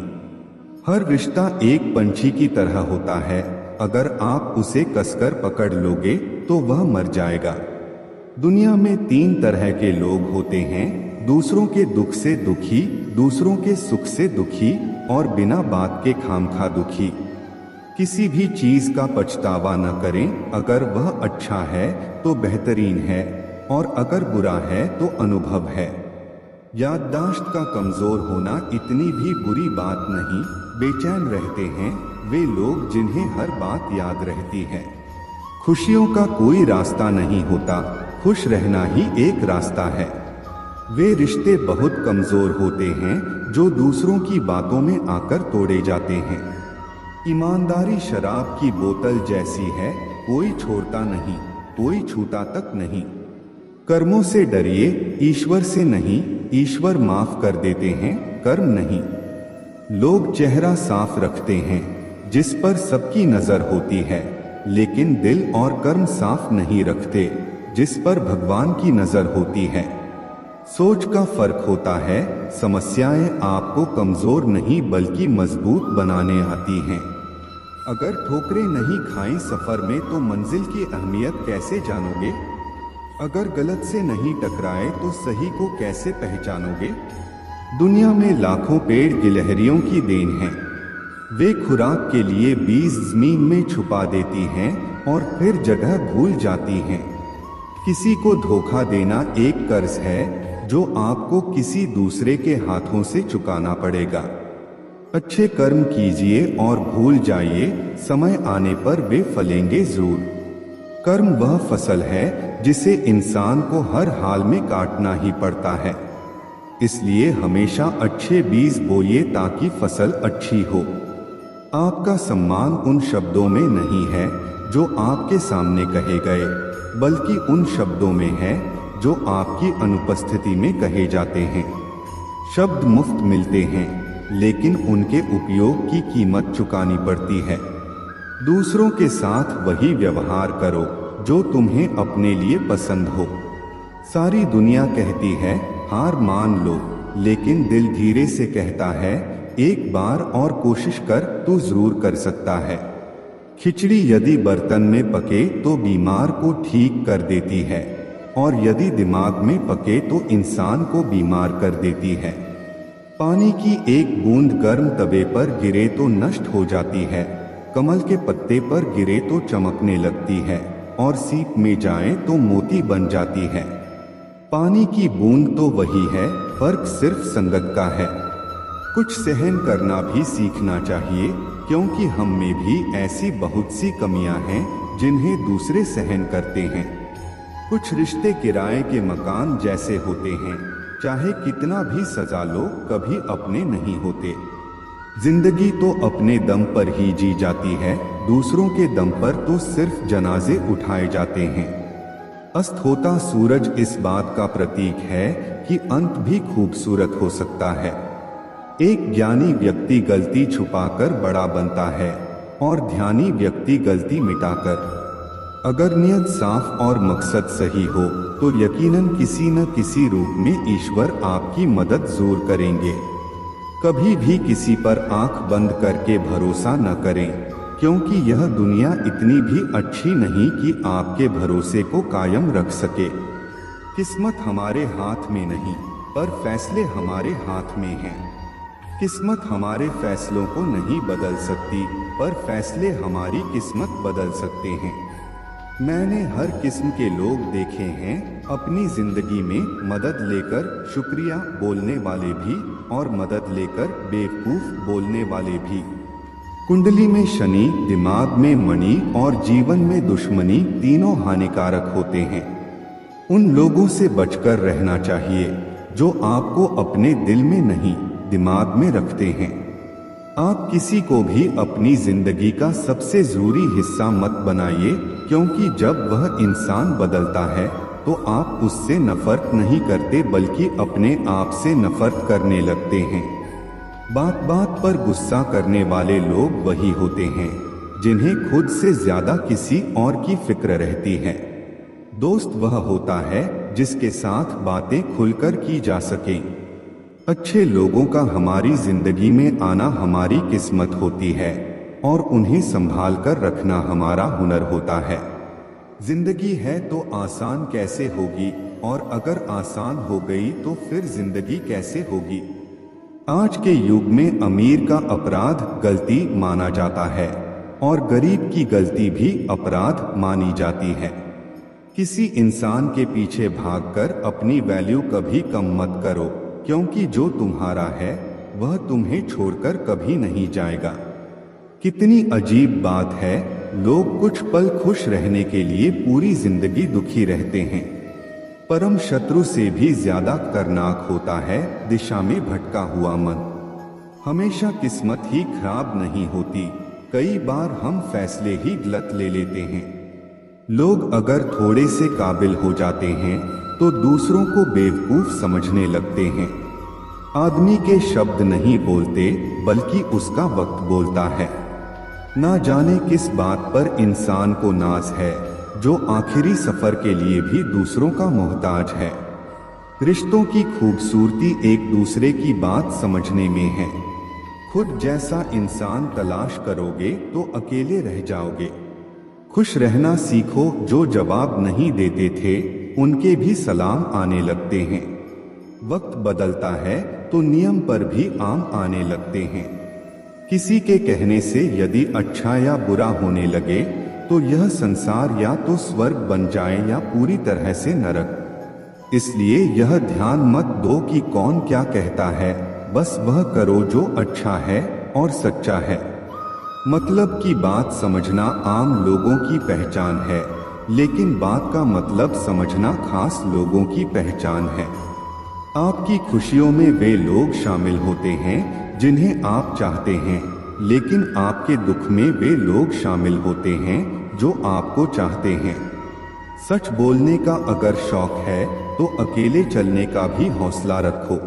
हर रिश्ता एक पंछी की तरह होता है, अगर आप उसे कसकर पकड़ लोगे तो वह मर जाएगा। दुनिया में 3 तरह के लोग होते हैं, दूसरों के दुख से दुखी, दूसरों के सुख से दुखी और बिना बात के खामखा दुखी। किसी भी चीज का पछतावा न करें, अगर वह अच्छा है तो बेहतरीन है और अगर बुरा है तो अनुभव है। याददाश्त का कमजोर होना इतनी भी बुरी बात नहीं। बेचैन रहते हैं वे लोग जिन्हें हर बात याद रहती है। खुशियों का कोई रास्ता नहीं होता, खुश रहना ही एक रास्ता है। वे रिश्ते बहुत कमजोर होते हैं जो दूसरों की बातों में आकर तोड़े जाते हैं। ईमानदारी शराब की बोतल जैसी है, कोई छोड़ता नहीं, कोई छूता तक नहीं। कर्मों से डरिए, ईश्वर से नहीं। ईश्वर माफ कर देते हैं, कर्म नहीं। लोग चेहरा साफ रखते हैं जिस पर सबकी नजर होती है, लेकिन दिल और कर्म साफ नहीं रखते जिस पर भगवान की नजर होती है। सोच का फर्क होता है। समस्याएं आपको कमजोर नहीं बल्कि मजबूत बनाने आती हैं। अगर ठोकरें नहीं खाई सफर में तो मंजिल की अहमियत कैसे जानोगे? अगर गलत से नहीं टकराए तो सही को कैसे पहचानोगे? दुनिया में लाखों पेड़ गिलहरियों की देन है। वे खुराक के लिए बीज जमीन में छुपा देती हैं और फिर जगह भूल जाती हैं। किसी को धोखा देना एक कर्ज है जो आपको किसी दूसरे के हाथों से चुकाना पड़ेगा। अच्छे कर्म कीजिए और भूल जाइए, समय आने पर वे फलेंगे जरूर। कर्म वह फसल है जिसे इंसान को हर हाल में काटना ही पड़ता है। इसलिए हमेशा अच्छे बीज बोइए ताकि फसल अच्छी हो। आपका सम्मान उन शब्दों में नहीं है जो आपके सामने कहे गए, बल्कि उन शब्दों में है जो आपकी अनुपस्थिति में कहे जाते हैं। शब्द मुफ्त मिलते हैं, लेकिन उनके उपयोग की कीमत चुकानी पड़ती है। दूसरों के साथ वही व्यवहार करो जो तुम्हें अपने लिए पसंद हो। सारी दुनिया कहती है हार मान लो, लेकिन दिल धीरे से कहता है एक बार और कोशिश कर, तू जरूर कर सकता है। खिचड़ी यदि बर्तन में पके तो बीमार को ठीक कर देती है, और यदि दिमाग में पके तो इंसान को बीमार कर देती है। पानी की एक बूंद गर्म तवे पर गिरे तो नष्ट हो जाती है, कमल के पत्ते पर गिरे तो चमकने लगती है, और सीप में जाए तो मोती बन जाती है। पानी की बूंद तो वही है, फर्क सिर्फ संगत का है। कुछ सहन करना भी सीखना चाहिए, क्योंकि हम में भी ऐसी बहुत सी कमियां हैं जिन्हें दूसरे सहन करते हैं। कुछ रिश्ते किराए के मकान जैसे होते हैं, चाहे कितना भी सजा लो कभी अपने नहीं होते। जिंदगी तो अपने दम पर ही जी जाती है, दूसरों के दम पर तो सिर्फ जनाजे उठाए जाते हैं। अस्त होता सूरज इस बात का प्रतीक है कि अंत भी खूबसूरत हो सकता है। एक ज्ञानी व्यक्ति गलती छुपाकर बड़ा बनता है और ध्यानी व्यक्ति गलती मिटाकर। अगर नियत साफ और मकसद सही हो तो यकीनन किसी न किसी रूप में ईश्वर आपकी मदद जरूर करेंगे। कभी भी किसी पर आंख बंद करके भरोसा न करें, क्योंकि यह दुनिया इतनी भी अच्छी नहीं कि आपके भरोसे को कायम रख सके। किस्मत हमारे हाथ में नहीं, पर फैसले हमारे हाथ में हैं। किस्मत हमारे फैसलों को नहीं बदल सकती, पर फैसले हमारी किस्मत बदल सकते हैं। मैंने हर किस्म के लोग देखे हैं अपनी जिंदगी में, मदद लेकर शुक्रिया बोलने वाले भी और मदद लेकर बेवकूफ बोलने वाले भी। कुंडली में शनि, दिमाग में मणि और जीवन में दुश्मनी तीनों हानिकारक होते हैं। उन लोगों से बचकर रहना चाहिए जो आपको अपने दिल में नहीं दिमाग में रखते हैं। आप किसी को भी अपनी जिंदगी का सबसे जरूरी हिस्सा मत बनाइए, क्योंकि जब वह इंसान बदलता है तो आप उससे नफरत नहीं करते बल्कि अपने आप से नफरत करने लगते हैं। बात बात पर गुस्सा करने वाले लोग वही होते हैं जिन्हें खुद से ज्यादा किसी और की फिक्र रहती है। दोस्त वह होता है जिसके साथ बातें खुलकर की जा सके। अच्छे लोगों का हमारी जिंदगी में आना हमारी किस्मत होती है और उन्हें संभाल कर रखना हमारा हुनर होता है। जिंदगी है तो आसान कैसे होगी, और अगर आसान हो गई तो फिर जिंदगी कैसे होगी। आज के युग में अमीर का अपराध गलती माना जाता है और गरीब की गलती भी अपराध मानी जाती है। किसी इंसान के पीछे भागकर अपनी वैल्यू कभी कम मत करो, क्योंकि जो तुम्हारा है वह तुम्हें छोड़कर कभी नहीं जाएगा। कितनी अजीब बात है, लोग कुछ पल खुश रहने के लिए पूरी जिंदगी दुखी रहते हैं। परम शत्रु से भी ज्यादा खतरनाक होता है दिशा में भटका हुआ मन। हमेशा किस्मत ही खराब नहीं होती, कई बार हम फैसले ही गलत ले लेते हैं। लोग अगर थोड़े से काबिल हो जाते हैं तो दूसरों को बेवकूफ समझने लगते हैं। आदमी के शब्द नहीं बोलते बल्कि उसका वक्त बोलता है। ना जाने किस बात पर इंसान को नाज है, जो आखिरी सफर के लिए भी दूसरों का मोहताज है। रिश्तों की खूबसूरती एक दूसरे की बात समझने में है। खुद जैसा इंसान तलाश करोगे तो अकेले रह जाओगे। खुश रहना सीखो, जो जवाब नहीं देते थे उनके भी सलाम आने लगते हैं। वक्त बदलता है तो नियम पर भी आम आने लगते हैं। किसी के कहने से यदि अच्छा या बुरा होने लगे तो यह संसार या तो स्वर्ग बन जाए या पूरी तरह से नरक। इसलिए यह ध्यान मत दो कि कौन क्या कहता है, बस वह करो जो अच्छा है और सच्चा है। मतलब की बात समझना आम लोगों की पहचान है, लेकिन बात का मतलब समझना खास लोगों की पहचान है। आपकी खुशियों में वे लोग शामिल होते हैं जिन्हें आप चाहते हैं, लेकिन आपके दुख में वे लोग शामिल होते हैं जो आपको चाहते हैं। सच बोलने का अगर शौक है तो अकेले चलने का भी हौसला रखो।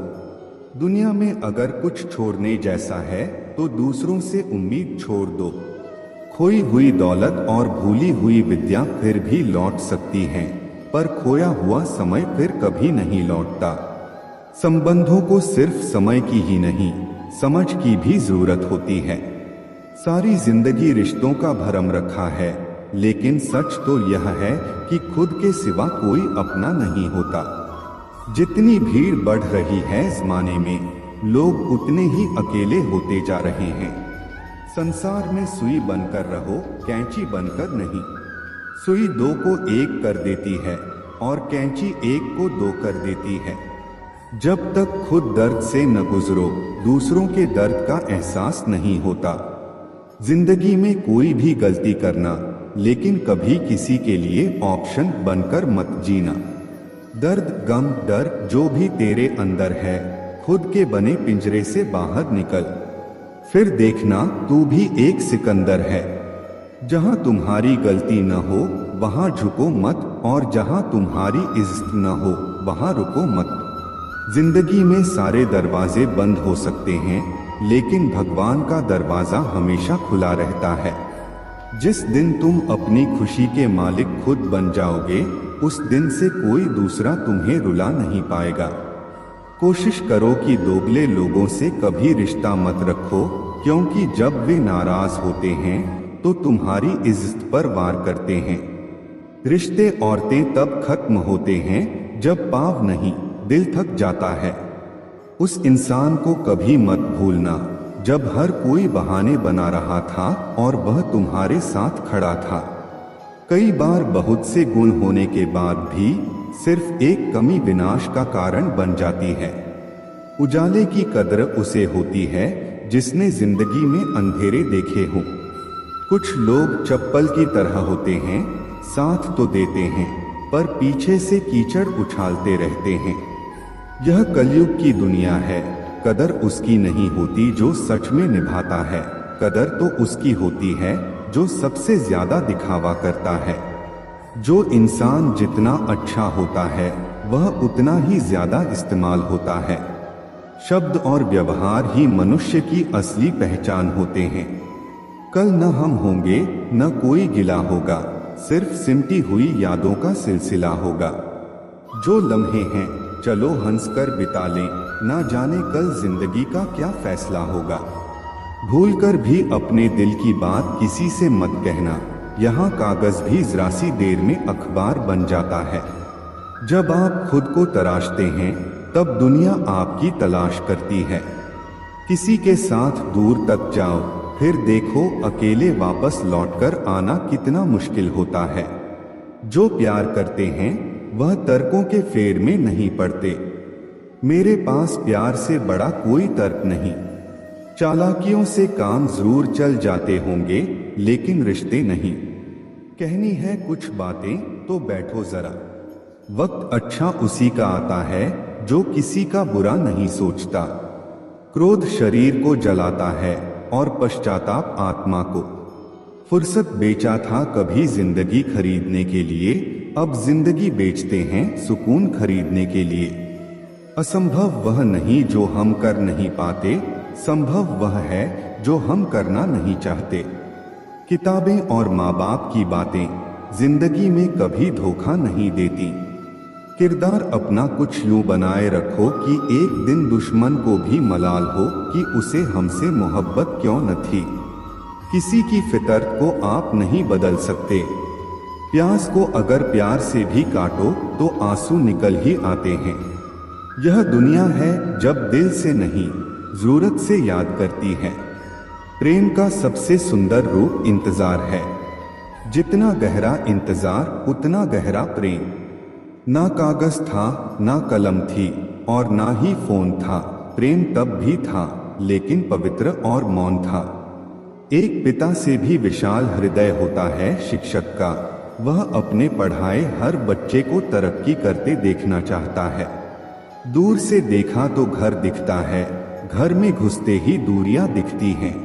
दुनिया में अगर कुछ छोड़ने जैसा है तो दूसरों से उम्मीद छोड़ दो। खोई हुई दौलत और भूली हुई विद्या फिर भी लौट सकती हैं, पर खोया हुआ समय फिर कभी नहीं लौटता। संबंधों को सिर्फ समय की ही नहीं, समझ की भी जरूरत होती है। सारी जिंदगी रिश्तों का भरम रखा है, लेकिन सच तो यह है कि खुद के सिवा कोई अपना नहीं होता। जितनी भीड़ बढ़ रही है जमाने में, लोग उतने ही अकेले होते जा रहे हैं। संसार में सुई बनकर रहो, कैंची बनकर नहीं। सुई दो को एक कर देती है और कैंची एक को दो कर देती है। जब तक खुद दर्द से न गुजरो, दूसरों के दर्द का एहसास नहीं होता। जिंदगी में कोई भी गलती करना, लेकिन कभी किसी के लिए ऑप्शन बनकर मत जीना। दर्द, गम, डर जो भी तेरे अंदर है, खुद के बने पिंजरे से बाहर निकल। फिर देखना तू भी एक सिकंदर है। जहां तुम्हारी गलती न हो वहां झुको मत, और जहां तुम्हारी इज्जत न हो वहां रुको मत। जिंदगी में सारे दरवाजे बंद हो सकते हैं, लेकिन भगवान का दरवाजा हमेशा खुला रहता है। जिस दिन तुम अपनी खुशी के मालिक खुद बन जाओगे, उस दिन से कोई दूसरा तुम्हें रुला नहीं पाएगा। कोशिश करो कि दोगले लोगों से कभी रिश्ता मत रखो, क्योंकि जब वे नाराज होते हैं तो तुम्हारी इज्जत पर वार करते हैं। रिश्ते औरतें तब खत्म होते हैं जब पाव नहीं, दिल थक जाता है। उस इंसान को कभी मत भूलना जब हर कोई बहाने बना रहा था और वह तुम्हारे साथ खड़ा था। कई बार बहुत से गुण होने के बाद भी सिर्फ एक कमी विनाश का कारण बन जाती है। उजाले की कदर उसे होती है जिसने जिंदगी में अंधेरे देखे हों। कुछ लोग चप्पल की तरह होते हैं, साथ तो देते हैं पर पीछे से कीचड़ उछालते रहते हैं। यह कलयुग की दुनिया है। कदर उसकी नहीं होती जो सच में निभाता है, कदर तो उसकी होती है जो सबसे ज्यादा दिखावा करता है। जो इंसान जितना अच्छा होता है वह उतना ही ज्यादा इस्तेमाल होता है। शब्द और व्यवहार ही मनुष्य की असली पहचान होते हैं। कल न हम होंगे न कोई गिला होगा, सिर्फ सिमटी हुई यादों का सिलसिला होगा। जो लम्हे हैं चलो हंसकर बिता लें, ना जाने कल जिंदगी का क्या फैसला होगा। भूलकर भी अपने दिल की बात किसी से मत कहना, यहाँ कागज भी जरा सी देर में अखबार बन जाता है। जब आप खुद को तराशते हैं तब दुनिया आपकी तलाश करती है। किसी के साथ दूर तक जाओ, फिर देखो अकेले वापस लौटकर आना कितना मुश्किल होता है। जो प्यार करते हैं वह तर्कों के फेर में नहीं पड़ते। मेरे पास प्यार से बड़ा कोई तर्क नहीं। चालाकियों से काम जरूर चल जाते होंगे लेकिन रिश्ते नहीं। कहनी है कुछ बातें तो बैठो जरा। वक्त अच्छा उसी का आता है जो किसी का बुरा नहीं सोचता। क्रोध शरीर को जलाता है और पश्चाताप आत्मा को। फुर्सत बेचा था कभी जिंदगी खरीदने के लिए, अब जिंदगी बेचते हैं सुकून खरीदने के लिए। असंभव वह नहीं जो हम कर नहीं पाते, संभव वह है जो हम करना नहीं चाहते। किताबें और माँ बाप की बातें जिंदगी में कभी धोखा नहीं देती। किरदार अपना कुछ यूं बनाए रखो कि एक दिन दुश्मन को भी मलाल हो कि उसे हमसे मोहब्बत क्यों न थी। किसी की फितरत को आप नहीं बदल सकते। प्यास को अगर प्यार से भी काटो तो आंसू निकल ही आते हैं। यह दुनिया है जब दिल से नहीं जरूरत से याद करती है। प्रेम का सबसे सुंदर रूप इंतजार है। जितना गहरा इंतजार उतना गहरा प्रेम। ना कागज था ना कलम थी और ना ही फोन था, प्रेम तब भी था लेकिन पवित्र और मौन था। एक पिता से भी विशाल हृदय होता है शिक्षक का। वह अपने पढ़ाए हर बच्चे को तरक्की करते देखना चाहता है। दूर से देखा तो घर दिखता है, घर में घुसते ही दूरियां दिखती हैं।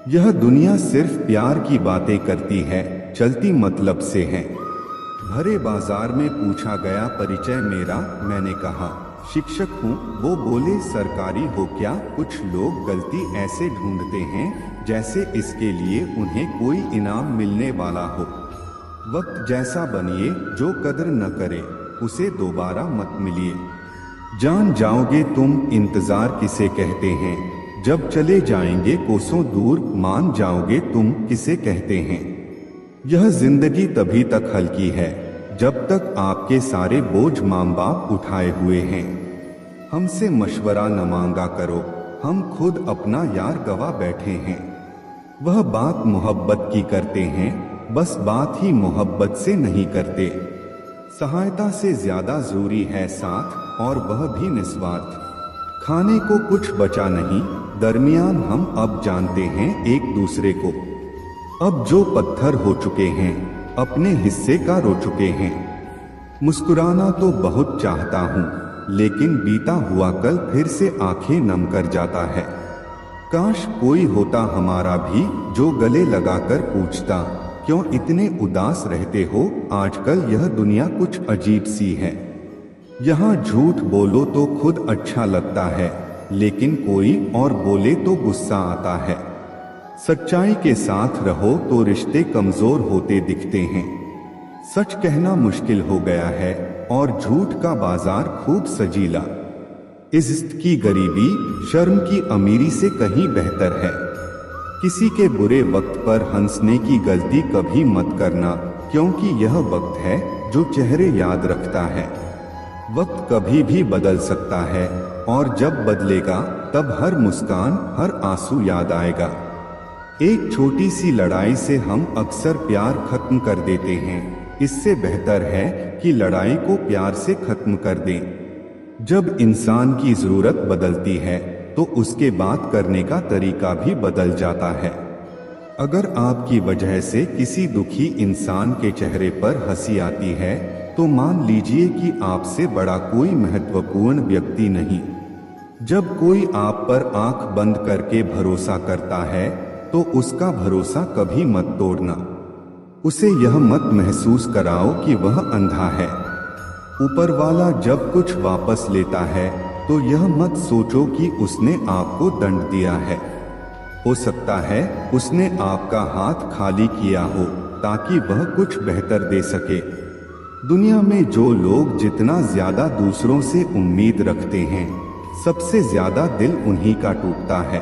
यह दुनिया सिर्फ प्यार की बातें करती है, चलती मतलब से है। भरे बाजार में पूछा गया परिचय मेरा, मैंने कहा शिक्षक हूँ। वो बोले सरकारी हो क्या? कुछ लोग गलती ऐसे ढूंढते हैं जैसे इसके लिए उन्हें कोई इनाम मिलने वाला हो। वक्त जैसा बनिए, जो कदर न करे उसे दोबारा मत मिलिए। जान जाओगे तुम इंतजार किसे कहते हैं, जब चले जाएंगे कोसों दूर मान जाओगे तुम किसे कहते हैं। यह जिंदगी तभी तक हल्की है जब तक आपके सारे बोझ माँ बाप उठाए हुए हैं। हमसे मशवरा न मांगा करो, हम खुद अपना यार गवा बैठे हैं। वह बात मोहब्बत की करते हैं, बस बात ही मोहब्बत से नहीं करते। सहायता से ज्यादा जरूरी है साथ, और वह भी निस्वार्थ। खाने को कुछ बचा नहीं, दरमियान हम अब जानते हैं एक दूसरे को। अब जो पत्थर हो चुके हैं अपने हिस्से का रो चुके हैं। मुस्कुराना तो बहुत चाहता हूँ लेकिन बीता हुआ कल फिर से आंखें नम कर जाता है। काश कोई होता हमारा भी जो गले लगाकर पूछता, क्यों इतने उदास रहते हो आजकल, यह दुनिया कुछ अजीब सी है। यहाँ झूठ बोलो तो खुद अच्छा लगता है, लेकिन कोई और बोले तो गुस्सा आता है। सच्चाई के साथ रहो तो रिश्ते कमजोर होते दिखते हैं। सच कहना मुश्किल हो गया है और झूठ का बाजार खूब सजीला। इज्जत की गरीबी शर्म की अमीरी से कहीं बेहतर है। किसी के बुरे वक्त पर हंसने की गलती कभी मत करना, क्योंकि यह वक्त है जो चेहरे याद रखता है। वक्त कभी भी बदल सकता है और जब बदलेगा तब हर मुस्कान हर आंसू याद आएगा। एक छोटी सी लड़ाई से हम अक्सर प्यार खत्म कर देते हैं। इससे बेहतर है कि लड़ाई को प्यार से खत्म कर दें। जब इंसान की जरूरत बदलती है तो उसके बात करने का तरीका भी बदल जाता है। अगर आपकी वजह से किसी दुखी इंसान के चेहरे पर हंसी आती है तो मान लीजिए कि आपसे बड़ा कोई महत्वपूर्ण व्यक्ति नहीं। जब कोई आप पर आंख बंद करके भरोसा करता है तो उसका भरोसा कभी मत तोड़ना। उसे यह मत महसूस कराओ कि वह अंधा है। ऊपर वाला जब कुछ वापस लेता है तो यह मत सोचो कि उसने आपको दंड दिया है। हो सकता है उसने आपका हाथ खाली किया हो, ताकि वह कुछ बेहतर दे सके। दुनिया में जो लोग जितना ज्यादा दूसरों से उम्मीद रखते हैं, सबसे ज्यादा दिल उन्हीं का टूटता है।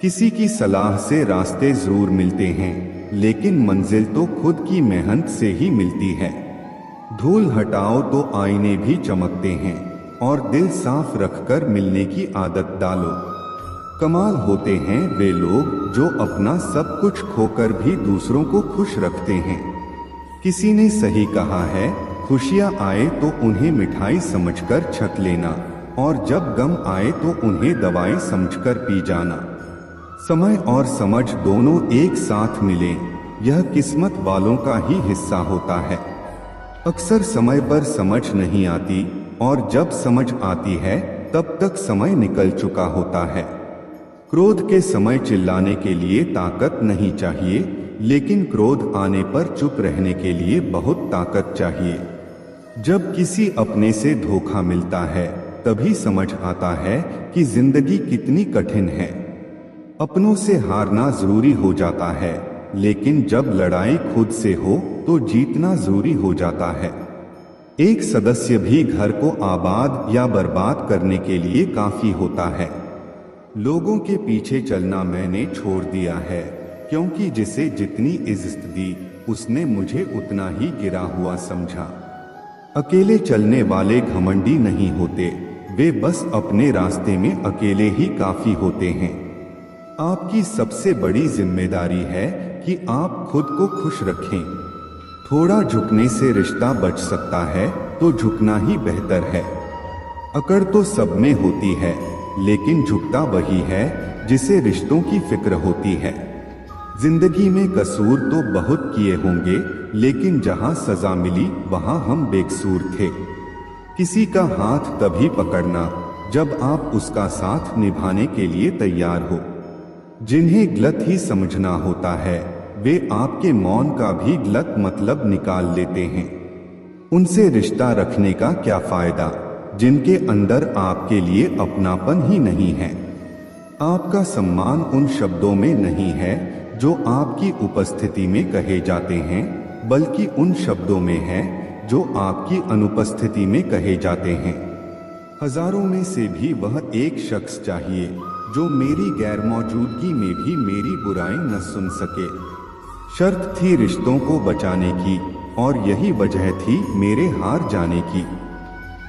किसी की सलाह से रास्ते जरूर मिलते हैं, लेकिन मंजिल तो खुद की मेहनत से ही मिलती है। धूल हटाओ तो आईने भी चमकते हैं, और दिल साफ रखकर मिलने की आदत डालो। कमाल होते हैं वे लोग जो अपना सब कुछ खोकर भी दूसरों को खुश रखते हैं। किसी ने सही कहा है, खुशियाँ आए तो उन्हें मिठाई समझकर छक लेना, और जब गम आए तो उन्हें दवाई समझकर पी जाना। समय और समझ दोनों एक साथ मिले, यह किस्मत वालों का ही हिस्सा होता है। अक्सर समय पर समझ नहीं आती, और जब समझ आती है तब तक समय निकल चुका होता है। क्रोध के समय चिल्लाने के लिए ताकत नहीं चाहिए, लेकिन क्रोध आने पर चुप रहने के लिए बहुत ताकत चाहिए। जब किसी अपने से धोखा मिलता है, तभी समझ आता है कि जिंदगी कितनी कठिन है। अपनों से हारना जरूरी हो जाता है, लेकिन जब लड़ाई खुद से हो तो जीतना जरूरी हो जाता है। एक सदस्य भी घर को आबाद या बर्बाद करने के लिए काफी होता है। लोगों के पीछे चलना मैंने छोड़ दिया है, क्योंकि जिसे जितनी इज्जत दी उसने मुझे उतना ही गिरा हुआ समझा। अकेले चलने वाले घमंडी नहीं होते, वे बस अपने रास्ते में अकेले ही काफी होते हैं। आपकी सबसे बड़ी जिम्मेदारी है कि आप खुद को खुश रखें। थोड़ा झुकने से रिश्ता बच सकता है, तो झुकना ही बेहतर है। अकड़ तो सब में होती है, लेकिन झुकता वही है जिसे रिश्तों की फिक्र होती है। जिंदगी में कसूर तो बहुत किए होंगे, लेकिन जहां सजा मिली वहां हम बेकसूर थे। किसी का हाथ तभी पकड़ना जब आप उसका साथ निभाने के लिए तैयार हो। जिन्हें गलत ही समझना होता है, वे आपके मौन का भी गलत मतलब निकाल लेते हैं। उनसे रिश्ता रखने का क्या फायदा जिनके अंदर आपके लिए अपनापन ही नहीं है। आपका सम्मान उन शब्दों में नहीं है जो आपकी उपस्थिति में कहे जाते हैं, बल्कि उन शब्दों में है जो आपकी अनुपस्थिति में कहे जाते हैं। हजारों में से भी वह एक शख्स चाहिए जो मेरी गैरमौजूदगी में भी मेरी बुराई न सुन सके। शर्त थी रिश्तों को बचाने की, और यही वजह थी मेरे हार जाने की।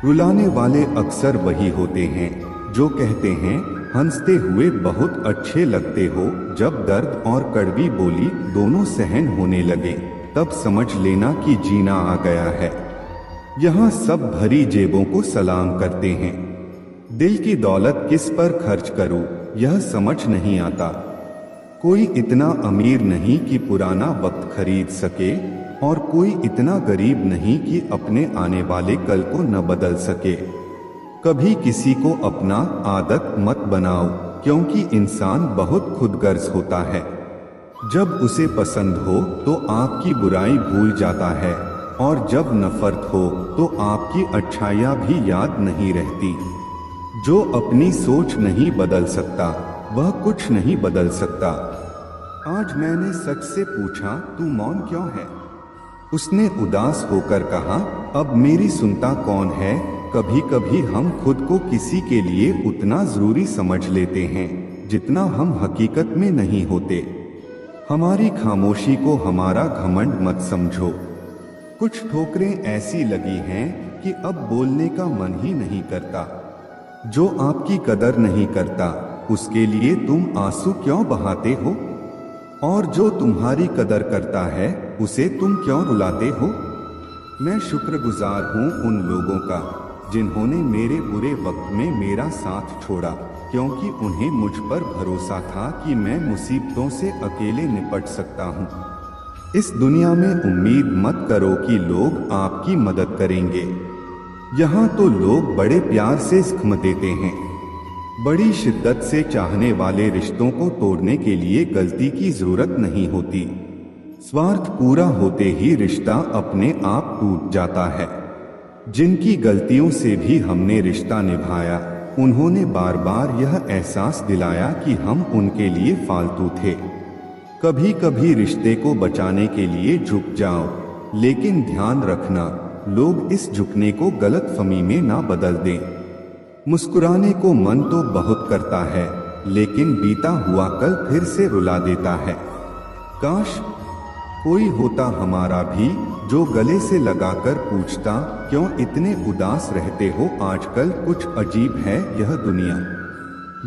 रुलाने वाले अक्सर वही होते हैं जो कहते हैं, हंसते हुए बहुत अच्छे लगते हो। जब दर्द और कड़वी बोली दोनों सहन होने लगे, तब समझ लेना कि जीना आ गया है। यहाँ सब भरी जेबों को सलाम करते हैं। दिल की दौलत किस पर खर्च करूं, यह समझ नहीं आता। कोई इतना अमीर नहीं कि पुराना वक्त खरीद सके, और कोई इतना गरीब नहीं कि अपने आने वाले कल को न बदल सके। कभी किसी को अपना आदत मत बनाओ, क्योंकि इंसान बहुत खुदगर्ज होता है। जब उसे पसंद हो तो आपकी बुराई भूल जाता है, और जब नफरत हो तो आपकी अच्छाइयाँ भी याद नहीं रहती। जो अपनी सोच नहीं बदल सकता, वह कुछ नहीं बदल सकता। आज मैंने सच से पूछा, तू मौन क्यों है? उसने उदास होकर कहा, अब मेरी सुनता कौन है? कभी कभी हम खुद को किसी के लिए उतना जरूरी समझ लेते हैं जितना हम हकीकत में नहीं होते। हमारी खामोशी को हमारा घमंड मत समझो। कुछ ठोकरें ऐसी लगी हैं कि अब बोलने का मन ही नहीं करता। जो आपकी कदर नहीं करता, उसके लिए तुम आंसू क्यों बहाते हो? और जो तुम्हारी कदर करता है, उसे तुम क्यों रुलाते हो? मैं शुक्रगुजार हूँ उन लोगों का जिन्होंने मेरे बुरे वक्त में मेरा साथ छोड़ा, क्योंकि उन्हें मुझ पर भरोसा था कि मैं मुसीबतों से अकेले निपट सकता हूँ। इस दुनिया में उम्मीद मत करो कि लोग आपकी मदद करेंगे। यहाँ तो लोग बड़े प्यार से ज़ख्म देते हैं। बड़ी शिद्दत से चाहने वाले रिश्तों को तोड़ने के लिए गलती की जरूरत नहीं होती। स्वार्थ पूरा होते ही रिश्ता अपने आप टूट जाता है। जिनकी गलतियों से भी हमने रिश्ता निभाया, उन्होंने बार बार यह एहसास दिलाया कि हम उनके लिए फालतू थे। कभी कभी रिश्ते को बचाने के लिए झुक जाओ, लेकिन ध्यान रखना लोग इस झुकने को गलतफहमी में ना बदल दें। मुस्कुराने को मन तो बहुत करता है, लेकिन बीता हुआ कल फिर से रुला देता है। काश कोई होता हमारा भी जो गले से लगाकर पूछता, क्यों इतने उदास रहते हो आजकल, कुछ अजीब है यह दुनिया।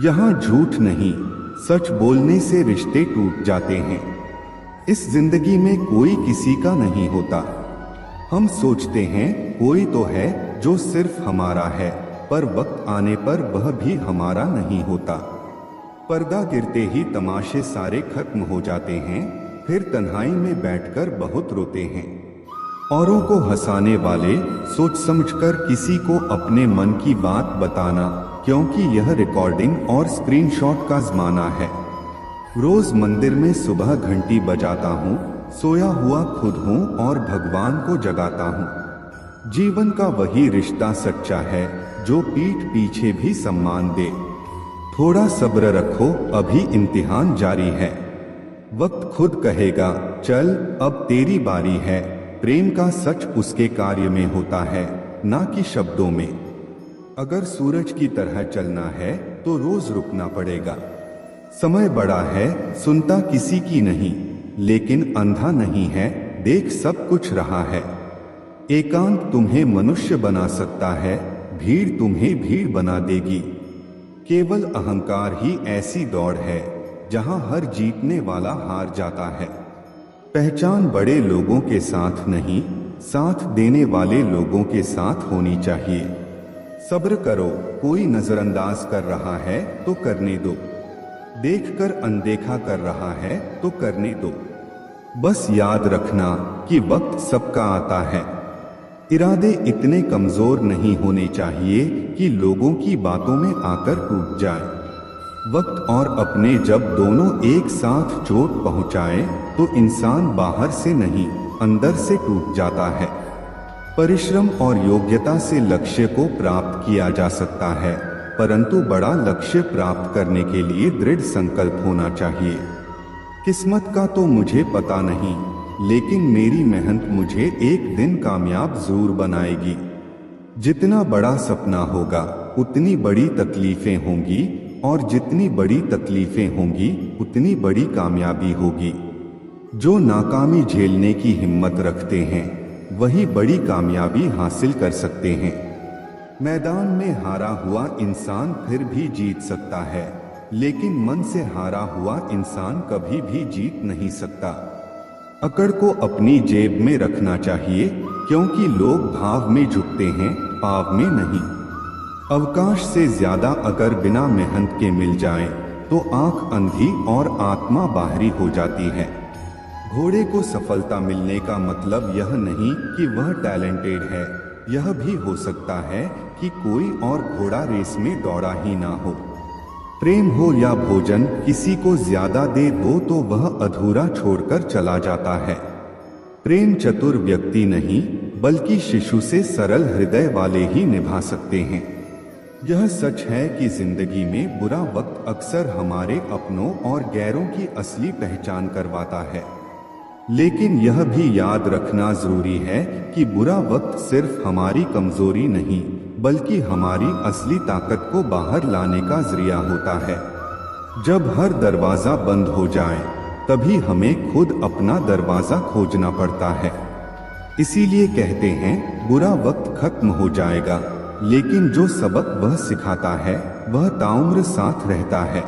यहाँ झूठ नहीं, सच बोलने से रिश्ते टूट जाते हैं। इस जिंदगी में कोई किसी का नहीं होता। हम सोचते हैं कोई तो है जो सिर्फ हमारा है, पर वक्त आने पर वह भी हमारा नहीं होता। पर्दा गिरते ही तमाशे सारे खत्म हो जाते हैं, फिर तन्हाई में बैठकर बहुत रोते हैं। औरों को हंसाने वाले सोच समझकर किसी को अपने मन की बात बताना, क्योंकि यह रिकॉर्डिंग और स्क्रीनशॉट का जमाना है। रोज मंदिर में सुबह घंटी बजाता हूँ, सोया हुआ खुद हूँ और भगवान को जगाता हूँ। जीवन का वही रिश्ता सच्चा है जो पीठ पीछे भी सम्मान दे। थोड़ा सब्र रखो, अभी इम्तिहान जारी है। वक्त खुद कहेगा चल अब तेरी बारी है। प्रेम का सच उसके कार्य में होता है, ना कि शब्दों में। अगर सूरज की तरह चलना है तो रोज रुकना पड़ेगा। समय बड़ा है, सुनता किसी की नहीं, लेकिन अंधा नहीं है, देख सब कुछ रहा है। एकांत तुम्हें मनुष्य बना सकता है, भीड़ तुम्हें भीड़ बना देगी। केवल अहंकार ही ऐसी दौड़ है जहां हर जीतने वाला हार जाता है। पहचान बड़े लोगों के साथ नहीं, साथ देने वाले लोगों के साथ होनी चाहिए। सब्र करो, कोई नजरअंदाज कर रहा है तो करने दो। देखकर अनदेखा कर रहा है तो करने दो। बस याद रखना कि वक्त सबका आता है। इरादे इतने कमजोर नहीं होने चाहिए कि लोगों की बातों में आकर टूट जाए। वक्त और अपने जब दोनों एक साथ चोट पहुंचाए तो इंसान बाहर से नहीं, अंदर से टूट जाता है। परिश्रम और योग्यता से लक्ष्य को प्राप्त किया जा सकता है, परंतु बड़ा लक्ष्य प्राप्त करने के लिए दृढ़ संकल्प होना चाहिए। किस्मत का तो मुझे पता नहीं, लेकिन मेरी मेहनत मुझे एक दिन कामयाब जरूर बनाएगी। जितना बड़ा सपना होगा उतनी बड़ी तकलीफें होंगी, और जितनी बड़ी तकलीफें होंगी उतनी बड़ी कामयाबी होगी। जो नाकामी झेलने की हिम्मत रखते हैं वही बड़ी कामयाबी हासिल कर सकते हैं। मैदान में हारा हुआ इंसान फिर भी जीत सकता है, लेकिन मन से हारा हुआ इंसान कभी भी जीत नहीं सकता। अकड़ को अपनी जेब में रखना चाहिए, क्योंकि लोग भाव में झुकते हैं, पाव में नहीं। अवकाश से ज्यादा अगर बिना मेहनत के मिल जाए तो आंख अंधी और आत्मा बाहरी हो जाती है। घोड़े को सफलता मिलने का मतलब यह नहीं कि वह टैलेंटेड है, यह भी हो सकता है कि कोई और घोड़ा रेस में दौड़ा ही ना हो। प्रेम हो या भोजन, किसी को ज्यादा दे दो तो वह अधूरा छोड़कर चला जाता है। प्रेम चतुर व्यक्ति नहीं, बल्कि शिशु से सरल हृदय वाले ही निभा सकते हैं। यह सच है कि जिंदगी में बुरा वक्त अक्सर हमारे अपनों और गैरों की असली पहचान करवाता है। लेकिन यह भी याद रखना जरूरी है कि बुरा वक्त सिर्फ हमारी कमजोरी नहीं, बल्कि हमारी असली ताकत को बाहर लाने का जरिया होता है। जब हर दरवाजा बंद हो जाए तभी हमें खुद अपना दरवाजा खोजना पड़ता है। इसीलिए कहते हैं बुरा वक्त खत्म हो जाएगा, लेकिन जो सबक वह सिखाता है वह ताउम्र साथ रहता है।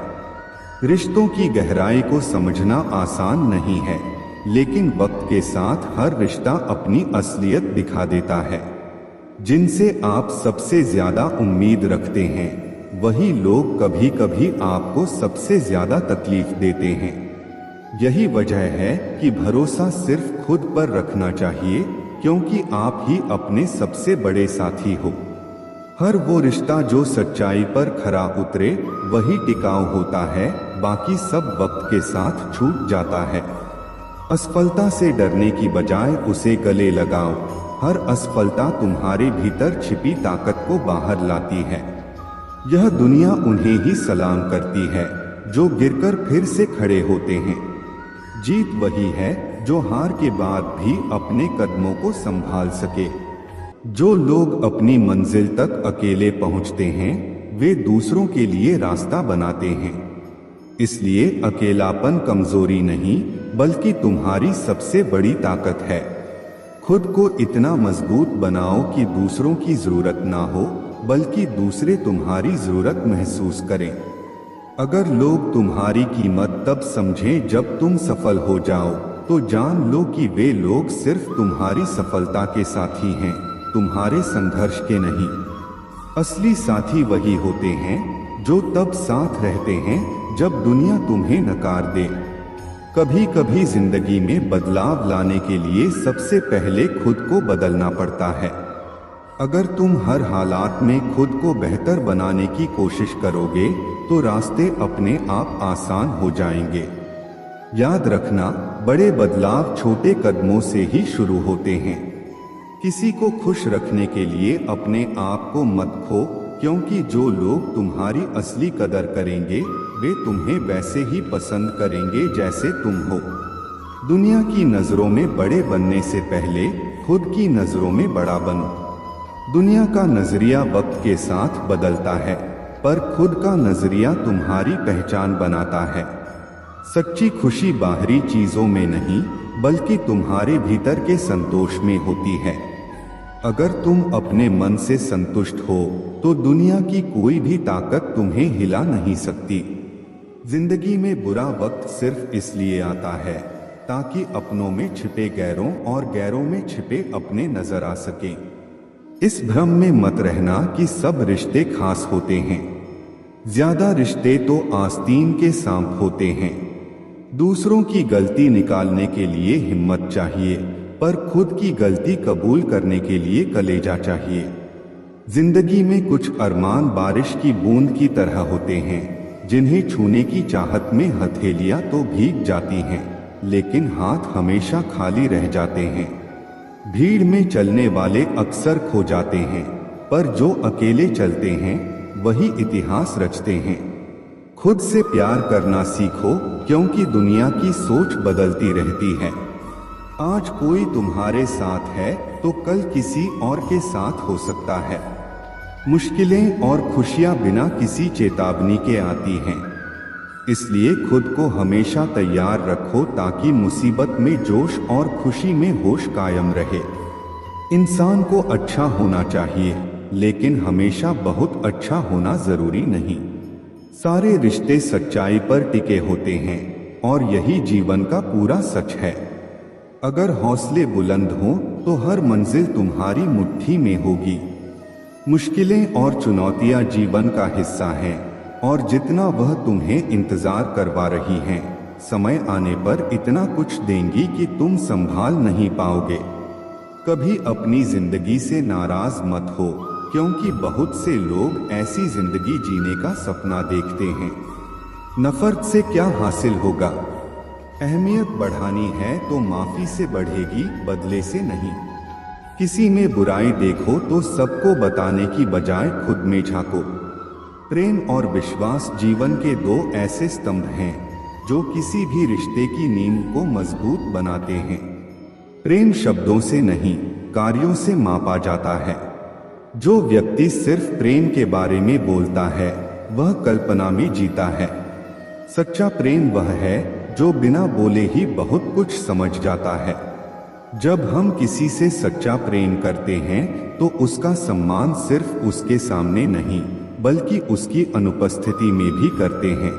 रिश्तों की गहराई को समझना आसान नहीं है, लेकिन वक्त के साथ हर रिश्ता अपनी असलियत दिखा देता है। जिनसे आप सबसे ज्यादा उम्मीद रखते हैं वही लोग कभी कभी आपको सबसे ज्यादा तकलीफ देते हैं। यही वजह है कि भरोसा सिर्फ खुद पर रखना चाहिए, क्योंकि आप ही अपने सबसे बड़े साथी हो। हर वो रिश्ता जो सच्चाई पर खरा उतरे वही टिकाऊ होता है, बाकी सब वक्त के साथ छूट जाता है। असफलता से डरने की बजाय उसे गले लगाओ। हर असफलता तुम्हारे भीतर छिपी ताकत को बाहर लाती है। यह दुनिया उन्हें ही सलाम करती है जो गिरकर फिर से खड़े होते हैं। जीत वही है जो हार के बाद भी अपने कदमों को संभाल सके। जो लोग अपनी मंजिल तक अकेले पहुंचते हैं वे दूसरों के लिए रास्ता बनाते हैं। इसलिए अकेलापन कमजोरी नहीं बल्कि तुम्हारी सबसे बड़ी ताकत है। खुद को इतना मजबूत बनाओ कि दूसरों की जरूरत ना हो बल्कि दूसरे तुम्हारी जरूरत महसूस करें। अगर लोग तुम्हारी कीमत तब समझें जब तुम सफल हो जाओ तो जान लो कि वे लोग सिर्फ तुम्हारी सफलता के साथी हैं, तुम्हारे संघर्ष के नहीं। असली साथी वही होते हैं जो तब साथ रहते हैं जब दुनिया तुम्हें नकार दे। कभी कभी जिंदगी में बदलाव लाने के लिए सबसे पहले खुद को बदलना पड़ता है। अगर तुम हर हालात में खुद को बेहतर बनाने की कोशिश करोगे तो रास्ते अपने आप आसान हो जाएंगे। याद रखना, बड़े बदलाव छोटे कदमों से ही शुरू होते हैं। किसी को खुश रखने के लिए अपने आप को मत खो, क्योंकि जो लोग तुम्हारी असली कदर करेंगे वे तुम्हें वैसे ही पसंद करेंगे जैसे तुम हो। दुनिया की नजरों में बड़े बनने से पहले खुद की नजरों में बड़ा बनो। दुनिया का नजरिया वक्त के साथ बदलता है, पर खुद का नजरिया तुम्हारी पहचान बनाता है। सच्ची खुशी बाहरी चीजों में नहीं बल्कि तुम्हारे भीतर के संतोष में होती है। अगर तुम अपने मन से संतुष्ट हो तो दुनिया की कोई भी ताकत तुम्हें हिला नहीं सकती। जिंदगी में बुरा वक्त सिर्फ इसलिए आता है ताकि अपनों में छिपे गैरों और गैरों में छिपे अपने नजर आ सके। इस भ्रम में मत रहना कि सब रिश्ते खास होते हैं। ज्यादा रिश्ते तो आस्तीन के सांप होते हैं। दूसरों की गलती निकालने के लिए हिम्मत चाहिए, पर खुद की गलती कबूल करने के लिए कलेजा चाहिए। जिंदगी में कुछ अरमान बारिश की बूंद की तरह होते हैं, जिन्हें छूने की चाहत में हथेलियां तो भीग जाती हैं, लेकिन हाथ हमेशा खाली रह जाते हैं। भीड़ में चलने वाले अक्सर खो जाते हैं, पर जो अकेले चलते हैं वही इतिहास रचते हैं। खुद से प्यार करना सीखो, क्योंकि दुनिया की सोच बदलती रहती है। आज कोई तुम्हारे साथ है तो कल किसी और के साथ हो सकता है। मुश्किलें और खुशियां बिना किसी चेतावनी के आती हैं। इसलिए खुद को हमेशा तैयार रखो ताकि मुसीबत में जोश और खुशी में होश कायम रहे। इंसान को अच्छा होना चाहिए, लेकिन हमेशा बहुत अच्छा होना जरूरी नहीं। सारे रिश्ते सच्चाई पर टिके होते हैं और यही जीवन का पूरा सच है। अगर हौसले बुलंद हों तो हर मंजिल तुम्हारी मुट्ठी में होगी। मुश्किलें और चुनौतियां जीवन का हिस्सा हैं, और जितना वह तुम्हें इंतजार करवा रही हैं, समय आने पर इतना कुछ देंगी कि तुम संभाल नहीं पाओगे। कभी अपनी जिंदगी से नाराज मत हो, क्योंकि बहुत से लोग ऐसी जिंदगी जीने का सपना देखते हैं। नफरत से क्या हासिल होगा? अहमियत बढ़ानी है तो माफी से बढ़ेगी, बदले से नहीं। किसी में बुराई देखो तो सबको बताने की बजाय खुद में झांको। प्रेम और विश्वास जीवन के दो ऐसे स्तंभ हैं जो किसी भी रिश्ते की नींव को मजबूत बनाते हैं। प्रेम शब्दों से नहीं, कार्यों से मापा जाता है। जो व्यक्ति सिर्फ प्रेम के बारे में बोलता है वह कल्पना में जीता है। सच्चा प्रेम वह है जो बिना बोले ही बहुत कुछ समझ जाता है। जब हम किसी से सच्चा प्रेम करते हैं तो उसका सम्मान सिर्फ उसके सामने नहीं बल्कि उसकी अनुपस्थिति में भी करते हैं।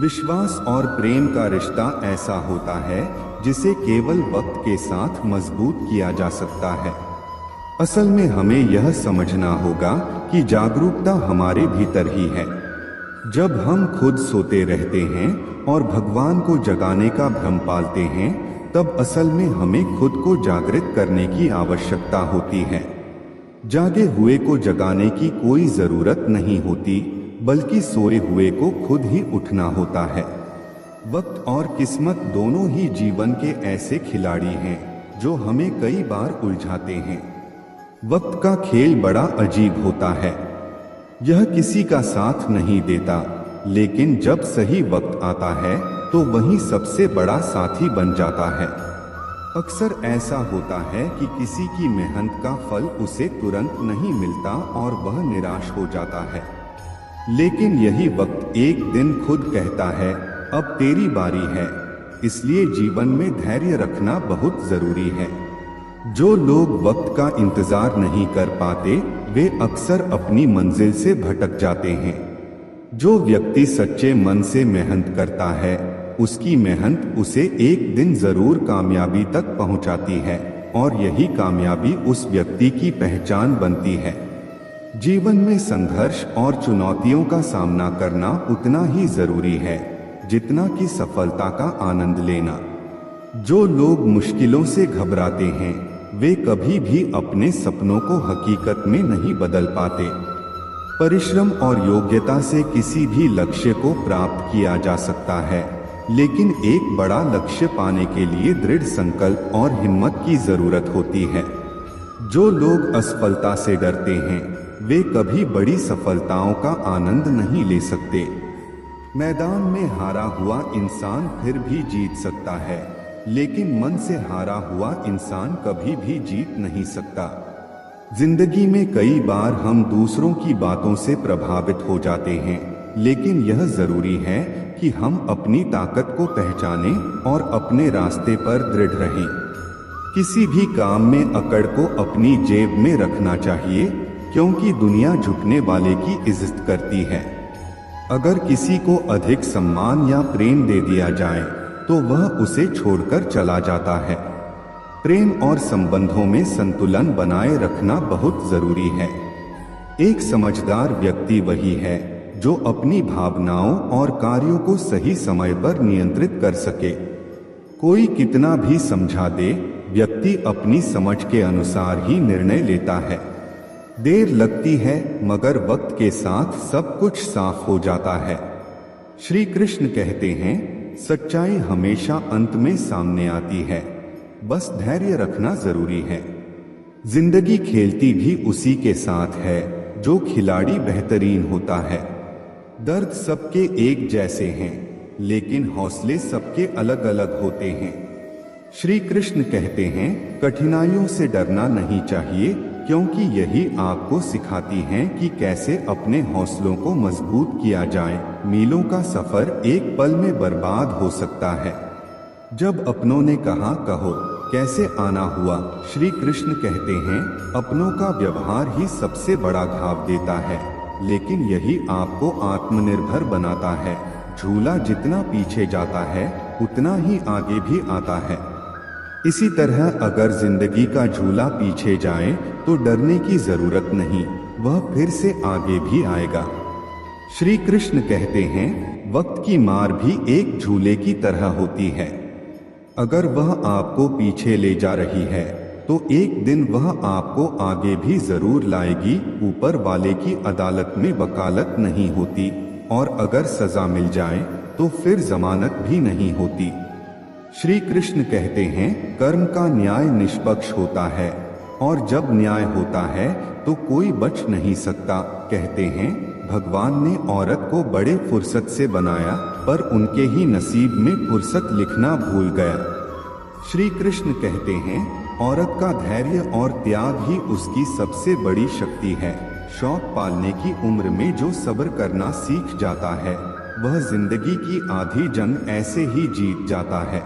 विश्वास और प्रेम का रिश्ता ऐसा होता है जिसे केवल वक्त के साथ मजबूत किया जा सकता है। असल में हमें यह समझना होगा कि जागरूकता हमारे भीतर ही है। जब हम खुद सोते रहते हैं और भगवान को जगाने का भ्रम पालते हैं, तब असल में हमें खुद को जागृत करने की आवश्यकता होती है। जागे हुए को जगाने की कोई जरूरत नहीं होती, बल्कि सोए हुए को खुद ही उठना होता है। वक्त और किस्मत दोनों ही जीवन के ऐसे खिलाड़ी हैं जो हमें कई बार उलझाते हैं। वक्त का खेल बड़ा अजीब होता है। यह किसी का साथ नहीं देता, लेकिन जब सही वक्त आता है तो वही सबसे बड़ा साथी बन जाता है। अक्सर ऐसा होता है कि किसी की मेहनत का फल उसे तुरंत नहीं मिलता और वह निराश हो जाता है, लेकिन यही वक्त एक दिन खुद कहता है, अब तेरी बारी है। इसलिए जीवन में धैर्य रखना बहुत जरूरी है। जो लोग वक्त का इंतजार नहीं कर पाते, वे अक्सर अपनी मंजिल से भटक जाते हैं। जो व्यक्ति सच्चे मन से मेहनत करता है, उसकी मेहनत उसे एक दिन जरूर कामयाबी तक पहुंचाती है और यही कामयाबी उस व्यक्ति की पहचान बनती है। जीवन में संघर्ष और चुनौतियों का सामना करना उतना ही जरूरी है जितना कि सफलता का आनंद लेना। जो लोग मुश्किलों से घबराते हैं, वे कभी भी अपने सपनों को हकीकत में नहीं बदल पाते। परिश्रम और योग्यता से किसी भी लक्ष्य को प्राप्त किया जा सकता है, लेकिन एक बड़ा लक्ष्य पाने के लिए दृढ़ संकल्प और हिम्मत की जरूरत होती है। जो लोग असफलता से डरते हैं, वे कभी बड़ी सफलताओं का आनंद नहीं ले सकते। मैदान में हारा हुआ इंसान फिर भी जीत सकता है, लेकिन मन से हारा हुआ इंसान कभी भी जीत नहीं सकता। जिंदगी में कई बार हम दूसरों की बातों से प्रभावित हो जाते हैं, लेकिन यह जरूरी है कि हम अपनी ताकत को पहचानें और अपने रास्ते पर दृढ़ रहें। किसी भी काम में अकड़ को अपनी जेब में रखना चाहिए, क्योंकि दुनिया झुकने वाले की इज्जत करती है। अगर किसी को अधिक सम्मान या प्रेम दे दिया जाए तो वह उसे छोड़कर चला जाता है। प्रेम और संबंधों में संतुलन बनाए रखना बहुत जरूरी है। एक समझदार व्यक्ति वही है जो अपनी भावनाओं और कार्यों को सही समय पर नियंत्रित कर सके। कोई कितना भी समझा दे, व्यक्ति अपनी समझ के अनुसार ही निर्णय लेता है। देर लगती है, मगर वक्त के साथ सब कुछ साफ हो जाता है। श्री कृष्ण कहते हैं, सच्चाई हमेशा अंत में सामने आती है, बस धैर्य रखना जरूरी है। जिंदगी खेलती भी उसी के साथ है जो खिलाड़ी बेहतरीन होता है। दर्द सबके एक जैसे हैं, लेकिन हौसले सबके अलग अलग होते हैं। श्री कृष्ण कहते हैं, कठिनाइयों से डरना नहीं चाहिए, क्योंकि यही आपको सिखाती हैं कि कैसे अपने हौसलों को मजबूत किया जाए। मीलों का सफर एक पल में बर्बाद हो सकता है। जब अपनों ने कहा कहो कैसे आना हुआ, श्री कृष्ण कहते हैं, अपनों का व्यवहार ही सबसे बड़ा घाव देता है, लेकिन यही आपको आत्मनिर्भर बनाता है। झूला जितना पीछे जाता है, उतना ही आगे भी आता है। इसी तरह अगर जिंदगी का झूला पीछे जाए तो डरने की जरूरत नहीं, वह फिर से आगे भी आएगा। श्री कृष्ण कहते हैं, वक्त की मार भी एक झूले की तरह होती है। अगर वह आपको पीछे ले जा रही है तो एक दिन वह आपको आगे भी जरूर लाएगी। ऊपर वाले की अदालत में वकालत नहीं होती, और अगर सजा मिल जाए तो फिर जमानत भी नहीं होती। श्री कृष्ण कहते हैं, कर्म का न्याय निष्पक्ष होता है, और जब न्याय होता है तो कोई बच नहीं सकता। कहते हैं, भगवान ने औरत को बड़े फुर्सत से बनाया, पर उनके ही नसीब में फुर्सत लिखना भूल गया। श्री कृष्ण कहते हैं, औरत का धैर्य और त्याग ही उसकी सबसे बड़ी शक्ति है। शौक पालने की उम्र में जो सब्र करना सीख जाता है, वह जिंदगी की आधी जंग ऐसे ही जीत जाता है।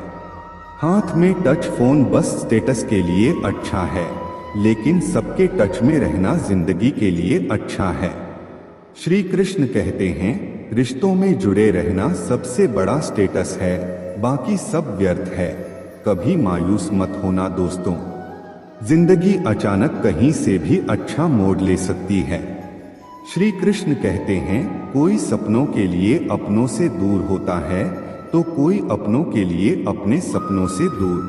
हाथ में टच फोन बस स्टेटस के लिए अच्छा है, लेकिन सबके टच में रहना जिंदगी के लिए अच्छा है। श्री कृष्ण कहते हैं, रिश्तों में जुड़े रहना सबसे बड़ा स्टेटस है, बाकी सब व्यर्थ है। कभी मायूस मत होना दोस्तों, जिंदगी अचानक कहीं से भी अच्छा मोड़ ले सकती है। श्री कृष्ण कहते हैं, कोई सपनों के लिए अपनों से दूर होता है तो कोई अपनों के लिए अपने सपनों से दूर।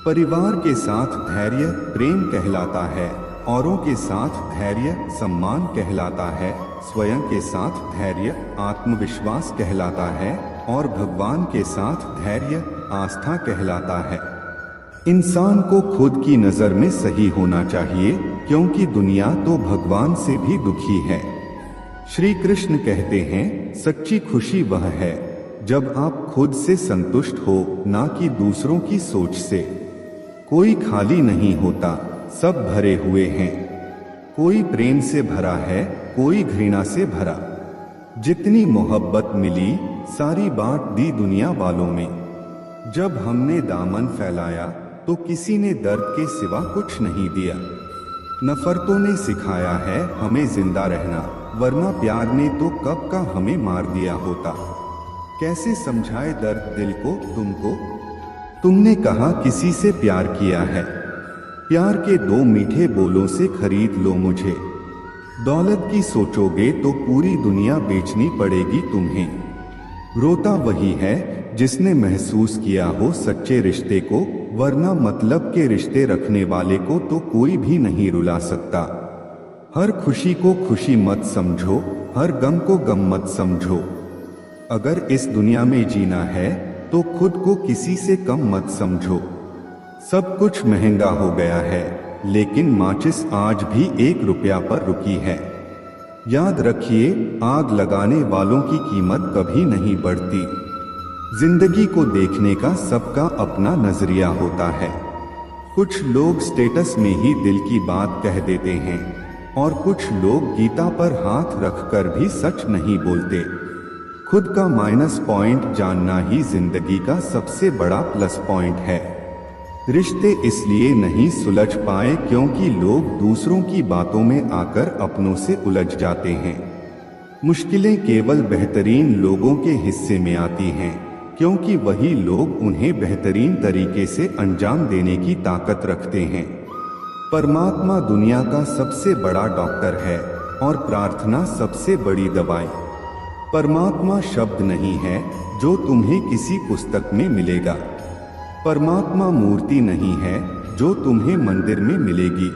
परिवार के साथ धैर्य प्रेम कहलाता है, औरों के साथ धैर्य सम्मान कहलाता है, स्वयं के साथ धैर्य आत्मविश्वास कहलाता है, और भगवान के साथ धैर्य आस्था कहलाता है। इंसान को खुद की नजर में सही होना चाहिए, क्योंकि दुनिया तो भगवान से भी दुखी है। श्री कृष्ण कहते हैं, सच्ची खुशी वह है जब आप खुद से संतुष्ट हो, ना कि दूसरों की सोच से। कोई खाली नहीं होता, सब भरे हुए हैं। कोई प्रेम से भरा है, कोई घृणा से भरा। जितनी मोहब्बत मिली सारी बांट दी दुनिया वालों में। जब हमने दामन फैलाया तो किसी ने दर्द के सिवा कुछ नहीं दिया। नफरतों ने सिखाया है हमें जिंदा रहना, वरना प्यार ने तो कब का हमें मार दिया होता। कैसे समझाए दर्द दिल को तुमको? तुमने कहा किसी से प्यार किया है, प्यार के 2 मीठे बोलों से खरीद लो मुझे। दौलत की सोचोगे तो पूरी दुनिया बेचनी पड़ेगी तुम्हें। रोता वही है जिसने महसूस किया हो सच्चे रिश्ते को, वरना मतलब के रिश्ते रखने वाले को तो कोई भी नहीं रुला सकता। हर खुशी को खुशी मत समझो, हर गम को गम मत समझो। अगर इस दुनिया में जीना है तो खुद को किसी से कम मत समझो। सब कुछ महंगा हो गया है, लेकिन माचिस आज भी 1 रुपया पर रुकी है। याद रखिए, आग लगाने वालों की कीमत कभी नहीं बढ़ती। जिंदगी को देखने का सबका अपना नजरिया होता है। कुछ लोग स्टेटस में ही दिल की बात कह देते हैं और कुछ लोग गीता पर हाथ रखकर भी सच नहीं बोलते। खुद का माइनस पॉइंट जानना ही जिंदगी का सबसे बड़ा प्लस पॉइंट है। रिश्ते इसलिए नहीं सुलझ पाए क्योंकि लोग दूसरों की बातों में आकर अपनों से उलझ जाते हैं। मुश्किलें केवल बेहतरीन लोगों के हिस्से में आती हैं, क्योंकि वही लोग उन्हें बेहतरीन तरीके से अंजाम देने की ताकत रखते हैं। परमात्मा दुनिया का सबसे बड़ा डॉक्टर है और प्रार्थना सबसे बड़ी दवाई। परमात्मा शब्द नहीं है जो तुम्हें किसी पुस्तक में मिलेगा। परमात्मा मूर्ति नहीं है जो तुम्हें मंदिर में मिलेगी।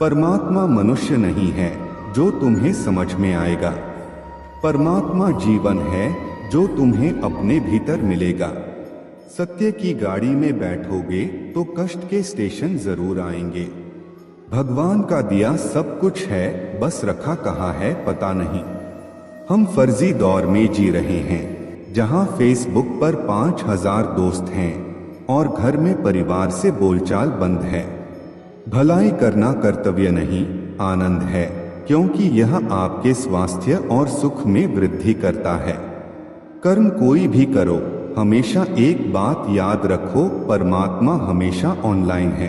परमात्मा मनुष्य नहीं है जो तुम्हें समझ में आएगा। परमात्मा जीवन है जो तुम्हें अपने भीतर मिलेगा। सत्य की गाड़ी में बैठोगे तो कष्ट के स्टेशन जरूर आएंगे। भगवान का दिया सब कुछ है, बस रखा कहाँ है पता नहीं। हम फर्जी दौर में जी रहे हैं, जहां फेसबुक पर 5000 दोस्त हैं और घर में परिवार से बोलचाल बंद है। भलाई करना कर्तव्य नहीं, आनंद है, क्योंकि यह आपके स्वास्थ्य और सुख में वृद्धि करता है। कर्म कोई भी करो, हमेशा एक बात याद रखो, परमात्मा हमेशा ऑनलाइन है।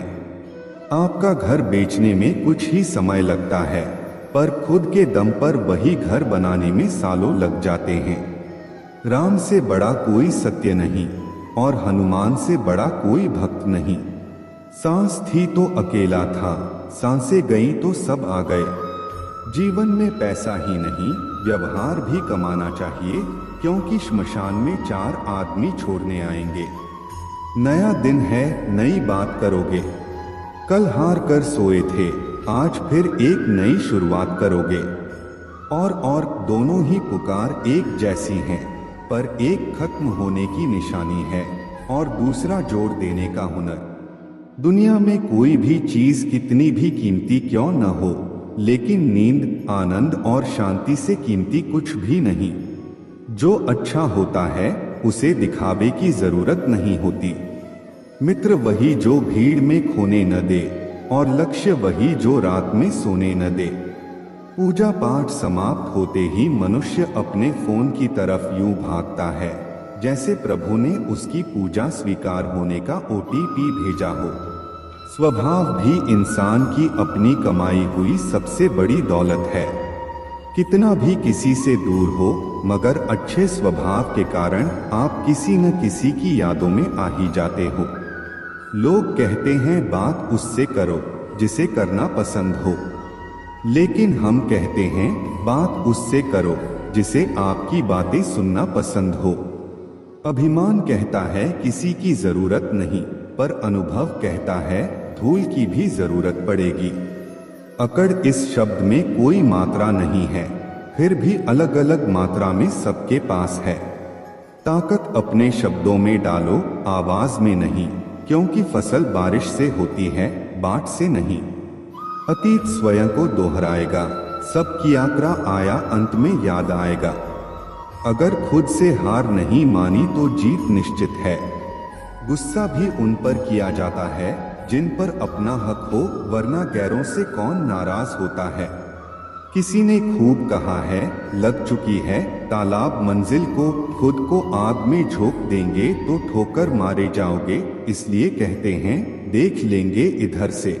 आपका घर बेचने में कुछ ही समय लगता है, पर खुद के दम पर वही घर बनाने में सालों लग जाते हैं। राम से बड़ा कोई सत्य नहीं और हनुमान से बड़ा कोई भक्त नहीं। सांस थी तो अकेला था, सांसें गई तो सब आ गए। जीवन में पैसा ही नहीं, व्यवहार भी कमाना चाहिए, क्योंकि श्मशान में 4 आदमी छोड़ने आएंगे। नया दिन है, नई बात करोगे। कल हार कर सोए थे, आज फिर एक नई शुरुआत करोगे। और दोनों ही पुकार एक जैसी हैं, पर एक खत्म होने की निशानी है और दूसरा जोड़ देने का हुनर। दुनिया में कोई भी चीज कितनी भी कीमती क्यों न हो, लेकिन नींद, आनंद और शांति से कीमती कुछ भी नहीं। जो अच्छा होता है उसे दिखावे की जरूरत नहीं होती। मित्र वही जो भीड़ में खोने न दे और लक्ष्य वही जो रात में सोने न दे। पूजा पाठ समाप्त होते ही मनुष्य अपने फोन की तरफ यूं भागता है जैसे प्रभु ने उसकी पूजा स्वीकार होने का OTP भेजा हो। स्वभाव भी इंसान की अपनी कमाई हुई सबसे बड़ी दौलत है। कितना भी किसी से दूर हो, मगर अच्छे स्वभाव के कारण आप किसी न किसी की यादों में आ ही जाते हो। लोग कहते हैं बात उससे करो जिसे करना पसंद हो, लेकिन हम कहते हैं बात उससे करो जिसे आपकी बातें सुनना पसंद हो। अभिमान कहता है किसी की जरूरत नहीं, पर अनुभव कहता है धूल की भी जरूरत पड़ेगी। अकड़ इस शब्द में कोई मात्रा नहीं है, फिर भी अलग अलग मात्रा में सबके पास है। ताकत अपने शब्दों में डालो, आवाज में नहीं, क्योंकि फसल बारिश से होती है, बाट से नहीं। अतीत स्वयं को दोहराएगा, सब किया करा आया अंत में याद आएगा। अगर खुद से हार नहीं मानी तो जीत निश्चित है। गुस्सा भी उन पर किया जाता है जिन पर अपना हक हो, वरना गैरों से कौन नाराज होता है। किसी ने खूब कहा है, लग चुकी है तालाब मंजिल को, खुद को आग में झोंक देंगे तो ठोकर मारे जाओगे, इसलिए कहते हैं देख लेंगे इधर से।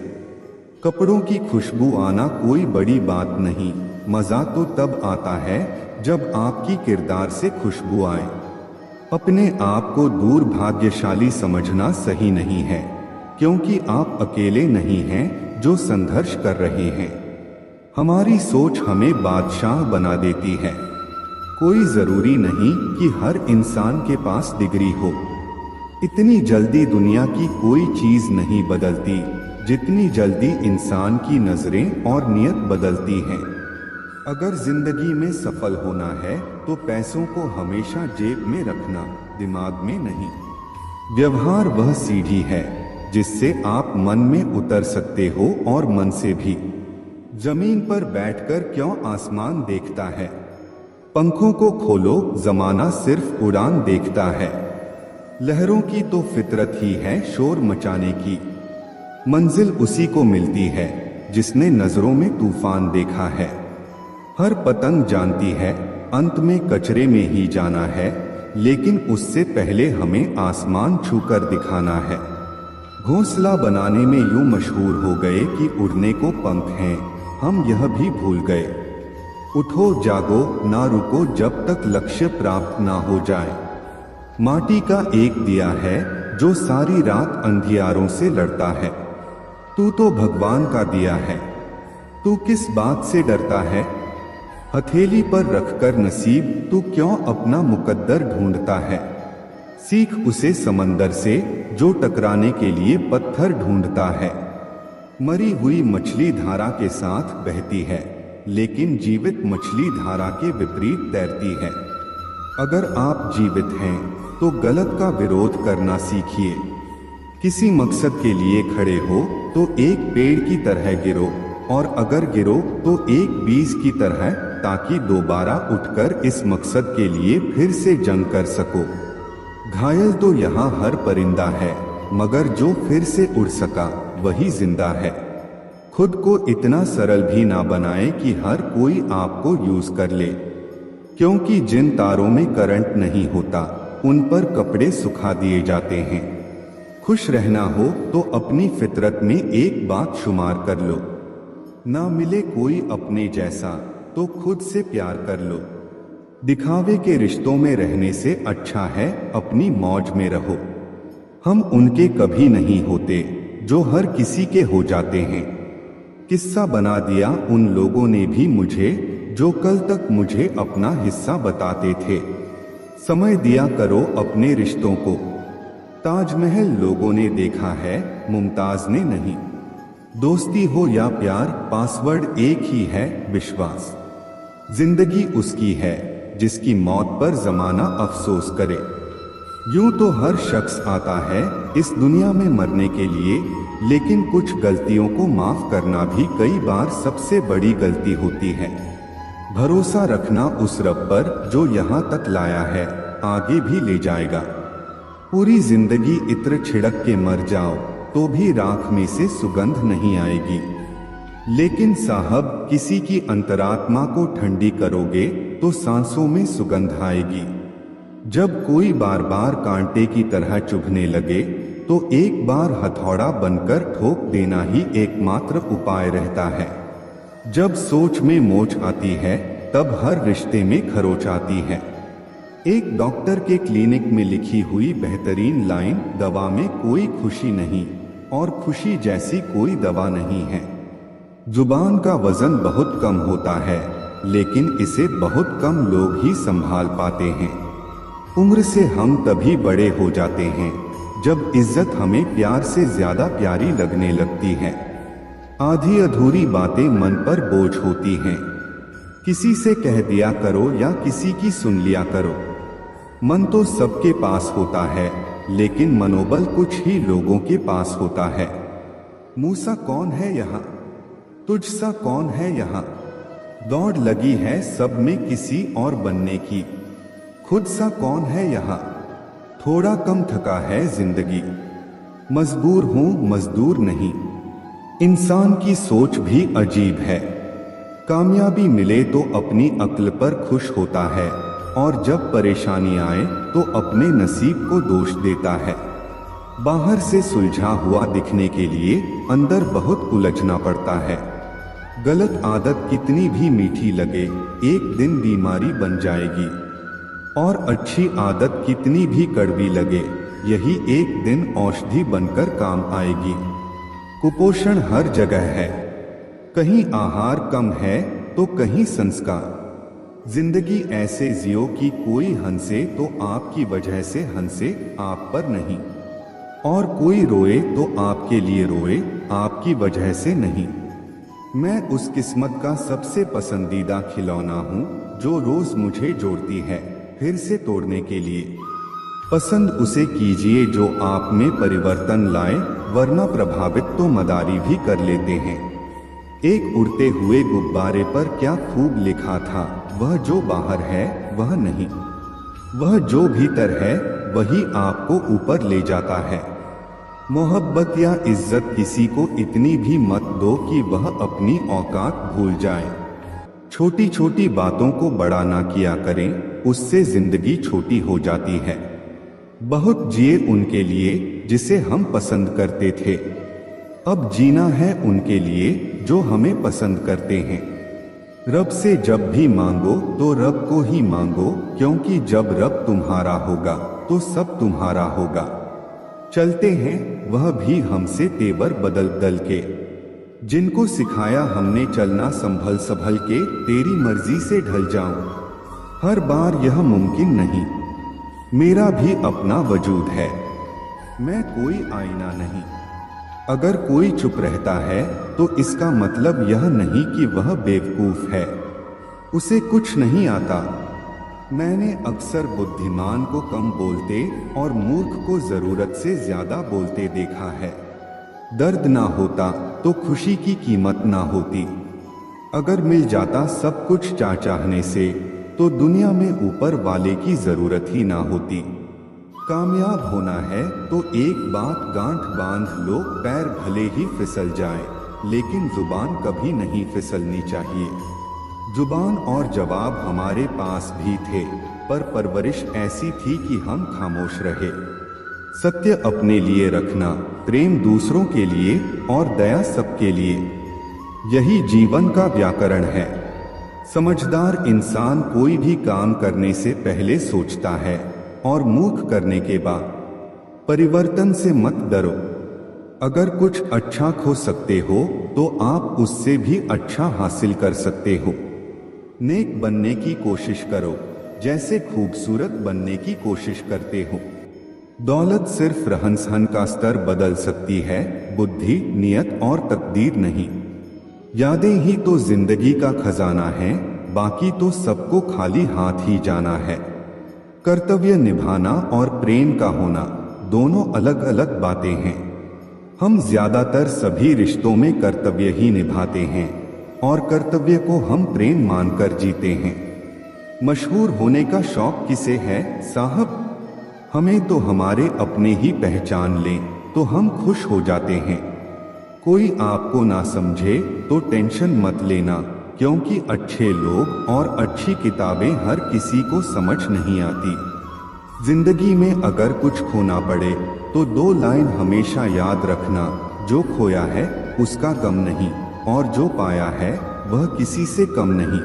कपड़ों की खुशबू आना कोई बड़ी बात नहीं, मजा तो तब आता है जब आपकी किरदार से खुशबू आए। अपने आप को दूर भाग्यशाली समझना सही नहीं है, क्योंकि आप अकेले नहीं हैं जो संघर्ष कर रहे हैं। हमारी सोच हमें बादशाह बना देती है। कोई जरूरी नहीं कि हर इंसान के पास डिग्री हो। इतनी जल्दी दुनिया की कोई चीज नहीं बदलती जितनी जल्दी इंसान की नजरें और नियत बदलती हैं। अगर जिंदगी में सफल होना है तो पैसों को हमेशा जेब में रखना, दिमाग में नहीं। व्यवहार वह सीढ़ी है जिससे आप मन में उतर सकते हो, और मन से भी। जमीन पर बैठकर क्यों आसमान देखता है? पंखों को खोलो, जमाना सिर्फ उड़ान देखता है। लहरों की तो फितरत ही है शोर मचाने की। मंजिल उसी को मिलती है जिसने नजरों में तूफान देखा है। हर पतंग जानती है अंत में कचरे में ही जाना है, लेकिन उससे पहले हमें आसमान छूकर दिखाना है। घोंसला बनाने में यूं मशहूर हो गए कि उड़ने को पंख हैं, हम यह भी भूल गए। उठो जागो ना रुको जब तक लक्ष्य प्राप्त ना हो जाए। माटी का एक दिया है जो सारी रात अंधियारों से लड़ता है। तू तो भगवान का दिया है, तू किस बात से डरता है? हथेली पर रखकर नसीब तू क्यों अपना मुकद्दर ढूंढता है? सीख उसे समंदर से जो टकराने के लिए पत्थर ढूंढता है। मरी हुई मछली धारा के साथ बहती है, लेकिन जीवित मछली धारा के विपरीत तैरती है। अगर आप जीवित हैं तो गलत का विरोध करना सीखिए। किसी मकसद के लिए खड़े हो तो एक पेड़ की तरह गिरो, और अगर गिरो तो एक बीज की तरह, ताकि दोबारा उठकर इस मकसद के लिए फिर से जंग कर सको। घायल तो यहाँ हर परिंदा है, मगर जो फिर से उड़ सका वही जिंदा है। खुद को इतना सरल भी ना बनाएं कि हर कोई आपको यूज कर ले, क्योंकि जिन तारों में करंट नहीं होता उन पर कपड़े सुखा दिए जाते हैं। खुश रहना हो तो अपनी फितरत में एक बात शुमार कर लो, ना मिले कोई अपने जैसा तो खुद से प्यार कर लो। दिखावे के रिश्तों में रहने से अच्छा है अपनी मौज में रहो। हम उनके कभी नहीं होते जो हर किसी के हो जाते हैं। किस्सा बना दिया उन लोगों ने भी मुझे जो कल तक मुझे अपना हिस्सा बताते थे। समय दिया करो अपने रिश्तों को। ताजमहल लोगों ने देखा है, मुमताज ने नहीं। दोस्ती हो या प्यार, पासवर्ड एक ही है, विश्वास। जिंदगी उसकी है जिसकी मौत पर जमाना अफसोस करे। यूं तो हर शख्स आता है इस दुनिया में मरने के लिए, लेकिन कुछ गलतियों को माफ करना भी कई बार सबसे बड़ी गलती होती है। भरोसा रखना उस रब पर जो यहाँ तक लाया है आगे भी ले जाएगा। पूरी जिंदगी इत्र छिड़क के मर जाओ तो भी राख में से सुगंध नहीं आएगी, लेकिन साहब किसी की अंतरात्मा को ठंडी करोगे तो सांसों में सुगंध आएगी। जब कोई बार बार कांटे की तरह चुभने लगे तो एक बार हथौड़ा बनकर ठोक देना ही एकमात्र उपाय रहता है। जब सोच में मोच आती है तब हर रिश्ते में खरोच आती है। एक डॉक्टर के क्लिनिक में लिखी हुई बेहतरीन लाइन, दवा में कोई खुशी नहीं और खुशी जैसी कोई दवा नहीं है। जुबान का वजन बहुत कम होता है, लेकिन इसे बहुत कम लोग ही संभाल पाते हैं। उम्र से हम तभी बड़े हो जाते हैं जब इज्जत हमें प्यार से ज्यादा प्यारी लगने लगती है। आधी अधूरी बातें मन पर बोझ होती हैं। किसी से कह दिया करो या किसी की सुन लिया करो। मन तो सबके पास होता है, लेकिन मनोबल कुछ ही लोगों के पास होता है। मूसा कौन है यहाँ? तुझसा कौन है यहाँ? दौड़ लगी है सब में किसी और बनने की, खुद सा कौन है यहाँ। थोड़ा कम थका है जिंदगी, मजबूर हूँ मजदूर नहीं। इंसान की सोच भी अजीब है, कामयाबी मिले तो अपनी अक्ल पर खुश होता है, और जब परेशानी आए तो अपने नसीब को दोष देता है। बाहर से सुलझा हुआ दिखने के लिए अंदर बहुत उलझना पड़ता है। गलत आदत कितनी भी मीठी लगे, एक दिन बीमारी बन जाएगी, और अच्छी आदत कितनी भी कड़वी लगे, यही एक दिन औषधि बनकर काम आएगी। कुपोषण हर जगह है, कहीं आहार कम है तो कहीं संस्कार। जिंदगी ऐसे जियो कि कोई हंसे तो आपकी वजह से हंसे, आप पर नहीं, और कोई रोए तो आपके लिए रोए, आपकी वजह से नहीं। मैं उस किस्मत का सबसे पसंदीदा खिलौना हूँ जो रोज मुझे जोड़ती है फिर से तोड़ने के लिए। पसंद उसे कीजिए जो आप में परिवर्तन लाए, वरना प्रभावित तो मदारी भी कर लेते हैं। एक उड़ते हुए गुब्बारे पर क्या खूब लिखा था, वह जो बाहर है वह नहीं, वह जो भीतर है वही आपको ऊपर ले जाता है। मोहब्बत या इज्जत किसी को इतनी भी मत दो कि वह अपनी औकात भूल जाए। छोटी छोटी बातों को बड़ा ना किया करें, उससे जिंदगी छोटी हो जाती है। बहुत जिए उनके लिए जिसे हम पसंद करते थे, अब जीना है उनके लिए जो हमें पसंद करते हैं। रब से जब भी मांगो तो रब को ही मांगो, क्योंकि जब रब तुम्हारा होगा तो सब तुम्हारा होगा। चलते हैं वह भी हमसे तेवर बदल बदल के, जिनको सिखाया हमने चलना संभल संभल के, तेरी मर्जी से ढल जाऊं हर बार यह मुमकिन नहीं। मेरा भी अपना वजूद है, मैं कोई आईना नहीं। अगर कोई चुप रहता है तो इसका मतलब यह नहीं कि वह बेवकूफ है, उसे कुछ नहीं आता। मैंने अक्सर बुद्धिमान को कम बोलते और मूर्ख को जरूरत से ज्यादा बोलते देखा है। दर्द ना होता तो खुशी की कीमत ना होती। अगर मिल जाता सब कुछ चाहने से तो दुनिया में ऊपर वाले की जरूरत ही ना होती। कामयाब होना है तो एक बात गांठ बांध लो, पैर भले ही फिसल जाए लेकिन जुबान कभी नहीं फिसलनी चाहिए। जुबान और जवाब हमारे पास भी थे, पर परवरिश ऐसी थी कि हम खामोश रहे। सत्य अपने लिए रखना, प्रेम दूसरों के लिए और दया सबके लिए, यही जीवन का व्याकरण है। समझदार इंसान कोई भी काम करने से पहले सोचता है और मूर्ख करने के बाद। परिवर्तन से मत डरो, अगर कुछ अच्छा खो सकते हो तो आप उससे भी अच्छा हासिल कर सकते हो। नेक बनने की कोशिश करो जैसे खूबसूरत बनने की कोशिश करते हो। दौलत सिर्फ रहन सहन का स्तर बदल सकती है, बुद्धि, नियत और तकदीर नहीं। यादें ही तो जिंदगी का खजाना है, बाकी तो सबको खाली हाथ ही जाना है। कर्तव्य निभाना और प्रेम का होना दोनों अलग अलग बातें हैं। हम ज्यादातर सभी रिश्तों में कर्तव्य ही निभाते हैं और कर्तव्य को हम प्रेम मानकर जीते हैं। मशहूर होने का शौक किसे है साहब? हमें तो हमारे अपने ही पहचान लें तो हम खुश हो जाते हैं। कोई आपको ना समझे तो टेंशन मत लेना, क्योंकि अच्छे लोग और अच्छी किताबें हर किसी को समझ नहीं आती। जिंदगी में अगर कुछ खोना पड़े तो 2 लाइन हमेशा याद रखना, जो खोया है उसका गम नहीं और जो पाया है वह किसी से कम नहीं।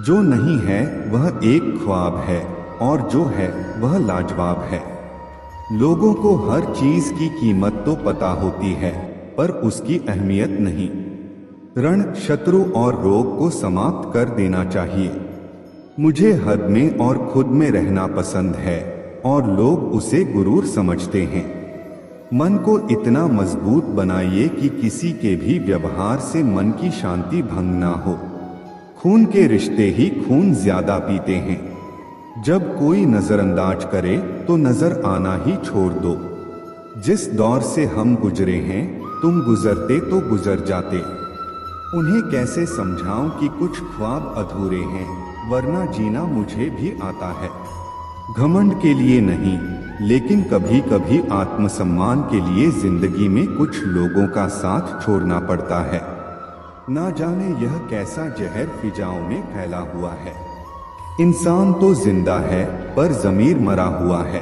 जो नहीं है वह एक ख्वाब है और जो है वह लाजवाब है। लोगों को हर चीज की कीमत तो पता होती है, पर उसकी अहमियत नहीं। रण, शत्रु और रोग को समाप्त कर देना चाहिए। मुझे हद में और खुद में रहना पसंद है और लोग उसे गुरूर समझते हैं। मन को इतना मजबूत बनाइए कि किसी के भी व्यवहार से मन की शांति भंग ना हो। खून के रिश्ते ही खून ज्यादा पीते हैं। जब कोई नजरअंदाज करे तो नजर आना ही छोड़ दो। जिस दौर से हम गुजरे हैं, तुम गुजरते तो गुजर जाते। उन्हें कैसे समझाऊं कि कुछ ख्वाब अधूरे हैं, वरना जीना मुझे भी आता है। घमंड के लिए नहीं, लेकिन कभी कभी आत्मसम्मान के लिए जिंदगी में कुछ लोगों का साथ छोड़ना पड़ता है। ना जाने यह कैसा जहर फिजाओं में फैला हुआ है। इंसान तो जिंदा है, पर ज़मीर मरा हुआ है।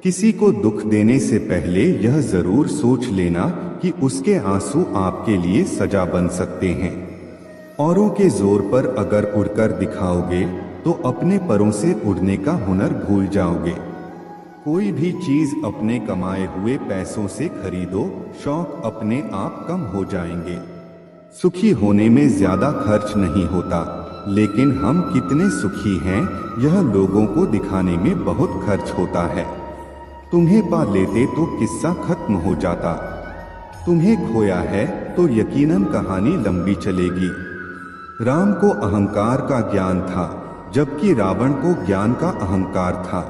किसी को दुख देने से पहले यह जरूर सोच लेना कि उसके आंसू आपके लिए सजा बन सकते हैं। औरों के जोर पर अगर उड़कर दिखाओगे तो अपने परों से उड़ने का हुनर भूल जाओगे। कोई भी चीज अपने कमाए हुए पैसों से खरीदो, शौक अपने आप कम हो जाएंगे। सुखी होने में ज्यादा खर्च नहीं होता, लेकिन हम कितने सुखी हैं यह लोगों को दिखाने में बहुत खर्च होता है। तुम्हें पा लेते तो किस्सा खत्म हो जाता, तुम्हें खोया है तो यकीनन कहानी लंबी चलेगी। राम को अहंकार का ज्ञान था, जबकि रावण को ज्ञान का अहंकार था।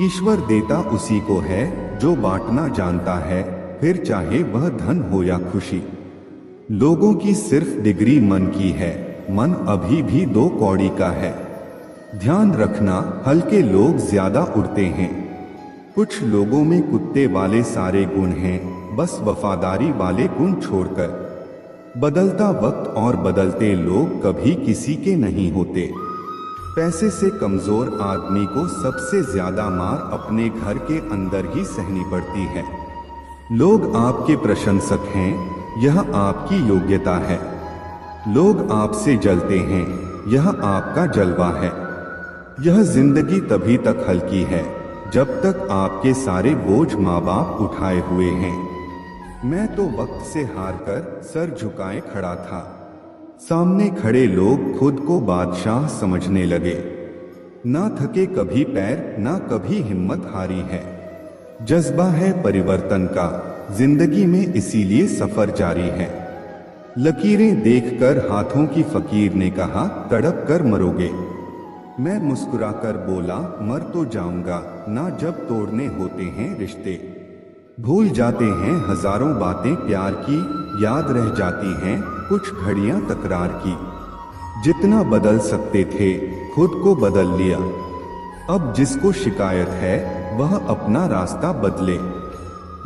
ईश्वर देता उसी को है जो बांटना जानता है, फिर चाहे वह धन हो या खुशी। लोगों की सिर्फ डिग्री मन की है, मन अभी भी 2 कौड़ी का है। ध्यान रखना, हल्के लोग ज्यादा उड़ते हैं। कुछ लोगों में कुत्ते वाले सारे गुण हैं, बस वफादारी वाले गुण छोड़कर। बदलता वक्त और बदलते लोग कभी किसी के नहीं होते। पैसे से कमजोर आदमी को सबसे ज्यादा मार अपने घर के अंदर ही सहनी पड़ती है। लोग आपके प्रशंसक हैं, यह आपकी योग्यता है। लोग आपसे जलते हैं, यह आपका जलवा है। यह जिंदगी तभी तक हल्की है जब तक आपके सारे बोझ माँ बाप उठाए हुए हैं। मैं तो वक्त से हारकर सर झुकाए खड़ा था। सामने खड़े लोग खुद को बादशाह समझने लगे। ना थके कभी पैर, ना कभी हिम्मत हारी है। जज्बा है परिवर्तन का, जिंदगी में इसीलिए सफर जारी है। लकीरें देखकर हाथों की फकीर ने कहा, तड़प कर मरोगे। मैं मुस्कुराकर बोला, मर तो जाऊंगा ना जब तोड़ने होते हैं रिश्ते। भूल जाते हैं हजारों बातें प्यार की, याद रह जाती हैं कुछ घड़ियां तकरार की। जितना बदल सकते थे खुद को बदल लिया। अब जिसको शिकायत है वह अपना रास्ता बदले।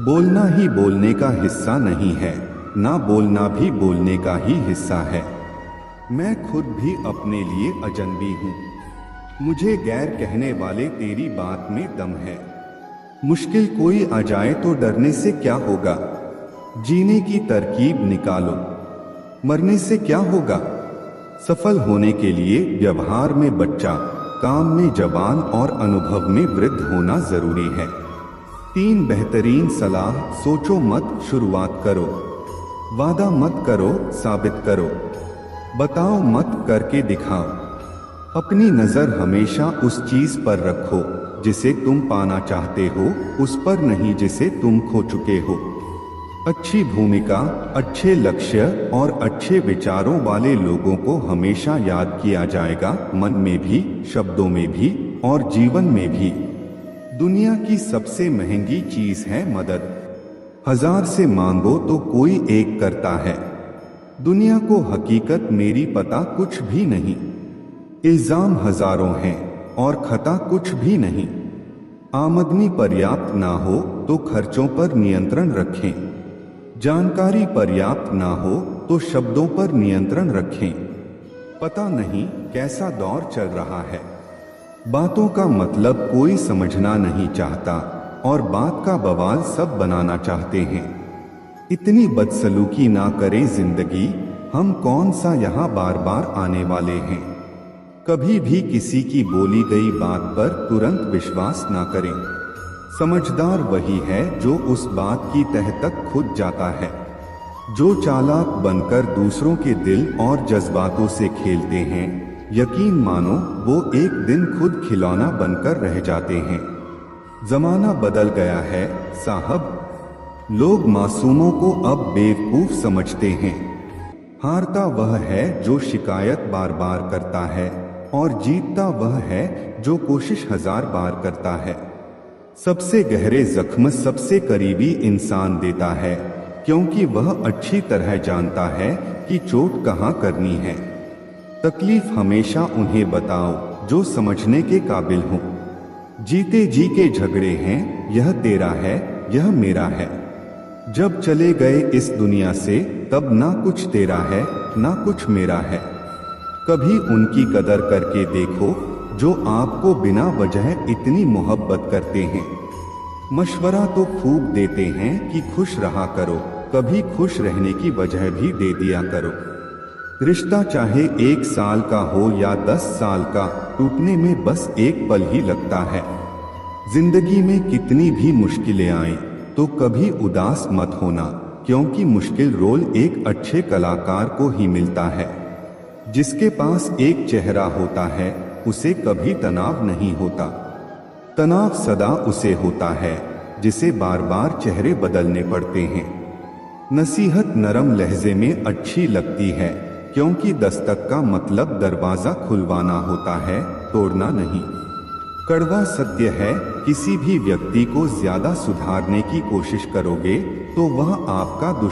बोलना ही बोलने का हिस्सा नहीं है, ना बोलना भी बोलने का ही हिस्सा है। मैं खुद भी अपने लिए अजनबी हूँ। मुझे गैर कहने वाले तेरी बात में दम है। मुश्किल कोई आ जाए तो डरने से क्या होगा, जीने की तरकीब निकालो। मरने से क्या होगा, सफल होने के लिए व्यवहार में बच्चा, काम में जवान और अनुभव में वृद्ध होना जरूरी है। 3 बेहतरीन सलाह, सोचो मत, शुरुआत करो। वादा मत करो, साबित करो। बताओ मत, करके दिखाओ। अपनी नजर हमेशा उस चीज पर रखो जिसे तुम पाना चाहते हो, उस पर नहीं जिसे तुम खो चुके हो। अच्छी भूमिका, अच्छे लक्ष्य और अच्छे विचारों वाले लोगों को हमेशा याद किया जाएगा, मन में भी, शब्दों में भी और जीवन में भी। दुनिया की सबसे महंगी चीज है मदद। 1000 से मांगो तो कोई एक करता है। दुनिया को हकीकत मेरी पता कुछ भी नहीं। इल्जाम हजारों हैं और खता कुछ भी नहीं। आमदनी पर्याप्त ना हो तो खर्चों पर नियंत्रण रखें। जानकारी पर्याप्त ना हो तो शब्दों पर नियंत्रण रखें। पता नहीं कैसा दौर चल रहा है। बातों का मतलब कोई समझना नहीं चाहता और बात का बवाल सब बनाना चाहते हैं। इतनी बदसलूकी ना करें जिंदगी, हम कौन सा यहाँ बार बार आने वाले हैं। कभी भी किसी की बोली गई बात पर तुरंत विश्वास ना करें। समझदार वही है जो उस बात की तह तक खुद जाता है। जो चालाक बनकर दूसरों के दिल और जज्बातों से खेलते हैं, यकीन मानो वो एक दिन खुद खिलौना बनकर रह जाते हैं। जमाना बदल गया है साहब। लोग मासूमों को अब बेवकूफ समझते हैं। हारता वह है जो शिकायत बार बार करता है और जीतता वह है जो कोशिश 1000 बार करता है। सबसे गहरे जख्म सबसे करीबी इंसान देता है, क्योंकि वह अच्छी तरह जानता है कि चोट कहाँ करनी है। तकलीफ हमेशा उन्हें बताओ जो समझने के काबिल हो। जीते जी के झगड़े हैं, यह तेरा है, यह मेरा है। जब चले गए इस दुनिया से तब ना कुछ तेरा है ना कुछ मेरा है। कभी उनकी कदर करके देखो जो आपको बिना वजह इतनी मोहब्बत करते हैं। मशवरा तो खूब देते हैं कि खुश रहा करो, कभी खुश रहने की वजह भी दे दिया करो। रिश्ता चाहे 1 साल का हो या 10 साल का, टूटने में बस एक पल ही लगता है। जिंदगी में कितनी भी मुश्किलें आए तो कभी उदास मत होना, क्योंकि मुश्किल रोल एक अच्छे कलाकार को ही मिलता है। जिसके पास एक चेहरा होता है उसे कभी तनाव नहीं होता। तनाव सदा उसे होता है जिसे बार बार चेहरे बदलने पड़ते हैं। नसीहत नरम लहजे में अच्छी लगती है, क्योंकि दस्तक का मतलब दरवाजा खुलवाना होता है, तोड़ना नहीं। कड़वा सत्य है, किसी भी व्यक्ति को ज्यादा सुधारने की कोशिश करोगे तो वह आपका